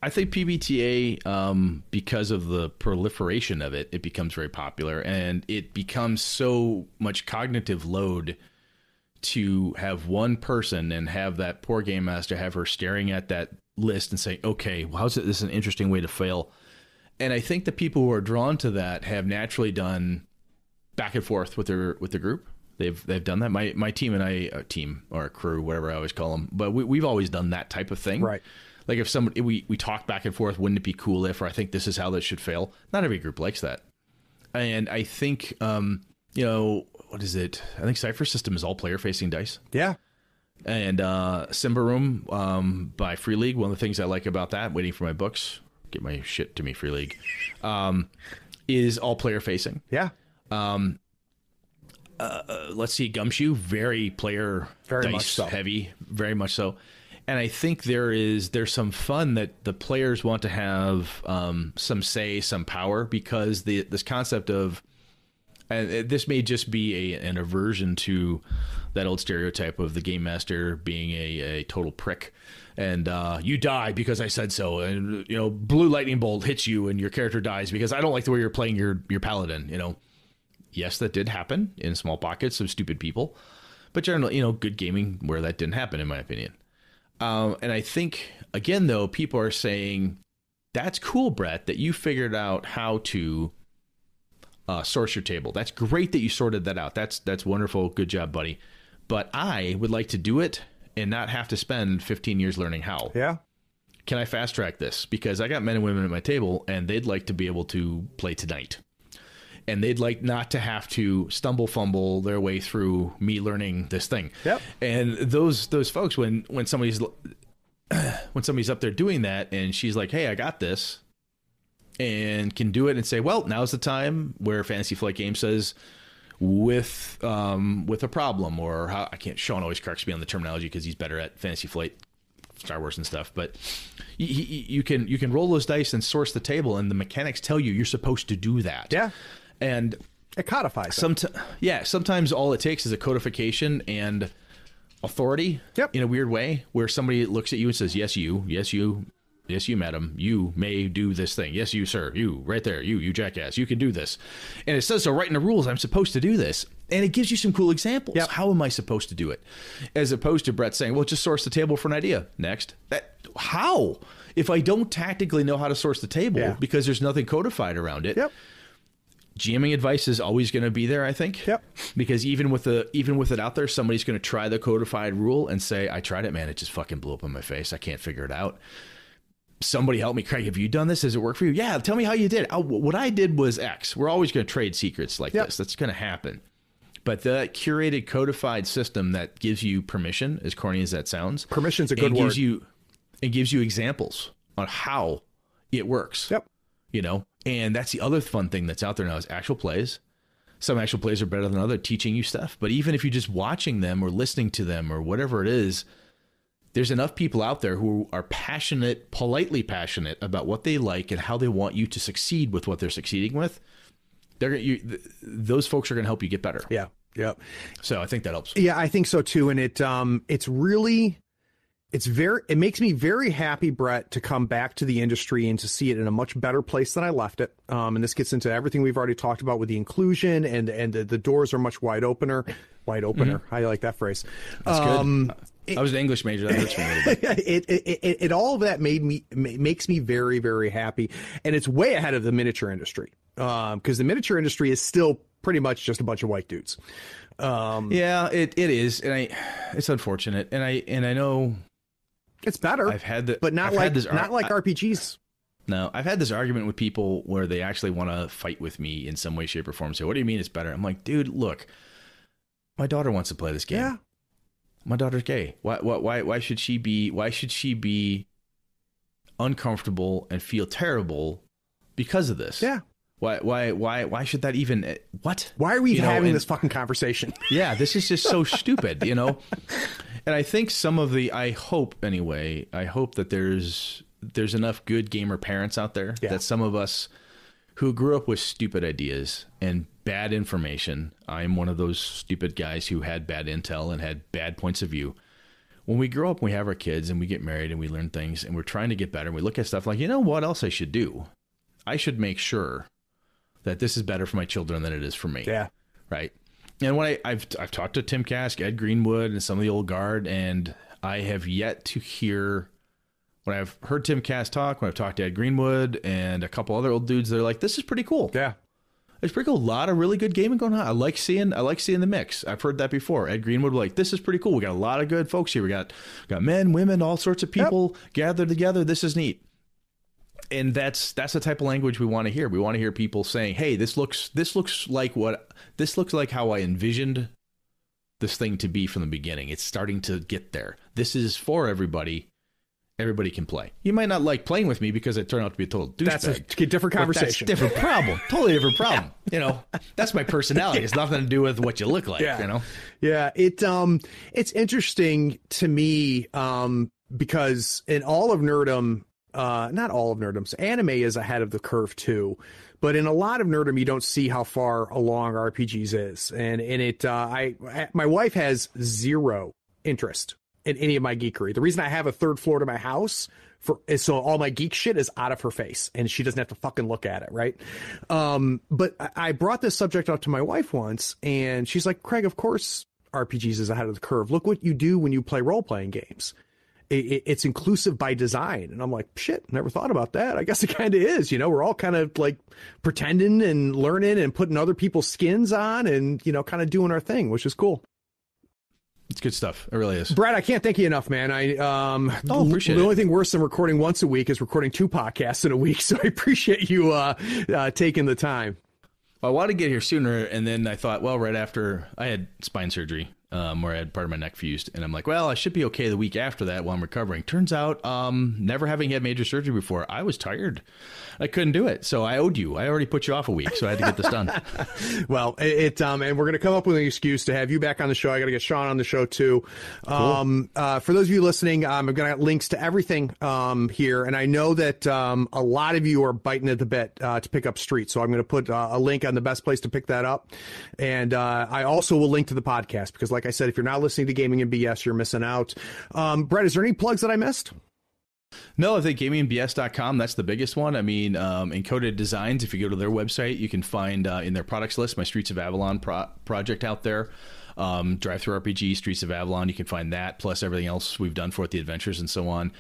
I think PBTA, because of the proliferation of it, it becomes very popular and it becomes so much cognitive load to have one person and have that poor game master have her staring at that list and say, okay, well, how's it? This is an interesting way to fail. And I think the people who are drawn to that have naturally done back and forth with the group. They've done that. My team and I, team or crew, whatever I always call them, but we've always done that type of thing. Right. Like if somebody we talk back and forth, wouldn't it be cool if, or I think this is how this should fail. Not every group likes that. And I think, what is it? I think Cypher System is all player facing dice. Yeah. And Simba Room by Free League. One of the things I like about that, waiting for my books, get my shit to me, Free League, is all player facing. Yeah. Let's see, Gumshoe, very player very dice so. Heavy, very much so. And I think there's some fun that the players want to have some say, some power, because this concept of, and this may just be an aversion to that old stereotype of the game master being a total prick, and you die because I said so, and blue lightning bolt hits you and your character dies because I don't like the way you're playing your paladin. Yes, that did happen in small pockets of stupid people, but generally, good gaming where that didn't happen, in my opinion. And I think, again, though, people are saying, that's cool, Brett, that you figured out how to source your table. That's great that you sorted that out. That's wonderful. Good job, buddy. But I would like to do it and not have to spend 15 years learning how. Yeah. Can I fast track this? Because I got men and women at my table and they'd like to be able to play tonight. and they'd like not to have to fumble their way through me learning this thing. Yep. And those folks, when somebody's up there doing that, and she's like, "Hey, I got this," and can do it, and say, "Well, now's the time," where Fantasy Flight Game says, with a problem, or how Sean always corrects me on the terminology because he's better at Fantasy Flight, Star Wars and stuff, but you can roll those dice and source the table, and the mechanics tell you you're supposed to do that. Yeah. And it codifies sometimes all it takes is a codification and authority. Yep. In a weird way, where somebody looks at you and says, yes you, madam, you may do this thing. Yes, you, sir, you, right there, you jackass, you can do this. And it says so right in the rules, I'm supposed to do this. And it gives you some cool examples. Yep. How am I supposed to do it? As opposed to Brett saying, well, just source the table for an idea. Next. How? If I don't tactically know how to source the table because there's nothing codified around it. Yep. GMing advice is always going to be there, I think. Yep. Because even with it out there, somebody's going to try the codified rule and say, I tried it, man. It just fucking blew up in my face. I can't figure it out. Somebody help me. Craig, have you done this? Does it work for you? Yeah, tell me how you did. What I did was X. We're always going to trade secrets like this. That's going to happen. But the curated, codified system that gives you permission, as corny as that sounds. Permission's a good word. It gives you examples on how it works. Yep. You know, and that's the other fun thing that's out there now is actual plays. Some actual plays are better than others, teaching you stuff. But even if you're just watching them or listening to them or whatever it is, there's enough people out there who are passionate, politely passionate about what they like and how they want you to succeed with what they're succeeding with. Those folks are going to help you get better. Yeah. Yeah. So I think that helps. Yeah, I think so too. And it makes me very happy, Brett, to come back to the industry and to see it in a much better place than I left it. And this gets into everything we've already talked about with the inclusion and the doors are much wide opener. Mm-hmm. How do you like that phrase? That's good. I was an English major. That hurts me a little bit. All of that makes me very, very happy. And it's way ahead of the miniature industry. Because the miniature industry is still pretty much just a bunch of white dudes. Yeah, it is. And it's unfortunate. And I know it's better. But not like RPGs. No, I've had this argument with people where they actually want to fight with me in some way, shape, or form. Say, what do you mean it's better? I'm like, dude, look, my daughter wants to play this game. Yeah. My daughter's gay. Why should she be uncomfortable and feel terrible because of this? Yeah. Why should that even what? Why are we having this fucking conversation? Yeah, this is just so stupid, you know? And I think I hope that there's enough good gamer parents out there that some of us who grew up with stupid ideas and bad information, I'm one of those stupid guys who had bad intel and had bad points of view. When we grow up and we have our kids and we get married and we learn things and we're trying to get better and we look at stuff like, you know what else I should do? I should make sure that this is better for my children than it is for me. Yeah. Right. And when I've talked to Tim Kask, Ed Greenwood, and some of the old guard, and I have yet to hear, when I've heard Tim Kask talk, when I've talked to Ed Greenwood and a couple other old dudes, they're like, this is pretty cool. Yeah. It's pretty cool. A lot of really good gaming going on. I like seeing the mix. I've heard that before. Ed Greenwood was like, this is pretty cool. We got a lot of good folks here. We got men, women, all sorts of people gathered together. This is neat. And that's the type of language we want to hear. We want to hear people saying, hey, this looks like how I envisioned this thing to be from the beginning. It's starting to get there. This is for everybody. Everybody can play. You might not like playing with me because I turn out to be a total douchebag. That's a different conversation. That's a different problem. Totally different problem. You know, that's my personality. It's nothing to do with what you look like, you know? Yeah. It's interesting to me because in all of nerdom, not all of nerdom, so anime is ahead of the curve too. But in a lot of nerdom, you don't see how far along RPGs is. And my wife has zero interest in any of my geekery. The reason I have a third floor to my house is so all my geek shit is out of her face and she doesn't have to fucking look at it. Right. But I brought this subject up to my wife once and she's like, Craig, of course RPGs is ahead of the curve. Look what you do when you play role-playing games. It's inclusive by design. And I'm like, shit, never thought about that. I guess it kind of is, you know, we're all kind of like pretending and learning and putting other people's skins on and, you know, kind of doing our thing, which is cool. It's good stuff. It really is. Brad, I can't thank you enough, man. Appreciate the it. only thing worse than recording once a week is recording 2 podcasts in a week. So I appreciate you taking the time. I wanted to get here sooner, and then I thought, well, right after I had spine surgery, where I had part of my neck fused, and I'm like, well, I should be okay the week after that while I'm recovering. Turns out, never having had major surgery before, I was tired. I couldn't do it, so I owed you. I already put you off a week, so I had to get this done. Well, and we're going to come up with an excuse to have you back on the show. I got to get Sean on the show too. Cool. For those of you listening, I'm going to have links to everything here, and I know that a lot of you are biting at the bit to pick up Streets, so I'm going to put a link on the best place to pick that up, and I also will link to the podcast because, like I said, if you're not listening to Gaming and BS, you're missing out. Brett, is there any plugs that I missed? No, I think gamingandbs.com, that's the biggest one. I mean, Encoded Designs, if you go to their website, you can find in their products list my Streets of Avalon project out there. Drive-thru RPG, Streets of Avalon, you can find that, plus everything else we've done for it, the adventures and so on.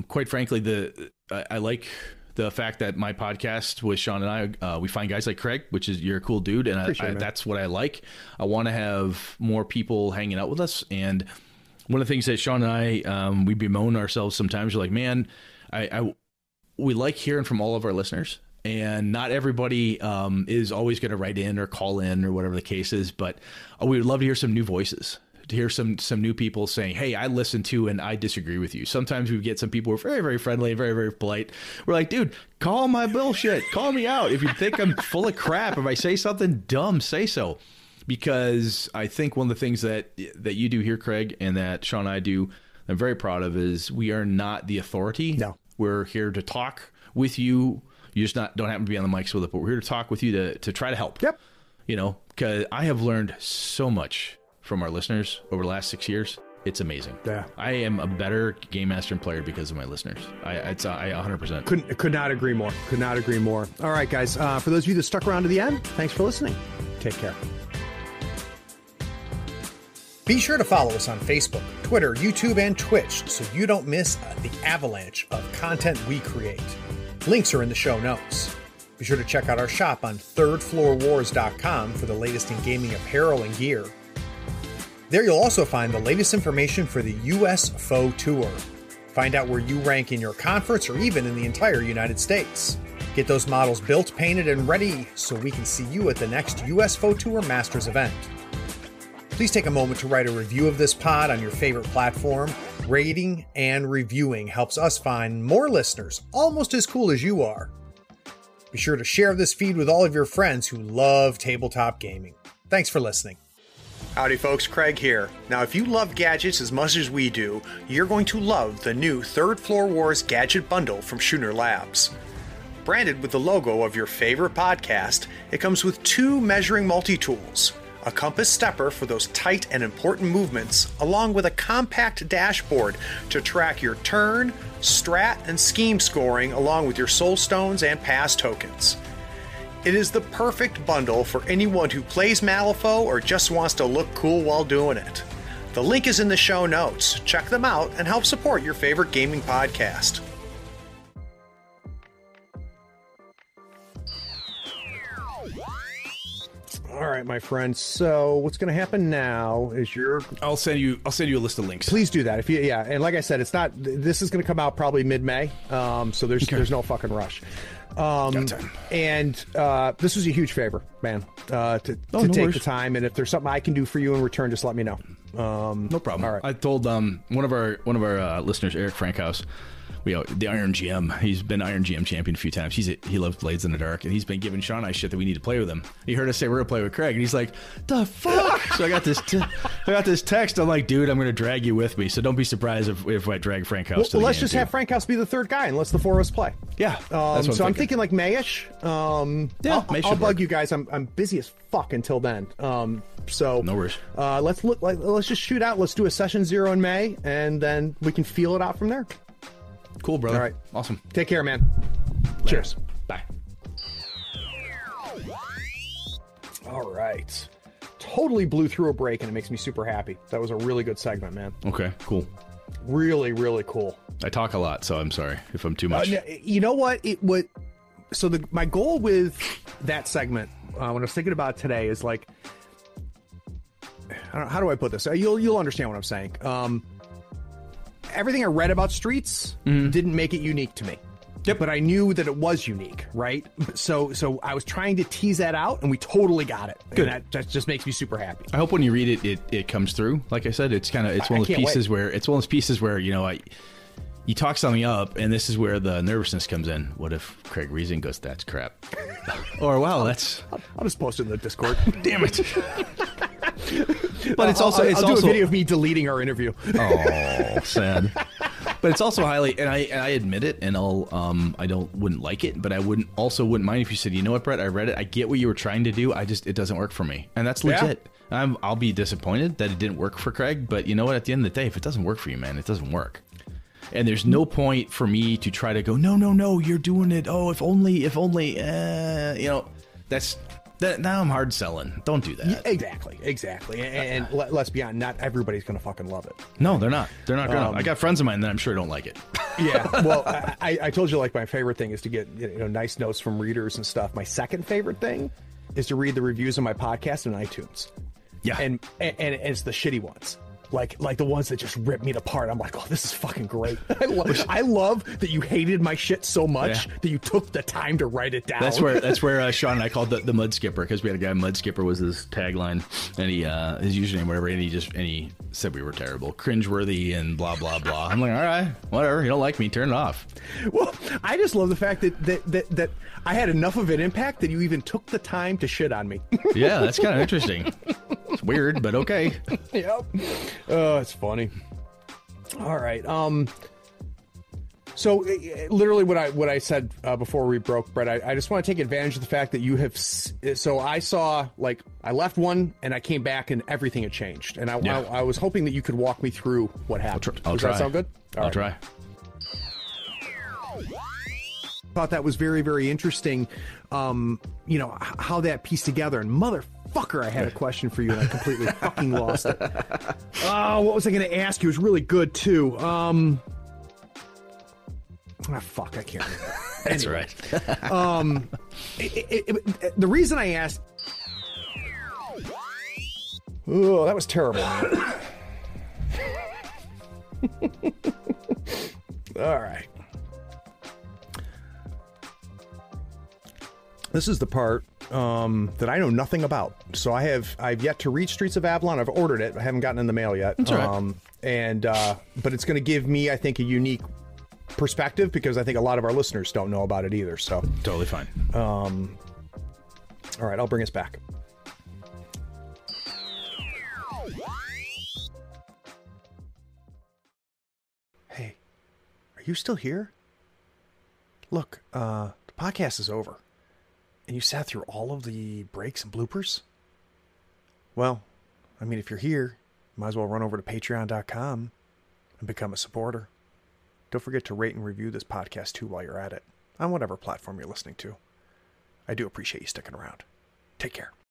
Quite frankly, I like the fact that my podcast with Sean and I, we find guys like Craig, which is, you're a cool dude, and that's what I like. I want to have more people hanging out with us, and one of the things that Sean and I, we bemoan ourselves sometimes. We're like, man, we like hearing from all of our listeners, and not everybody is always going to write in or call in or whatever the case is. But we would love to hear some new voices, to hear some new people saying, hey, I listen to and I disagree with you. Sometimes we get some people who are very, very friendly and very, very polite. We're like, dude, call my bullshit. Call me out. If you think I'm full of crap, if I say something dumb, say so. Because I think one of the things that you do here, Craig, and that Sean and I do, I'm very proud of, is we are not the authority. No. We're here to talk with you. You just don't happen to be on the mics with it, but we're here to talk with you to try to help. Yep. You know, because I have learned so much from our listeners over the last 6 years. It's amazing. Yeah. I am a better game master and player because of my listeners. I 100%. Could not agree more. Could not agree more. All right, guys. For those of you that stuck around to the end, thanks for listening. Take care. Be sure to follow us on Facebook, Twitter, YouTube, and Twitch so you don't miss the avalanche of content we create. Links are in the show notes. Be sure to check out our shop on thirdfloorwars.com for the latest in gaming apparel and gear. There you'll also find the latest information for the US FOE Tour. Find out where you rank in your conference or even in the entire United States. Get those models built, painted, and ready so we can see you at the next US FOE Tour Masters event. Please take a moment to write a review of this pod on your favorite platform. Rating and reviewing helps us find more listeners almost as cool as you are. Be sure to share this feed with all of your friends who love tabletop gaming. Thanks for listening. Howdy folks, Craig here. Now if you love gadgets as much as we do, you're going to love the new Third Floor Wars Gadget Bundle from Schooner Labs. Branded with the logo of your favorite podcast, it comes with 2 measuring multi-tools, a compass stepper for those tight and important movements, along with a compact dashboard to track your turn, strat, and scheme scoring along with your soul stones and pass tokens. It is the perfect bundle for anyone who plays Malifaux or just wants to look cool while doing it. The link is in the show notes. Check them out and help support your favorite gaming podcast. All right, my friend. So what's going to happen now is I'll send you a list of links. Please do that. And like I said, it's not. This is going to come out probably mid-May. So there's no fucking rush. Got time. And this was a huge favor, man. To take the time, and if there's something I can do for you in return, just let me know. No problem. All right. I told one of our listeners, Eric Frankhouse, the Iron GM. He's been Iron GM champion a few times. He loves Blades in the Dark, and he's been giving Sean and I shit that we need to play with him. He heard us say we're gonna play with Craig, and he's like, "The fuck!" So I got this text. I'm like, "Dude, I'm gonna drag you with me." So don't be surprised if I drag Frankhouse. Well, let's just have Frankhouse be the third guy, and let's the 4 of us play. Yeah. So I'm thinking like Mayish. I'll bug you guys. I'm busy as fuck until then. So no worries. Let's just shoot out. Let's do a session 0 in May, and then we can feel it out from there. Cool, brother. All right. Awesome. Take care, man. Later. Cheers. Bye. All right. Totally blew through a break, and it makes me super happy. That was a really good segment, man. Okay, cool. Really, really cool. I talk a lot, so I'm sorry if I'm too much. You know what? My goal with that segment, when I was thinking about it today, is like, I don't know, how do I put this? You'll understand what I'm saying. Everything I read about Streets didn't make it unique to me. Yep. But I knew that it was unique, right? So I was trying to tease that out, and we totally got it. Good. And that just makes me super happy. I hope when you read it comes through. Like I said, it's one of those pieces where you talk something up, and this is where the nervousness comes in. What if Craig Reason goes, "That's crap," or "Wow, that's"? I'll just post it in the Discord. Damn it! But it's also I'll do a video of me deleting our interview. Oh, sad. But it's also highly, and I admit it, and wouldn't like it, but I wouldn't mind if you said, you know what, Brett, I read it, I get what you were trying to do, it doesn't work for me, and that's legit. Yeah. I'll be disappointed that it didn't work for Craig, but you know what, at the end of the day, if it doesn't work for you, man, it doesn't work. And there's no point for me to try to go, no, you're doing it. Oh, if only, now I'm hard selling. Don't do that. Exactly. And let's be honest, not everybody's going to fucking love it. No, they're not. They're not going to. I got friends of mine that I'm sure don't like it. Yeah. Well, I told you, like, my favorite thing is to get nice notes from readers and stuff. My second favorite thing is to read the reviews of my podcast on iTunes. Yeah. And it's the shitty ones. Like the ones that just rip me apart. I'm like, oh, this is fucking great. I love that you hated my shit so much that you took the time to write it down. That's where Sean and I called the Mud Skipper, because we had a guy, Mud Skipper was his tagline, and he his username, whatever, and he said we were terrible, cringeworthy, and blah blah blah. I'm like, all right, whatever. You don't like me, turn it off. Well, I just love the fact that I had enough of an impact that you even took the time to shit on me. Yeah, that's kind of interesting. It's weird, but okay. Yep. Oh, it's funny. All right. So literally what I said before we broke, Brett, I just want to take advantage of the fact that you have. So I saw, like, I left one and I came back and everything had changed. And I was hoping that you could walk me through what happened. I'll try. Does that sound good? I'll try. Thought that was very, very interesting. How that pieced together, and motherfucker, I had a question for you and I completely fucking lost it. Oh, what was I going to ask you? It was really good too. Fuck, I can't remember. That's anyway. Right. The reason I asked. Oh, that was terrible, man. All right. This is the part that I know nothing about. So I've yet to read Streets of Avalon. I've ordered it. I haven't gotten it in the mail yet. That's right. But it's going to give me, I think, a unique perspective, because I think a lot of our listeners don't know about it either. So totally fine. All right, I'll bring us back. Hey, are you still here? Look, the podcast is over. And you sat through all of the breaks and bloopers? Well, I mean, if you're here, you might as well run over to patreon.com and become a supporter. Don't forget to rate and review this podcast too while you're at it, on whatever platform you're listening to. I do appreciate you sticking around. Take care.